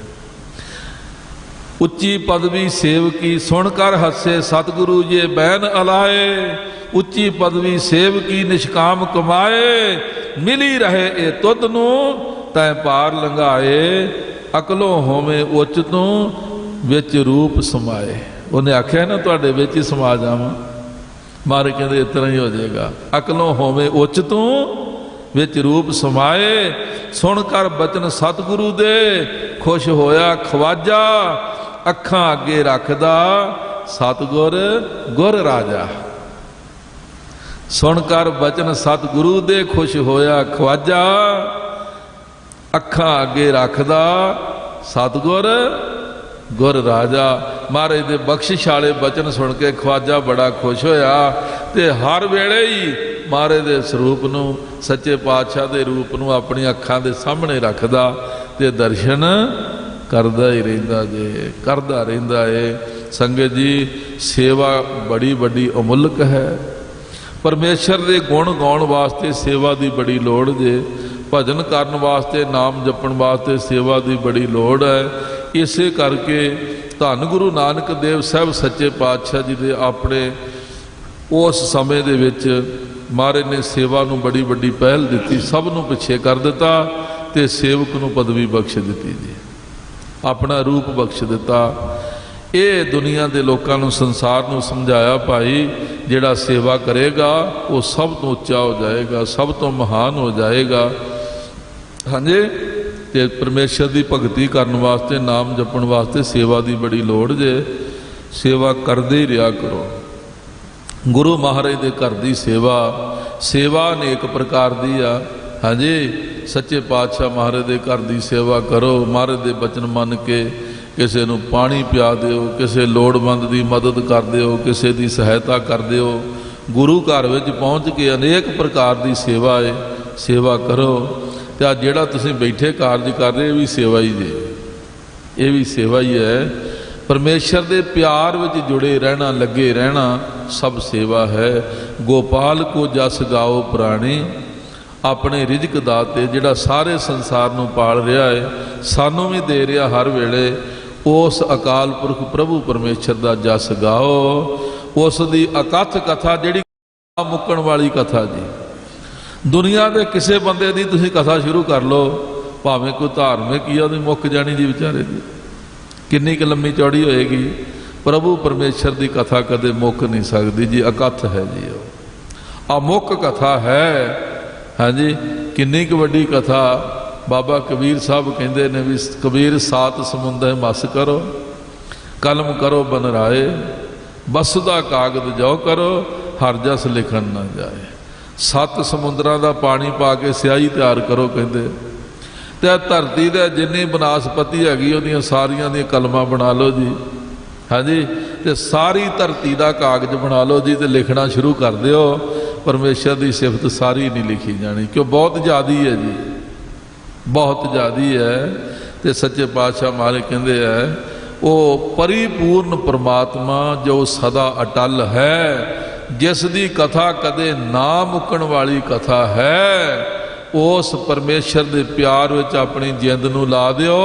ਉੱਚੀ ਪਦਵੀ ਸੇਵਕੀ, ਸੁਣ ਕਰ ਹੱਸੇ ਸਤਿਗੁਰੂ ਜੀ ਬੈਨ ਅਲਾਏ, ਉੱਚੀ ਪਦਵੀ ਸੇਵਕੀ ਨਿਸ਼ਕਾਮ ਕਮਾਏ, ਮਿਲੀ ਰਹੇ ਇਹ ਤੁਧ ਨੂੰ ਤੈਂ ਪਾਰ ਲੰਘਾਏ, ਅਕਲੋਂ ਹੋਵੇਂ ਉੱਚ ਤੋਂ ਵਿੱਚ ਰੂਪ ਸਮਾਏ। ਉਹਨੇ ਆਖਿਆ ਨਾ ਤੁਹਾਡੇ ਵਿੱਚ ਹੀ ਸਮਾ ਜਾਵਾਂ। ਮਹਾਰਾਜ ਕਹਿੰਦੇ ਇਸ ਤਰ੍ਹਾਂ ਹੀ ਹੋ ਜਾਏਗਾ। ਅਕਲੋਂ ਹੋਵੇਂ ਉੱਚ ਤੋਂ ਵਿੱਚ ਰੂਪ ਸਮਾਏ, ਸੁਣ ਕਰ ਬਚਨ ਸਤਿਗੁਰੂ ਦੇ ਖੁਸ਼ ਹੋਇਆ ਖਵਾਜਾ, ਅੱਖਾਂ ਅੱਗੇ ਰੱਖਦਾ ਸਤਿਗੁਰ ਗੁਰ ਰਾਜਾ। ਸੁਣ ਕਰ ਬਚਨ ਸਤਿਗੁਰੂ ਦੇ ਖੁਸ਼ ਹੋਇਆ ਖਵਾਜਾ, ਅੱਖਾਂ ਅੱਗੇ ਰੱਖਦਾ ਸਤਿਗੁਰ ਗੁਰ ਰਾਜਾ। ਮਹਾਰਾਜ ਦੇ ਬਖਸ਼ਿਸ਼ ਵਾਲੇ ਬਚਨ ਸੁਣ ਕੇ ਖਵਾਜਾ ਬੜਾ ਖੁਸ਼ ਹੋਇਆ ਤੇ ਹਰ ਵੇਲੇ ਹੀ ਮਹਾਰਾਜ ਦੇ ਸਰੂਪ ਨੂੰ, ਸੱਚੇ ਪਾਤਸ਼ਾਹ ਦੇ ਰੂਪ ਨੂੰ ਆਪਣੀ ਅੱਖਾਂ ਦੇ ਸਾਹਮਣੇ ਰੱਖਦਾ ਤੇ ਦਰਸ਼ਨ ਕਰਦਾ ਹੀ ਰਹਿੰਦਾ ਜੇ, ਕਰਦਾ ਰਹਿੰਦਾ ਏ। ਸੰਗਤ ਜੀ, ਸੇਵਾ ਬੜੀ ਵੱਡੀ ਅਮੁੱਲਕ ਹੈ। ਪਰਮੇਸ਼ਰ ਦੇ ਗੁਣ ਗਾਉਣ ਵਾਸਤੇ ਸੇਵਾ ਦੀ ਬੜੀ ਲੋੜ ਜੇ। ਭਜਨ ਕਰਨ ਵਾਸਤੇ, ਨਾਮ ਜਪਣ ਵਾਸਤੇ ਸੇਵਾ ਦੀ ਬੜੀ ਲੋੜ ਹੈ। ਇਸੇ ਕਰਕੇ ਧੰਨ ਗੁਰੂ ਨਾਨਕ ਦੇਵ ਸਾਹਿਬ ਸੱਚੇ ਪਾਤਸ਼ਾਹ ਜੀ ਦੇ ਆਪਣੇ ਉਸ ਸਮੇਂ ਦੇ ਵਿੱਚ ਮਹਾਰਾਜ ਨੇ ਸੇਵਾ ਨੂੰ ਬੜੀ ਵੱਡੀ ਪਹਿਲ ਦਿੱਤੀ, ਸਭ ਨੂੰ ਪਿੱਛੇ ਕਰ ਦਿੱਤਾ ਤੇ ਸੇਵਕ ਨੂੰ ਪਦਵੀ ਬਖਸ਼ ਦਿੱਤੀ ਜੀ, ਆਪਣਾ ਰੂਪ ਬਖਸ਼ ਦਿੱਤਾ। ਇਹ ਦੁਨੀਆ ਦੇ ਲੋਕਾਂ ਨੂੰ, ਸੰਸਾਰ ਨੂੰ ਸਮਝਾਇਆ, ਭਾਈ ਜਿਹੜਾ ਸੇਵਾ ਕਰੇਗਾ ਉਹ ਸਭ ਤੋਂ ਉੱਚਾ ਹੋ ਜਾਏਗਾ, ਸਭ ਤੋਂ ਮਹਾਨ ਹੋ ਜਾਏਗਾ। ਹਾਂਜੀ, ਤੇ ਪਰਮੇਸ਼ਰ ਦੀ ਭਗਤੀ ਕਰਨ ਵਾਸਤੇ, ਨਾਮ ਜਪਣ ਵਾਸਤੇ ਸੇਵਾ ਦੀ ਬੜੀ ਲੋੜ ਜੇ। ਸੇਵਾ ਕਰਦੇ ਹੀ ਰਿਹਾ ਕਰੋ। ਗੁਰੂ ਮਹਾਰਾਜ ਦੇ ਘਰ ਦੀ ਸੇਵਾ, ਸੇਵਾ ਅਨੇਕ ਪ੍ਰਕਾਰ ਦੀ ਆ। ਹਾਂਜੀ, ਸੱਚੇ ਪਾਤਸ਼ਾਹ ਮਹਾਰਾਜ ਦੇ ਘਰ ਦੀ ਸੇਵਾ ਕਰੋ। ਮਹਾਰਾਜ ਦੇ ਬਚਨ ਮੰਨ ਕੇ ਕਿਸੇ ਨੂੰ ਪਾਣੀ ਪਿਆ ਦਿਓ, ਕਿਸੇ ਲੋੜਵੰਦ ਦੀ ਮਦਦ ਕਰ ਦਿਓ, ਕਿਸੇ ਦੀ ਸਹਾਇਤਾ ਕਰ ਦਿਓ। ਗੁਰੂ ਘਰ ਵਿੱਚ ਪਹੁੰਚ ਕੇ ਅਨੇਕ ਪ੍ਰਕਾਰ ਦੀ ਸੇਵਾ ਹੈ, ਸੇਵਾ ਕਰੋ। ਤੇ ਆ ਜਿਹੜਾ ਤੁਸੀਂ ਬੈਠੇ ਕਾਰਜ ਕਰ ਰਹੇ, ਇਹ ਵੀ ਸੇਵਾ ਹੀ ਜੇ, ਇਹ ਵੀ ਸੇਵਾ ਹੀ ਹੈ। ਪਰਮੇਸ਼ਰ ਦੇ ਪਿਆਰ ਵਿੱਚ ਜੁੜੇ ਰਹਿਣਾ, ਲੱਗੇ ਰਹਿਣਾ, ਸਭ ਸੇਵਾ ਹੈ। ਗੋਪਾਲ ਕੋ ਜਸ ਗਾਓ ਪ੍ਰਾਣੀ, ਆਪਣੇ ਰਿਜ਼ਕ ਦਾਤੇ ਜਿਹੜਾ ਸਾਰੇ ਸੰਸਾਰ ਨੂੰ ਪਾਲ ਰਿਹਾ ਹੈ, ਸਾਨੂੰ ਵੀ ਦੇ ਰਿਹਾ ਹਰ ਵੇਲੇ। ਉਸ ਅਕਾਲ ਪੁਰਖ ਪ੍ਰਭੂ ਪਰਮੇਸ਼ਰ ਦਾ ਜਸ ਗਾਓ। ਉਸ ਦੀ ਅਕਥ ਕਥਾ, ਜਿਹੜੀ ਮੁੱਕਣ ਵਾਲੀ ਕਥਾ ਜੀ। ਦੁਨੀਆ ਦੇ ਕਿਸੇ ਬੰਦੇ ਦੀ ਤੁਸੀਂ ਕਥਾ ਸ਼ੁਰੂ ਕਰ ਲਓ, ਭਾਵੇਂ ਕੋਈ ਧਾਰਮਿਕ ਹੀ ਆ, ਉਹਦੀ ਮੁੱਕ ਜਾਣੀ ਜੀ ਵਿਚਾਰੇ ਦੀ। ਕਿੰਨੀ ਕੁ ਲੰਮੀ ਚੌੜੀ ਹੋਏਗੀ। ਪ੍ਰਭੂ ਪਰਮੇਸ਼ਰ ਦੀ ਕਥਾ ਕਦੇ ਮੁੱਕ ਨਹੀਂ ਸਕਦੀ ਜੀ, ਅਕਥ ਹੈ ਜੀ, ਉਹ ਅਮੁੱਕ ਕਥਾ ਹੈ। ਹਾਂਜੀ, ਕਿੰਨੀ ਕੁ ਵੱਡੀ ਕਥਾ। ਬਾਬਾ ਕਬੀਰ ਸਾਹਿਬ ਕਹਿੰਦੇ ਨੇ ਵੀ ਕਬੀਰ ਸਾਤ ਸਮੁੰਦਰ ਮਸ ਕਰੋ, ਕਲਮ ਕਰੋ ਬਨਰਾਏ, ਬਸਦਾ ਕਾਗਦ ਜੋ ਕਰੋ, ਹਰ ਜਸ ਲਿਖਣ ਨਾ ਜਾਏ। 7 ਸਮੁੰਦਰਾਂ ਦਾ ਪਾਣੀ ਪਾ ਕੇ ਸਿਆਹੀ ਤਿਆਰ ਕਰੋ ਕਹਿੰਦੇ, ਤੇ ਧਰਤੀ ਦੇ ਜਿੰਨੀ ਬਨਾਸਪਤੀ ਹੈਗੀ ਉਹਦੀਆਂ ਸਾਰੀਆਂ ਦੀਆਂ ਕਲਮਾਂ ਬਣਾ ਲਓ ਜੀ, ਹਾਂਜੀ, ਤੇ ਸਾਰੀ ਧਰਤੀ ਦਾ ਕਾਗਜ਼ ਬਣਾ ਲਓ ਜੀ, ਤੇ ਲਿਖਣਾ ਸ਼ੁਰੂ ਕਰ ਦਿਓ। ਪਰਮੇਸ਼ਰ ਦੀ ਸਿਫਤ ਸਾਰੀ ਨਹੀਂ ਲਿਖੀ ਜਾਣੀ, ਕਿਉਂ ਬਹੁਤ ਜ਼ਿਆਦੀ ਹੈ ਜੀ, ਬਹੁਤ ਜ਼ਿਆਦੀ ਹੈ। ਤੇ ਸੱਚੇ ਪਾਤਸ਼ਾਹ ਮਹਾਰਾਜ ਕਹਿੰਦੇ ਆ ਉਹ ਪਰਿਪੂਰਨ ਪਰਮਾਤਮਾ ਜੋ ਸਦਾ ਅਟਲ ਹੈ, ਜਿਸ ਦੀ ਕਥਾ ਕਦੇ ਨਾ ਮੁੱਕਣ ਵਾਲੀ ਕਥਾ ਹੈ, ਉਸ ਪਰਮੇਸ਼ਰ ਦੇ ਪਿਆਰ ਵਿੱਚ ਆਪਣੀ ਜਿੰਦ ਨੂੰ ਲਾ ਦਿਓ।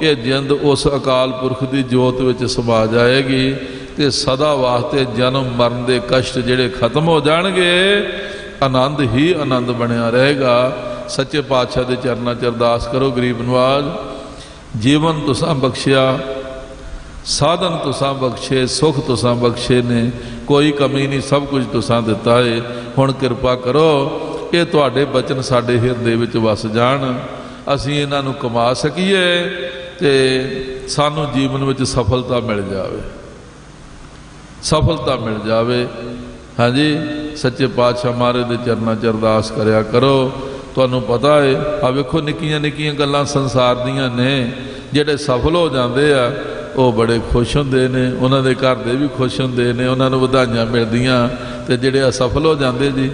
ਇਹ ਜਿੰਦ ਉਸ ਅਕਾਲ ਪੁਰਖ ਦੀ ਜੋਤ ਵਿੱਚ ਸਮਾ ਜਾਏਗੀ ਤੇ ਸਦਾ ਵਾਸਤੇ ਜਨਮ ਮਰਨ ਦੇ ਕਸ਼ਟ ਜਿਹੜੇ ਖਤਮ ਹੋ ਜਾਣਗੇ, ਆਨੰਦ ਹੀ ਆਨੰਦ ਬਣਿਆ ਰਹੇਗਾ। ਸੱਚੇ ਪਾਤਸ਼ਾਹ ਦੇ ਚਰਨਾਂ 'ਚ ਅਰਦਾਸ ਕਰੋ, ਗਰੀਬ ਨਵਾਜ਼ ਜੀਵਨ ਤੁਸਾਂ ਬਖਸ਼ਿਆ, ਸਾਧਨ ਤੁਸਾਂ ਬਖਸ਼ੇ, ਸੁਖ ਤੁਸਾਂ ਬਖਸ਼ੇ ਨੇ, ਕੋਈ ਕਮੀ ਨਹੀਂ, ਸਭ ਕੁਝ ਤੁਸਾਂ ਦਿੱਤਾ ਏ। ਹੁਣ ਕਿਰਪਾ ਕਰੋ ਇਹ ਤੁਹਾਡੇ ਬਚਨ ਸਾਡੇ ਹਿਰਦੇ ਵਿੱਚ ਵਸ ਜਾਣ, ਅਸੀਂ ਇਹਨਾਂ ਨੂੰ ਕਮਾ ਸਕੀਏ ਤੇ ਸਾਨੂੰ ਜੀਵਨ ਵਿੱਚ ਸਫਲਤਾ ਮਿਲ ਜਾਵੇ, ਸਫਲਤਾ ਮਿਲ ਜਾਵੇ। ਹਾਂਜੀ, ਸੱਚੇ ਪਾਤਸ਼ਾਹ ਮਹਾਰਾਜ ਦੇ ਚਰਨਾਂ 'ਚ ਅਰਦਾਸ ਕਰਿਆ ਕਰੋ। ਤੁਹਾਨੂੰ ਪਤਾ ਹੈ, ਆ ਵੇਖੋ ਨਿੱਕੀਆਂ ਨਿੱਕੀਆਂ ਗੱਲਾਂ ਸੰਸਾਰ ਦੀਆਂ ਨੇ, ਜਿਹੜੇ ਸਫਲ ਹੋ ਜਾਂਦੇ ਆ ਉਹ ਬੜੇ ਖੁਸ਼ ਹੁੰਦੇ ਨੇ, ਉਹਨਾਂ ਦੇ ਘਰ ਦੇ ਵੀ ਖੁਸ਼ ਹੁੰਦੇ ਨੇ, ਉਹਨਾਂ ਨੂੰ ਵਧਾਈਆਂ ਮਿਲਦੀਆਂ। ਤੇ ਜਿਹੜੇ ਅਸਫਲ ਹੋ ਜਾਂਦੇ ਜੀ,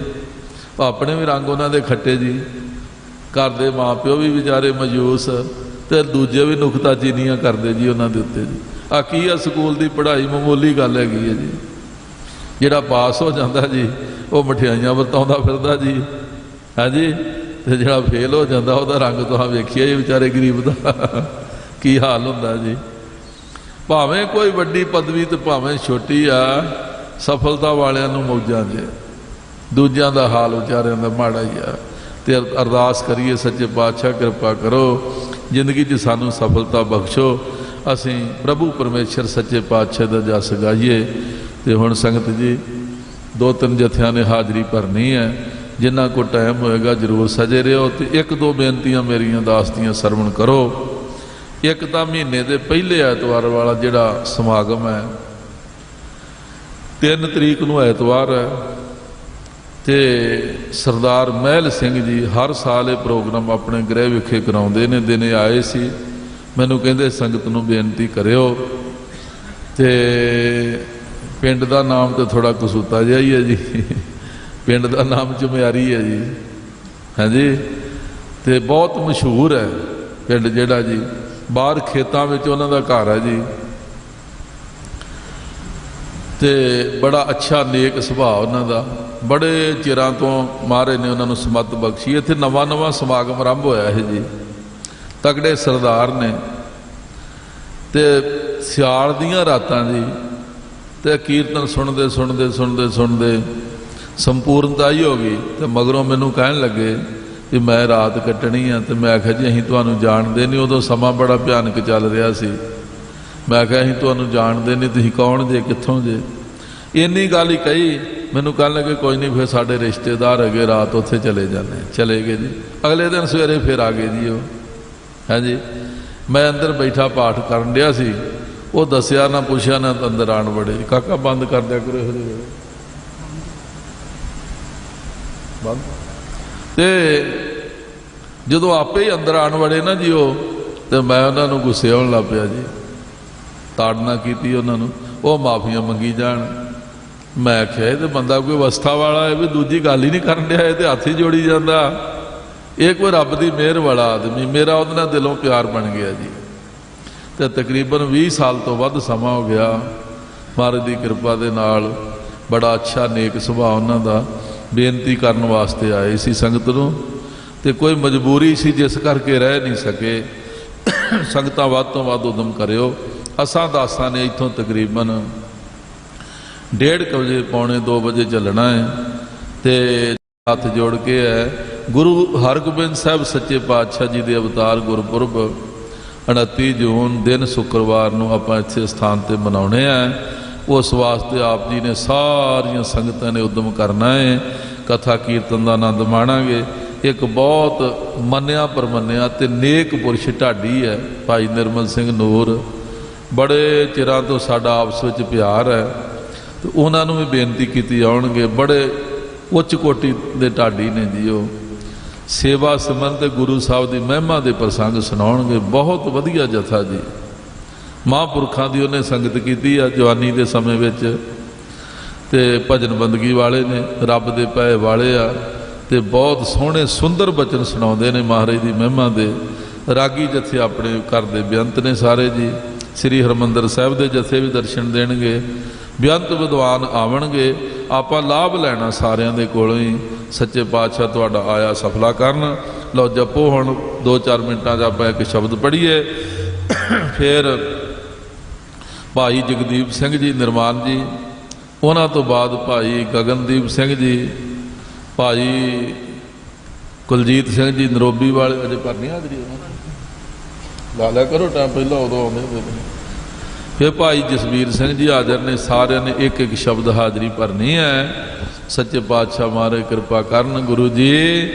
ਆਪਣੇ ਵੀ ਰੰਗ ਉਹਨਾਂ ਦੇ ਖੱਟੇ ਜੀ, ਘਰ ਦੇ ਮਾਂ ਪਿਓ ਵੀ ਵਿਚਾਰੇ ਮਾਯੂਸ, ਤੇ ਦੂਜੇ ਵੀ ਨੁਕਤਾਚੀਨੀਆਂ ਕਰਦੇ ਜੀ ਉਹਨਾਂ ਦੇ ਉੱਤੇ ਜੀ। ਆ ਕੀ ਆ, ਸਕੂਲ ਦੀ ਪੜ੍ਹਾਈ ਮਾਮੂਲੀ ਗੱਲ ਹੈਗੀ ਹੈ ਜੀ। ਜਿਹੜਾ ਪਾਸ ਹੋ ਜਾਂਦਾ ਜੀ ਉਹ ਮਠਿਆਈਆਂ ਵਰਤਾਉਂਦਾ ਫਿਰਦਾ ਜੀ, ਹਾਂਜੀ, ਤੇ ਜਿਹੜਾ ਫੇਲ ਹੋ ਜਾਂਦਾ ਉਹਦਾ ਰੰਗ ਤੁਹਾਂ ਵੇਖਿਆ ਜੀ, ਵਿਚਾਰੇ ਗਰੀਬ ਦਾ ਕੀ ਹਾਲ ਹੁੰਦਾ ਜੀ। ਭਾਵੇਂ ਕੋਈ ਵੱਡੀ ਪਦਵੀ ਤੇ ਭਾਵੇਂ ਛੋਟੀ ਆ, ਸਫਲਤਾ ਵਾਲਿਆਂ ਨੂੰ ਮੌਜਾਂ ਜੇ, ਦੂਜਿਆਂ ਦਾ ਹਾਲ ਵਿਚਾਰਿਆਂ ਦਾ ਮਾੜਾ ਹੀ ਆ। ਤੇ ਅਰਦਾਸ ਕਰੀਏ, ਸੱਚੇ ਪਾਤਸ਼ਾਹ ਕਿਰਪਾ ਕਰੋ, ਜ਼ਿੰਦਗੀ 'ਚ ਸਾਨੂੰ ਸਫਲਤਾ ਬਖਸ਼ੋ, ਅਸੀਂ ਪ੍ਰਭੂ ਪਰਮੇਸ਼ਰ ਸੱਚੇ ਪਾਤਸ਼ਾਹ ਦਾ ਜਸ ਗਾਈਏ। ਤੇ ਹੁਣ ਸੰਗਤ ਜੀ 2-3 ਜਥਿਆਂ ਨੇ ਹਾਜ਼ਰੀ ਭਰਨੀ ਹੈ, ਜਿੰਨਾ ਕੋ ਟਾਈਮ ਹੋਏਗਾ ਜ਼ਰੂਰ ਸਜੇ ਰਹੋ। ਤੇ 1-2 ਬੇਨਤੀਆਂ ਮੇਰੀਆਂ ਦਾਸ ਦੀਆਂ ਸਰਵਣ ਕਰੋ। ਇੱਕ ਤਾਂ ਮਹੀਨੇ ਦੇ ਪਹਿਲੇ ਐਤਵਾਰ ਵਾਲਾ ਜਿਹੜਾ ਸਮਾਗਮ ਹੈ, 3 ਤਰੀਕ ਨੂੰ ਐਤਵਾਰ ਹੈ, ਤੇ ਸਰਦਾਰ ਮਹਿਲ ਸਿੰਘ ਜੀ ਹਰ ਸਾਲ ਇਹ ਪ੍ਰੋਗਰਾਮ ਆਪਣੇ ਗ੍ਰਹਿ ਵਿਖੇ ਕਰਾਉਂਦੇ ਨੇ। ਦਿਨੇ ਆਏ ਸੀ, ਮੈਨੂੰ ਕਹਿੰਦੇ ਸੰਗਤ ਨੂੰ ਬੇਨਤੀ ਕਰਿਓ। ਤੇ ਪਿੰਡ ਦਾ ਨਾਮ ਤੇ ਥੋੜਾ ਕਸੂਤਾ ਜਿਹਾ ਹੀ ਹੈ ਜੀ, ਪਿੰਡ ਦਾ ਨਾਮ ਚੁਮਿਆਰੀ ਹੈ ਜੀ, ਹਾਂਜੀ, ਤੇ ਬਹੁਤ ਮਸ਼ਹੂਰ ਹੈ ਪਿੰਡ ਜਿਹੜਾ ਜੀ, ਬਾਹਰ ਖੇਤਾਂ ਵਿੱਚ ਉਹਨਾਂ ਦਾ ਘਰ ਹੈ ਜੀ। ਤੇ ਬੜਾ ਅੱਛਾ ਨੇਕ ਸੁਭਾਅ ਉਹਨਾਂ ਦਾ, ਬੜੇ ਚਿਰਾਂ ਤੋਂ ਮਹਾਰਾਜ ਨੇ ਉਹਨਾਂ ਨੂੰ ਸਮੱਤ ਬਖਸ਼ੀ। ਇੱਥੇ ਨਵਾਂ ਸਮਾਗਮ ਆਰੰਭ ਹੋਇਆ ਹੈ ਜੀ, ਤਗੜੇ ਸਰਦਾਰ ਨੇ। ਤੇ ਸਿਆਲ ਦੀਆਂ ਰਾਤਾਂ ਜੀ, ਤੇ ਕੀਰਤਨ ਸੁਣਦੇ ਸੰਪੂਰਨਤਾ ਹੀ ਹੋ ਗਈ। ਤੇ ਮਗਰੋਂ ਮੈਨੂੰ ਕਹਿਣ ਲੱਗੇ ਕਿ ਮੈਂ ਰਾਤ ਕੱਟਣੀ ਆ। ਤੇ ਮੈਂ ਆਖਿਆ ਜੀ ਅਸੀਂ ਤੁਹਾਨੂੰ ਜਾਣਦੇ ਨਹੀਂ, ਉਦੋਂ ਸਮਾਂ ਬੜਾ ਭਿਆਨਕ ਚੱਲ ਰਿਹਾ ਸੀ। ਮੈਂ ਆਖਿਆ ਅਸੀਂ ਤੁਹਾਨੂੰ ਜਾਣਦੇ ਨਹੀਂ, ਤੁਸੀਂ ਕੌਣ ਜੇ, ਕਿੱਥੋਂ ਜੇ? ਇੰਨੀ ਗੱਲ ਹੀ ਕਹੀ, ਮੈਨੂੰ ਕਹਿਣ ਲੱਗੇ ਕੋਈ ਨਹੀਂ, ਫਿਰ ਸਾਡੇ ਰਿਸ਼ਤੇਦਾਰ ਹੈਗੇ, ਰਾਤ ਉੱਥੇ ਚਲੇ ਜਾਂਦੇ। ਚਲੇ ਗਏ ਜੀ। ਅਗਲੇ ਦਿਨ ਸਵੇਰੇ ਫਿਰ ਆ ਗਏ ਜੀ ਉਹ, ਹਾਂਜੀ। ਮੈਂ ਅੰਦਰ ਬੈਠਾ ਪਾਠ ਕਰਨ ਡਿਆ ਸੀ, ਉਹ ਦੱਸਿਆ ਨਾ ਪੁੱਛਿਆ ਨਾ, ਅੰਦਰ ਆਣ ਵੜੇ। ਕਾਕਾ ਬੰਦ ਕਰ ਦਿਆ ਕਰੋ ਇਹੋ ਜਿਹੇ ਬੰਦ। ਤੇ ਜਦੋਂ ਆਪੇ ਹੀ ਅੰਦਰ ਆਣ ਵੜੇ ਨਾ ਜੀ ਉਹ, ਤੇ ਮੈਂ ਉਹਨਾਂ ਨੂੰ ਗੁੱਸੇ ਆਉਣ ਲੱਗ ਪਿਆ ਜੀ, ਤਾੜਨਾ ਕੀਤੀ ਉਹਨਾਂ ਨੂੰ, ਉਹ ਮਾਫੀਆਂ ਮੰਗੀ ਜਾਣ। ਮੈਂ ਆਖਿਆ ਇਹ ਤੇ ਬੰਦਾ ਕੋਈ ਅਵਸਥਾ ਵਾਲਾ ਹੈ ਵੀ ਦੂਜੀ ਗੱਲ ਹੀ ਨਹੀਂ ਕਰਨ ਡਿਆ, ਇਹ ਤੇ ਹੱਥ ਹੀ ਜੋੜੀ ਜਾਂਦਾ, ਇਹ ਕੋਈ ਰੱਬ ਦੀ ਮਿਹਰ ਵਾਲਾ ਆਦਮੀ। ਮੇਰਾ ਉਹਦੇ ਨਾਲ ਦਿਲੋਂ ਪਿਆਰ ਬਣ ਗਿਆ ਜੀ। ਤੇ ਤਕਰੀਬਨ 20 ਸਾਲ ਤੋਂ ਵੱਧ ਸਮਾਂ ਹੋ ਗਿਆ, ਮਹਾਰਾਜ ਦੀ ਕਿਰਪਾ ਦੇ ਨਾਲ। ਬੜਾ ਅੱਛਾ ਨੇਕ ਸੁਭਾਅ ਉਹਨਾਂ ਦਾ। ਬੇਨਤੀ ਕਰਨ ਵਾਸਤੇ ਆਏ ਸੀ ਸੰਗਤ ਨੂੰ, ਤੇ ਕੋਈ ਮਜਬੂਰੀ ਸੀ ਜਿਸ ਕਰਕੇ ਰਹਿ ਨਹੀਂ ਸਕੇ। ਸੰਗਤਾਂ ਵੱਧ ਤੋਂ ਵੱਧ ਉਦਮ ਕਰਿਓ। ਅਸਾਂ ਦਾਸਾਂ ਨੇ ਇੱਥੋਂ ਤਕਰੀਬਨ 1:30 ਵਜੇ ਪੌਣੇ 2 ਵਜੇ ਚੱਲਣਾ ਹੈ। ਤੇ ਹੱਥ ਜੋੜ ਕੇ ਹੈ, ਗੁਰੂ ਹਰਗੋਬਿੰਦ ਸਾਹਿਬ ਸੱਚੇ ਪਾਤਸ਼ਾਹ ਜੀ ਦੇ ਅਵਤਾਰ ਗੁਰਪੁਰਬ 29 ਜੂਨ ਦਿਨ ਸ਼ੁੱਕਰਵਾਰ ਨੂੰ ਆਪਾਂ ਇੱਥੇ ਸਥਾਨ ਤੇ ਮਨਾਉਣੇ ਆ। ਉਸ ਵਾਸਤੇ ਆਪ ਜੀ ਨੇ ਸਾਰੀਆਂ ਸੰਗਤਾਂ ਨੇ ਉਦਮ ਕਰਨਾ ਹੈ। ਕਥਾ ਕੀਰਤਨ ਦਾ ਆਨੰਦ ਮਾਣਾਂਗੇ। ਇੱਕ ਬਹੁਤ ਮੰਨਿਆ ਪਰਮੰਨਿਆ ਤੇ ਨੇਕ ਪੁਰਸ਼ ਢਾਡੀ ਹੈ ਭਾਈ ਨਿਰਮਲ ਸਿੰਘ ਨੂਰ, ਬੜੇ ਚਿਰਾਂ ਤੋਂ ਸਾਡਾ ਆਪਸ ਵਿੱਚ ਪਿਆਰ ਹੈ। ਤੇ ਉਹਨਾਂ ਨੂੰ ਵੀ ਬੇਨਤੀ ਕੀਤੀ ਜਾਣਗੇ, ਬੜੇ ਉੱਚ ਕੋਟੀ ਦੇ ਢਾਡੀ ਨੇ ਜੀ ਉਹ। ਸੇਵਾ ਸਿਮਰਨ ਤੇ ਗੁਰੂ ਸਾਹਿਬ ਦੀ ਮਹਿਮਾ ਦੇ ਪ੍ਰਸੰਗ ਸੁਣਾਉਣਗੇ। ਬਹੁਤ ਵਧੀਆ ਜਥਾ ਜੀ, ਮਹਾਂਪੁਰਖਾਂ ਦੀ ਉਹਨੇ ਸੰਗਤ ਕੀਤੀ ਆ ਜਵਾਨੀ ਦੇ ਸਮੇਂ ਵਿੱਚ, ਤੇ ਭਜਨ ਬੰਦਗੀ ਵਾਲੇ ਨੇ, ਰੱਬ ਦੇ ਭੈ ਵਾਲੇ ਆ, ਤੇ ਬਹੁਤ ਸੋਹਣੇ ਸੁੰਦਰ ਬਚਨ ਸੁਣਾਉਂਦੇ ਨੇ ਮਹਾਰਾਜ ਦੀ ਮਹਿਮਾ ਦੇ। ਰਾਗੀ ਜਥੇ ਆਪਣੇ ਘਰ ਦੇ ਬੇਅੰਤ ਨੇ ਸਾਰੇ ਜੀ। ਸ੍ਰੀ ਹਰਿਮੰਦਰ ਸਾਹਿਬ ਦੇ ਜਥੇ ਵੀ ਦਰਸ਼ਨ ਦੇਣਗੇ, ਬੇਅੰਤ ਵਿਦਵਾਨ ਆਵਣਗੇ। ਆਪਾਂ ਲਾਭ ਲੈਣਾ ਸਾਰਿਆਂ ਦੇ ਕੋਲੋਂ ਹੀ। ਸੱਚੇ ਪਾਤਸ਼ਾਹ ਤੁਹਾਡਾ ਆਇਆ ਸਫਲਾ ਕਰਨ। ਲਓ ਜਪੋ ਹੁਣ 2-4 ਮਿੰਟਾਂ 'ਚ ਆਪਾਂ ਇੱਕ ਸ਼ਬਦ ਪੜ੍ਹੀਏ, ਫਿਰ ਭਾਈ ਜਗਦੀਪ ਸਿੰਘ ਜੀ ਨਿਰਮਾਨ ਜੀ, ਉਹਨਾਂ ਤੋਂ ਬਾਅਦ ਭਾਈ ਗਗਨਦੀਪ ਸਿੰਘ ਜੀ, ਭਾਈ ਕੁਲਜੀਤ ਸਿੰਘ ਜੀ ਨਰੋਬੀ ਵਾਲੇ। ਅਜੇ ਭਰਨੀ ਹਾਜ਼ਰੀ ਲਾ ਲਿਆ ਕਰੋ ਟਾਈਮ, ਪਹਿਲਾਂ ਉਦੋਂ ਆਉਂਦੇ ਹੁੰਦੇ ਨੇ। ਫਿਰ ਭਾਈ ਜਸਵੀਰ ਸਿੰਘ ਜੀ ਹਾਜ਼ਰ ਨੇ। ਸਾਰਿਆਂ ਨੇ ਇੱਕ ਇੱਕ ਸ਼ਬਦ ਹਾਜ਼ਰੀ ਭਰਨੀ ਹੈ। ਸੱਚੇ ਪਾਤਸ਼ਾਹ ਮਹਾਰਾਜ ਕਿਰਪਾ ਕਰਨ ਗੁਰੂ ਜੀ,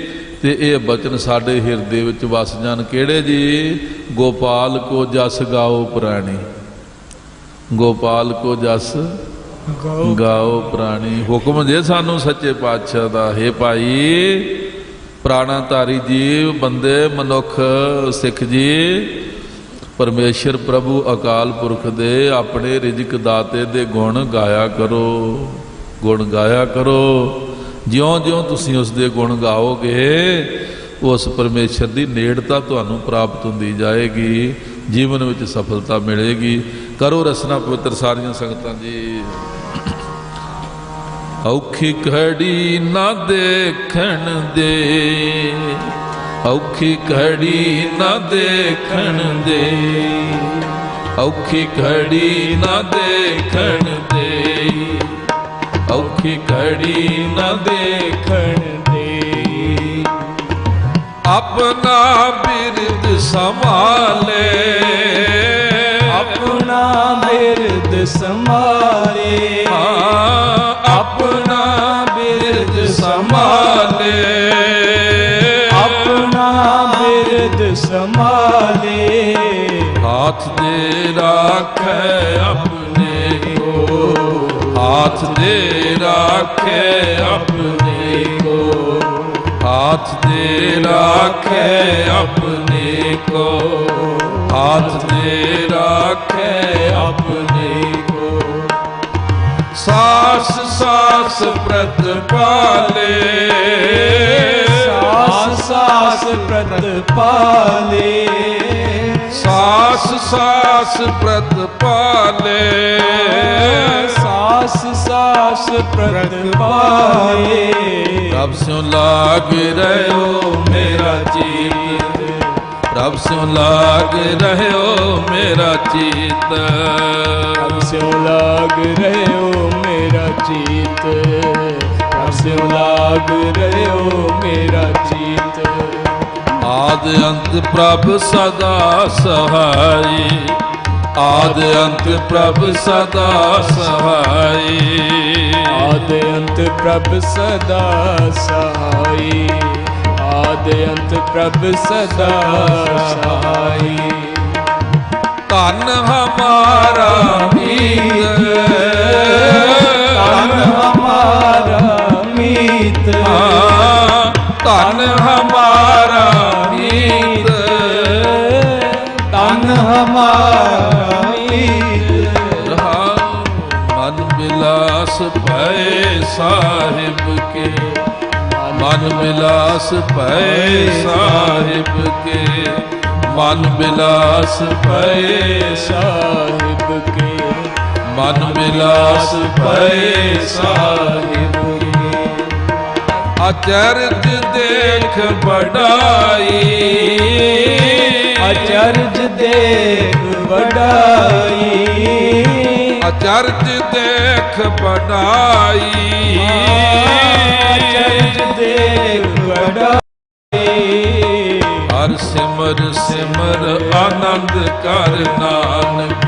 ਤੇ ਇਹ ਬਚਨ ਸਾਡੇ ਹਿਰਦੇ ਵਿੱਚ ਵਸ ਜਾਣ। ਕਿਹੜੇ ਜੀ? ਗੋਪਾਲ ਕੋ ਜਸ ਗਾਓ ਪ੍ਰਾਣੀ, ਗੋਪਾਲ ਕੋ ਜਸ ਗਾਓ ਪ੍ਰਾਣੀ। ਹੁਕਮ ਜੇ ਸਾਨੂੰ ਸੱਚੇ ਪਾਤਸ਼ਾਹ ਦਾ, ਹੈ ਭਾਈ ਪ੍ਰਾਣਾਧਾਰੀ ਜੀਵ, ਬੰਦੇ, ਮਨੁੱਖ, ਸਿੱਖ ਜੀ, ਪਰਮੇਸ਼ਰ ਪ੍ਰਭੂ ਅਕਾਲ ਪੁਰਖ ਦੇ ਆਪਣੇ ਰਿਜ਼ਕ ਦਾਤੇ ਦੇ ਗੁਣ ਗਾਇਆ ਕਰੋ, ਗੁਣ ਗਾਇਆ ਕਰੋ। ਜਿਉਂ-ਜਿਉਂ ਤੁਸੀਂ ਉਸ ਦੇ ਗੁਣ ਗਾਓਗੇ, ਉਸ ਪਰਮੇਸ਼ਰ ਦੀ ਨੇੜਤਾ ਤੁਹਾਨੂੰ ਪ੍ਰਾਪਤ ਹੁੰਦੀ ਜਾਏਗੀ, ਜੀਵਨ ਵਿੱਚ ਸਫਲਤਾ ਮਿਲੇਗੀ। ਕਰੋ ਰਸਨਾ ਪਵਿੱਤਰ ਸਾਰੀਆਂ ਸੰਗਤਾਂ ਜੀ। ਔਖੀ ਘੜੀ ਨਾ ਦੇਖਣ ਦੇ, ਔਖੀ ਘੜੀ ਨਾ ਦੇਖਣ ਦੇ, ਔਖੀ ਘੜੀ ਨਾ ਦੇਖਣ ਦੇ, ਔਖੀ ਘੜੀ ਨਾ ਦੇਖਣ ਦੇ। ਆਪਣਾ ਬਿਰਦ ਸੰਭਾਲੇ, ਆਪਣਾ ਬਿਰਦ ਸੰਭਾਲੇ, ਆਪਣਾ ਬਿਰਦ ਸੰਭਾਲੇ, ਆਪਣਾ ਬਿਰਦ ਸੰਭਾਲੇ। ਹਾਥ ਦੇ ਰਾਖੇ ਆਪਣੇ ਕੋ, ਹਾਥ ਦੇ ਰਾਖੇ ਆਪਣੇ ਕੋ, ਹਾਥ ਦੇ ਰਾਖੇ ਆਪਣੇ ਕੋ, ਹਾਥ ਦੇ ਰਾਖੇ ਆਪਣੇ ਕੋ। ਸਾਸ ਸਾਸ ਪ੍ਰਤਪਾਲੇ, ਸਾਸ ਸਾਸ ਪ੍ਰਤਪਾਲੇ, ਸਾਸ ਸਾਸ ਪ੍ਰਤਪਾਲੇ, ਸਾਸ ਸਾਸ ਪ੍ਰਤਪਾਲੇ। ਰੱਬ ਸਿਉ ਲਾਗ ਰਹਿਓ ਮੇਰਾ ਚੀਤ, ਰੱਬ ਸਿਉ ਲਾਗ ਰਹਿਓ ਮੇਰਾ ਚੀਤ, ਰੱਬ ਸਿਉ ਲਾਗ ਰਹਿਓ ਮੇਰਾ ਚੀਤ, ਰੱਬ ਸਿਉ ਲਾਗ ਰਹਿਓ ਮੇਰਾ ਚੀਤ। ਆਦ ਅੰਤ ਪ੍ਰਭ ਸਦਾ ਸਹਾਈ, ਆਦ ਅੰਤ ਪ੍ਰਭ ਸਦਾ ਸਹਾਈ, ਆਦ ਅੰਤ ਪ੍ਰਭ ਸਦਾ ਸਹਾਈ, ਆਦ ਅੰਤ ਪ੍ਰਭ ਸਦਾ ਸਹਾਈ। ਧਨ ਹਮਾਰਾ ਮੀਤ, ਧਨ ਹਮਾਰਾ ਮੀਤ, ਧਨ ਹਮਾਰਾ ਮੀਤ, ਧਨ ਹਮਾਰਾ ਮੀਤ। ਮਨ ਬਿਲਾਸ ਭੈ ਸਾਹਿਬ ਕੇ, ਮਨ ਬਿਲਾਸ ਭੈ ਸਾਹਿਬ ਕੇ, ਮਨ ਬਿਲਾਸ ਭੈ ਸਾਹਿਬ ਕੇ, ਮਨ ਬਿਲਾਸ ਭੈ ਸਾਹਿਬ ਕੇ। ਅਚਰਜ ਦੇਖ ਬੜਾਈ, ਅਚਰਜ ਦੇਖ ਬੜਾਈ, ਅਚਰਜ ਦੇਖ ਬੜਾਈ, ਅਚਰਜ ਦੇਖ ਬੜਾਈ। ਹਰ ਸਿਮਰ ਸਿਮਰ ਆਨੰਦ ਕਰ ਨਾਨਕ,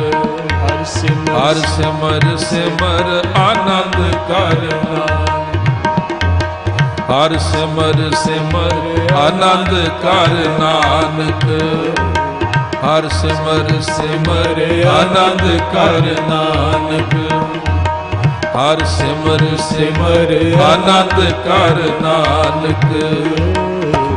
ਹਰ ਸਿਮਰ ਹਰ ਸਿਮਰ ਸਿਮਰ ਆਨੰਦ ਕਰ ਨਾਨਕ, ਹਰ ਸਿਮਰ ਸਿਮਰ ਆਨੰਦ ਕਰ ਨਾਨਕ, ਹਰ ਸਿਮਰ ਸਿਮਰ ਆਨੰਦ ਕਰ ਨਾਨਕ, ਹਰ ਸਿਮਰ ਸਿਮਰ ਆਨੰਦ ਕਰ ਨਾਨਕ।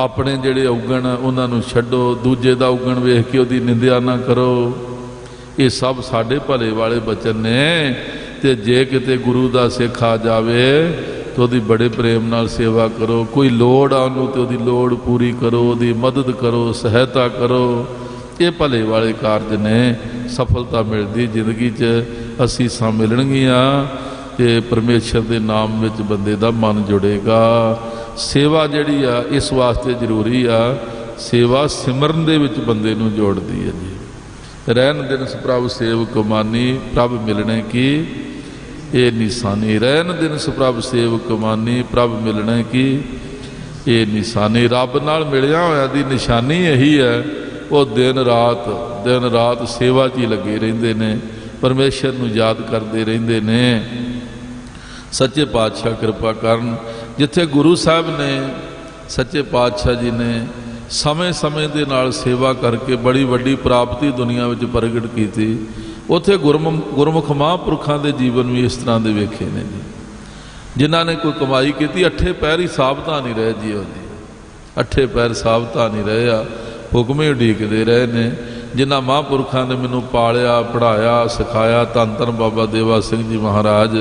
ਆਪਣੇ ਜਿਹੜੇ ਔਗਣ ਉਹਨਾਂ ਨੂੰ ਛੱਡੋ, ਦੂਜੇ ਦਾ ਔਗਣ ਵੇਖ ਕੇ ਉਹਦੀ ਨਿੰਦਿਆ ਨਾ ਕਰੋ। ਇਹ ਸਭ ਸਾਡੇ ਭਲੇ ਵਾਲੇ ਬਚਨ ਨੇ। ਤੇ ਜੇ ਕਿਤੇ ਗੁਰੂ ਦਾ ਸਿੱਖ ਆ ਜਾਵੇ ਤਾਂ ਉਹਦੀ ਬੜੇ ਪ੍ਰੇਮ ਨਾਲ ਸੇਵਾ ਕਰੋ। ਕੋਈ ਲੋੜ ਆ ਉਹਨੂੰ ਤੇ ਉਹਦੀ ਲੋੜ ਪੂਰੀ ਕਰੋ, ਉਹਦੀ ਮਦਦ ਕਰੋ, ਸਹਾਇਤਾ ਕਰੋ। ਇਹ ਭਲੇ ਵਾਲੇ ਕਾਰਜ ਨੇ। ਸਫਲਤਾ ਮਿਲਦੀ ਜ਼ਿੰਦਗੀ 'ਚ, ਅਸੀਸਾਂ ਮਿਲਣਗੀਆਂ ਤੇ ਪਰਮੇਸ਼ਰ ਦੇ ਨਾਮ ਵਿੱਚ ਬੰਦੇ ਦਾ ਮਨ ਜੁੜੇਗਾ। ਸੇਵਾ ਜਿਹੜੀ ਆ ਇਸ ਵਾਸਤੇ ਜ਼ਰੂਰੀ ਆ, ਸੇਵਾ ਸਿਮਰਨ ਦੇ ਵਿੱਚ ਬੰਦੇ ਨੂੰ ਜੋੜਦੀ ਹੈ ਜੀ। ਰਹਿਣ ਦਿਨ ਪ੍ਰਭ ਸੇਵਕ ਮਾਨੀ, ਪ੍ਰਭ ਮਿਲਣੇ ਕੀ ਇਹ ਨਿਸ਼ਾਨੀ। ਰਹਿਣ ਦਿਨ ਪ੍ਰਭ ਸੇਵਕ ਮਾਨੀ, ਪ੍ਰਭ ਮਿਲਣੇ ਕੀ ਇਹ ਨਿਸ਼ਾਨੀ। ਰੱਬ ਨਾਲ ਮਿਲਿਆ ਹੋਇਆ ਦੀ ਨਿਸ਼ਾਨੀ ਇਹੀ ਹੈ, ਉਹ ਦਿਨ ਰਾਤ ਸੇਵਾ 'ਚ ਹੀ ਲੱਗੇ ਰਹਿੰਦੇ ਨੇ, ਪਰਮੇਸ਼ਰ ਨੂੰ ਯਾਦ ਕਰਦੇ ਰਹਿੰਦੇ ਨੇ। ਸੱਚੇ ਪਾਤਸ਼ਾਹ ਕਿਰਪਾ ਕਰਨ। ਜਿੱਥੇ ਗੁਰੂ ਸਾਹਿਬ ਨੇ, ਸੱਚੇ ਪਾਤਸ਼ਾਹ ਜੀ ਨੇ ਸਮੇਂ ਦੇ ਨਾਲ ਸੇਵਾ ਕਰਕੇ ਬੜੀ ਵੱਡੀ ਪ੍ਰਾਪਤੀ ਦੁਨੀਆ ਵਿੱਚ ਪ੍ਰਗਟ ਕੀਤੀ, ਉੱਥੇ ਗੁਰਮੁਖ ਮਹਾਂਪੁਰਖਾਂ ਦੇ ਜੀਵਨ ਵੀ ਇਸ ਤਰ੍ਹਾਂ ਦੇ ਵੇਖੇ ਨੇ ਜੀ। ਜਿਨ੍ਹਾਂ ਨੇ ਕੋਈ ਕਮਾਈ ਕੀਤੀ, ਅੱਠੇ ਪੈਰ ਹੀ ਸਾਬਤਾ ਨਹੀਂ ਰਹੇ ਜੀ। ਉਹਦੀ ਅੱਠੇ ਪੈਰ ਸਾਬਤਾ ਨਹੀਂ ਰਹੇ ਆ, ਹੁਕਮ ਹੀ ਉਡੀਕਦੇ ਰਹੇ ਨੇ। ਜਿਨ੍ਹਾਂ ਮਹਾਂਪੁਰਖਾਂ ਨੇ ਮੈਨੂੰ ਪਾਲਿਆ, ਪੜ੍ਹਾਇਆ, ਸਿਖਾਇਆ, ਧੰਨ ਧੰਨ ਬਾਬਾ ਦੇਵਾ ਸਿੰਘ ਜੀ ਮਹਾਰਾਜ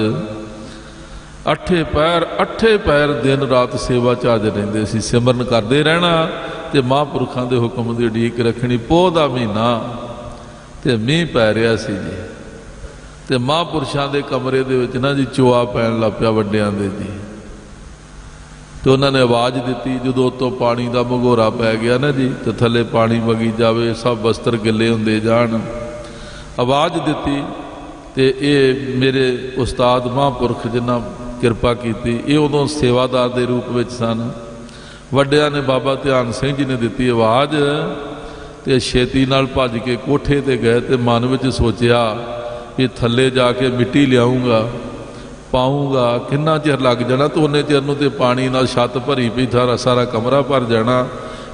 ਅੱਠੇ ਪੈਰ ਦਿਨ ਰਾਤ ਸੇਵਾ 'ਚ ਹਾਜ਼ਰ ਰਹਿੰਦੇ ਸੀ। ਸਿਮਰਨ ਕਰਦੇ ਰਹਿਣਾ ਤੇ ਮਹਾਂਪੁਰਖਾਂ ਦੇ ਹੁਕਮ ਦੀ ਉਡੀਕ ਰੱਖਣੀ। ਪੋਹ ਦਾ ਮਹੀਨਾ ਤੇ ਮੀਂਹ ਪੈ ਰਿਹਾ ਸੀ ਜੀ, ਤੇ ਮਹਾਂਪੁਰਸ਼ਾਂ ਦੇ ਕਮਰੇ ਦੇ ਵਿੱਚ ਨਾ ਜੀ ਚੋਆ ਪੈਣ ਲੱਗ ਪਿਆ ਵੱਡਿਆਂ ਦੇ ਜੀ। ਤੇ ਉਹਨਾਂ ਨੇ ਆਵਾਜ਼ ਦਿੱਤੀ, ਜਦੋਂ ਉੱਤੋਂ ਪਾਣੀ ਦਾ ਮਗੋਰਾ ਪੈ ਗਿਆ ਨਾ ਜੀ, ਤੇ ਥੱਲੇ ਪਾਣੀ ਵਗੀ ਜਾਵੇ, ਸਭ ਵਸਤਰ ਗਿੱਲੇ ਹੁੰਦੇ ਜਾਣ। ਆਵਾਜ਼ ਦਿੱਤੀ ਤੇ ਇਹ ਮੇਰੇ ਉਸਤਾਦ ਮਹਾਂਪੁਰਖ ਜਿਨ੍ਹਾਂ ਕਿਰਪਾ ਕੀਤੀ, ਇਹ ਉਦੋਂ ਸੇਵਾਦਾਰ ਦੇ ਰੂਪ ਵਿੱਚ ਸਨ। ਵੱਡਿਆਂ ਨੇ ਬਾਬਾ ਧਿਆਨ ਸਿੰਘ ਜੀ ਨੇ ਦਿੱਤੀ ਆਵਾਜ਼, ਤੇ ਛੇਤੀ ਨਾਲ ਭੱਜ ਕੇ ਕੋਠੇ ਤੇ ਗਏ ਤੇ ਮਨ ਵਿੱਚ ਸੋਚਿਆ ਵੀ ਥੱਲੇ ਜਾ ਕੇ ਮਿੱਟੀ ਲਿਆਉਂਗਾ, ਪਾਉਂਗਾ, ਕਿੰਨਾ ਚਿਰ ਲੱਗ ਜਾਣਾ। ਤੇ ਉਹਨੇ ਚਿਰ ਨੂੰ ਤੇ ਪਾਣੀ ਨਾਲ ਛੱਤ ਭਰੀ ਪਈ, ਸਾਰਾ ਕਮਰਾ ਭਰ ਜਾਣਾ।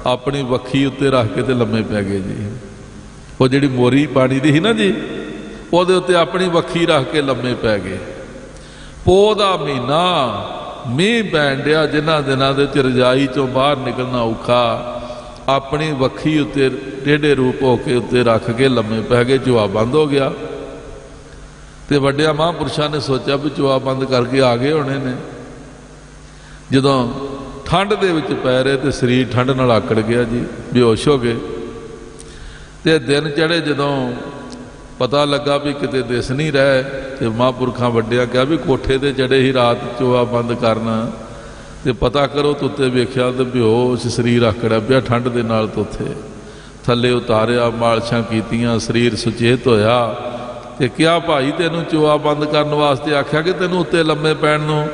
ਆਪਣੀ ਵੱਖੀ ਉੱਤੇ ਰੱਖ ਕੇ ਤੇ ਲੰਮੇ ਪੈ ਗਏ ਜੀ। ਉਹ ਜਿਹੜੀ ਮੋਰੀ ਪਾਣੀ ਦੀ ਸੀ ਨਾ ਜੀ, ਉਹਦੇ ਉੱਤੇ ਆਪਣੀ ਵੱਖੀ ਰੱਖ ਕੇ ਲੰਮੇ ਪੈ ਗਏ। ਪੋਹ ਦਾ ਮਹੀਨਾ, ਮੀਂਹ ਪੈਣ ਡਿਆ, ਜਿਨ੍ਹਾਂ ਦਿਨਾਂ ਦੇ ਵਿੱਚ ਰਜਾਈ 'ਚੋਂ ਬਾਹਰ ਨਿਕਲਣਾ ਔਖਾ। ਆਪਣੀ ਵੱਖੀ ਉੱਤੇ ਟੇਢੇ ਰੂਪ ਹੋ ਕੇ ਉੱਤੇ ਰੱਖ ਕੇ ਲੰਮੇ ਪੈ ਗਏ। ਚੋਆ ਬੰਦ ਹੋ ਗਿਆ। ਤੇ ਵੱਡਿਆਂ ਮਹਾਂਪੁਰਸ਼ਾਂ ਨੇ ਸੋਚਿਆ ਵੀ ਚੋਆ ਬੰਦ ਕਰਕੇ ਆ ਗਏ ਹੋਣੇ ਨੇ। ਜਦੋਂ ਠੰਡ ਦੇ ਵਿੱਚ ਪੈ ਰਹੇ ਤੇ ਸਰੀਰ ਠੰਡ ਨਾਲ ਆਕੜ ਗਿਆ ਜੀ, ਬੇਹੋਸ਼ ਹੋ ਗਏ। ਤੇ ਦਿਨ ਚੜ੍ਹੇ, ਜਦੋਂ ਪਤਾ ਲੱਗਾ ਵੀ ਕਿਤੇ ਦਿਸ ਨਹੀਂ ਰਹੇ, ਤੇ ਮਹਾਂਪੁਰਖਾਂ ਵੱਡਿਆਂ ਕਿਹਾ ਵੀ ਕੋਠੇ ਤੇ ਚੜ੍ਹੇ ਹੀ ਰਾਤ ਚੋਆ ਬੰਦ ਕਰਨਾ, ਤੇ ਪਤਾ ਕਰੋ। ਤੁੱਤੇ ਵੇਖਿਆ ਤੇ ਬੇਹੋਸ਼ ਸਰੀਰ ਆਕੜਿਆ ਪਿਆ ਠੰਡ ਦੇ ਨਾਲ। ਤੁੱਥੇ ਥੱਲੇ ਉਤਾਰਿਆ, ਮਾਲਸ਼ਾਂ ਕੀਤੀਆਂ, ਸਰੀਰ ਸੁਚੇਤ ਹੋਇਆ। ਤੇ ਕਿਹਾ ਭਾਈ ਤੈਨੂੰ ਚੋਆ ਬੰਦ ਕਰਨ ਵਾਸਤੇ ਆਖਿਆ ਕਿ ਤੈਨੂੰ ਉੱਤੇ ਲੰਮੇ ਪੈਣ ਨੂੰ?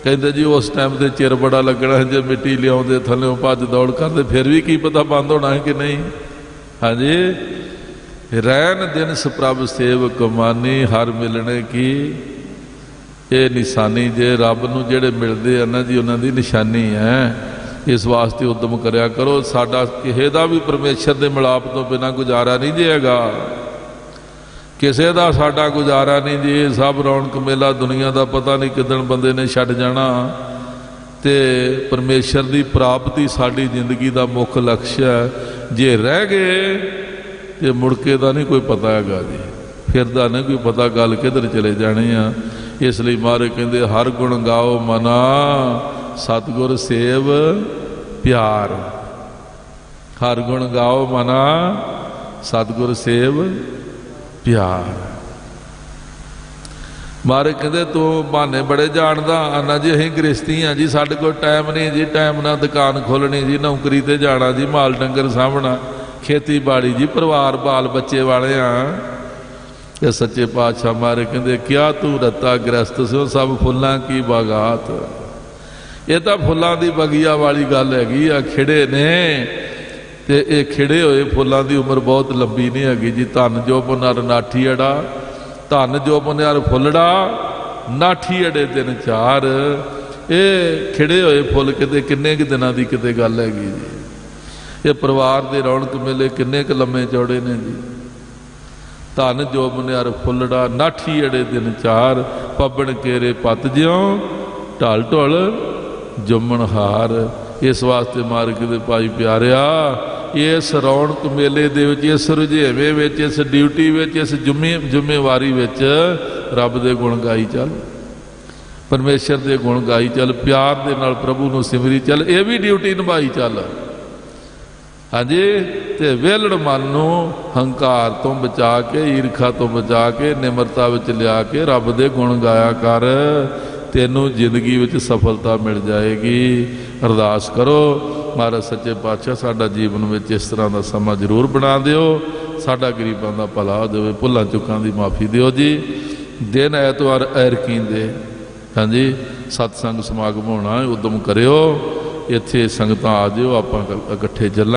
ਕਹਿੰਦੇ ਜੀ ਉਸ ਟਾਈਮ ਤੇ ਚਿਰ ਬੜਾ ਲੱਗਣਾ, ਜੇ ਮਿੱਟੀ ਲਿਆਉਂਦੇ ਥੱਲਿਓਂ ਭੱਜ ਦੌੜ ਕਰਦੇ ਫਿਰ ਵੀ ਕੀ ਪਤਾ ਬੰਦ ਹੋਣਾ ਹੈ ਕਿ ਨਹੀਂ। ਹਾਂਜੀ, ਰਹਿਣ ਦਿਨ ਪ੍ਰਭ ਸੇਵਕ ਮਾਨੀ, ਹਰ ਮਿਲਣੇ ਕੀ ਇਹ ਨਿਸ਼ਾਨੀ। ਜੇ ਰੱਬ ਨੂੰ ਜਿਹੜੇ ਮਿਲਦੇ ਆ ਨਾ ਜੀ, ਉਹਨਾਂ ਦੀ ਨਿਸ਼ਾਨੀ ਹੈ। ਇਸ ਵਾਸਤੇ ਉਦਮ ਕਰਿਆ ਕਰੋ। ਸਾਡਾ ਕਿਸੇ ਦਾ ਵੀ ਪਰਮੇਸ਼ਰ ਦੇ ਮਿਲਾਪ ਤੋਂ ਬਿਨਾਂ ਗੁਜ਼ਾਰਾ ਨਹੀਂ ਜੀ ਹੈਗਾ, ਕਿਸੇ ਦਾ ਸਾਡਾ ਗੁਜ਼ਾਰਾ ਨਹੀਂ ਜੀ। ਇਹ ਸਭ ਰੌਣਕ ਮੇਲਾ ਦੁਨੀਆ ਦਾ ਪਤਾ ਨਹੀਂ ਕਿੱਦਣ ਬੰਦੇ ਨੇ ਛੱਡ ਜਾਣਾ। ਤੇ ਪਰਮੇਸ਼ਰ ਦੀ ਪ੍ਰਾਪਤੀ ਸਾਡੀ ਜ਼ਿੰਦਗੀ ਦਾ ਮੁੱਖ ਲਕਸ਼ ਹੈ। ਜੇ ਰਹਿ ਗਏ ਤੇ ਮੁੜ ਕੇ ਦਾ ਨਹੀਂ ਕੋਈ ਪਤਾ ਹੈਗਾ ਜੀ, ਫਿਰ ਦਾ ਨਹੀਂ ਕੋਈ ਪਤਾ ਗੱਲ ਕਿੱਧਰ ਚਲੇ ਜਾਣੇ ਆ। ਇਸ ਲਈ ਮਹਾਰਾਜ ਕਹਿੰਦੇ ਹਰ ਗੁਣ ਗਾਓ ਮਨਾ, ਸਤਿਗੁਰ ਸੇਵ ਪਿਆਰ। ਹਰ ਗੁਣ ਗਾਓ ਮਨਾ, ਸਤਿਗੁਰ ਸੇਵ ਪਿਆਰ। ਮਹਾਰਾਜ ਕਹਿੰਦੇ ਤੂੰ ਬਹਾਨੇ ਬੜੇ ਜਾਣਦਾ। ਆਨਾ ਜੀ ਅਸੀਂ ਗ੍ਰਸਤੀ ਹਾਂ ਜੀ, ਸਾਡੇ ਕੋਲ ਟਾਈਮ ਨਹੀਂ ਜੀ, ਟਾਈਮ ਨਾਲ ਦੁਕਾਨ ਖੋਲਣੀ ਜੀ, ਨੌਕਰੀ ਤੇ ਜਾਣਾ ਜੀ, ਮਾਲ ਡੰਗਰ ਸਾਂਭਣਾ, ਖੇਤੀਬਾੜੀ ਜੀ, ਪਰਿਵਾਰ ਬਾਲ ਬੱਚੇ ਵਾਲੇ ਆ। ਇਹ ਸੱਚੇ ਪਾਤਸ਼ਾਹ ਮਹਾਰਾਜ ਕਹਿੰਦੇ ਕਿਆ ਤੂੰ ਰੱਤਾ ਗ੍ਰਸਤ ਸਿਓ, ਸਭ ਫੁੱਲਾਂ ਕੀ ਬਾਗਾਤ। ਇਹ ਤਾਂ ਫੁੱਲਾਂ ਦੀ ਬਗੀਆ ਵਾਲੀ ਗੱਲ ਹੈਗੀ ਆ। ਖਿੜੇ ਨੇ ਤੇ ਇਹ ਖਿੜੇ ਹੋਏ ਫੁੱਲਾਂ ਦੀ ਉਮਰ ਬਹੁਤ ਲੰਬੀ ਨਹੀਂ ਹੈਗੀ ਜੀ। ਧਨ ਜੋ ਪੁਨਰ ਨਾਠੀ ਅੜਾ, ਧਨ ਜੋ ਪੁਨਰ ਫੁੱਲੜਾ, ਨਾਠੀ ਅੜੇ ਦਿਨ ਚਾਰ। ਇਹ ਖਿੜੇ ਹੋਏ ਫੁੱਲ ਕਿਤੇ ਕਿੰਨੇ ਕੁ ਦਿਨਾਂ ਦੀ ਕਿਤੇ ਗੱਲ ਹੈਗੀ ਜੀ। ਇਹ ਪਰਿਵਾਰ ਦੇ ਰੌਣਕ ਮੇਲੇ ਕਿੰਨੇ ਕੁ ਲੰਮੇ ਚੌੜੇ ਨੇ ਜੀ। ਧਨ ਜੋ ਮੁਨਿਆਰ ਫੁੱਲੜਾ, ਨਾਠੀ ਅੜੇ ਦਿਨ ਚਾਰ। ਪੱਬਣ ਕੇਰੇ ਪੱਤ ਜਿਉ, ਢਲ ਢੁਲ ਜੁਮਣ ਹਾਰ। ਇਸ ਵਾਸਤੇ ਮਾਰਗ ਦੇ ਭਾਈ ਪਿਆਰਿਆ, ਇਸ ਰੌਣਕ ਮੇਲੇ ਦੇ ਵਿੱਚ, ਇਸ ਰੁਝੇਵੇਂ ਵਿੱਚ, ਇਸ ਡਿਊਟੀ ਵਿੱਚ, ਇਸ ਜ਼ਿੰਮੇਵਾਰੀ ਵਿੱਚ ਰੱਬ ਦੇ ਗੁਣ ਗਾਈ ਚੱਲ, ਪਰਮੇਸ਼ਰ ਦੇ ਗੁਣ ਗਾਈ ਚੱਲ, ਪਿਆਰ ਦੇ ਨਾਲ ਪ੍ਰਭੂ ਨੂੰ ਸਿਮਰੀ ਚੱਲ, ਇਹ ਵੀ ਡਿਊਟੀ ਨਿਭਾਈ ਚੱਲ। ਹਾਂਜੀ, ਤੇ ਵਿਹਲੜ ਮਨ ਨੂੰ ਹੰਕਾਰ ਤੋਂ ਬਚਾ ਕੇ, ਈਰਖਾ ਤੋਂ ਬਚਾ ਕੇ, ਨਿਮਰਤਾ ਵਿੱਚ ਲਿਆ ਕੇ ਰੱਬ ਦੇ ਗੁਣ ਗਾਇਆ ਕਰ, ਤੈਨੂੰ ਜ਼ਿੰਦਗੀ ਵਿੱਚ ਸਫਲਤਾ ਮਿਲ ਜਾਏਗੀ। ਅਰਦਾਸ ਕਰੋ, ਮਹਾਰਾਜ ਸੱਚੇ ਪਾਤਸ਼ਾਹ ਸਾਡਾ ਜੀਵਨ ਵਿੱਚ ਇਸ ਤਰ੍ਹਾਂ ਦਾ ਸਮਾਂ ਜ਼ਰੂਰ ਬਣਾ ਦਿਓ, ਸਾਡਾ ਗਰੀਬਾਂ ਦਾ ਭਲਾ ਹੋ ਜਾਵੇ, ਭੁੱਲਾਂ ਚੁੱਕਾਂ ਦੀ ਮਾਫੀ ਦਿਓ ਜੀ। ਦਿਨ ਐਤਵਾਰ ਐਰਕੀਂ ਦੇ ਹਾਂਜੀ ਸਤਸੰਗ ਸਮਾਗਮ ਹੋਣਾ, ਉਦਮ ਕਰਿਓ, ਇੱਥੇ ਸੰਗਤਾਂ ਆ ਜਿਓ, ਆਪਾਂ ਇਕੱਠੇ ਚੱਲਾਂਗੇ।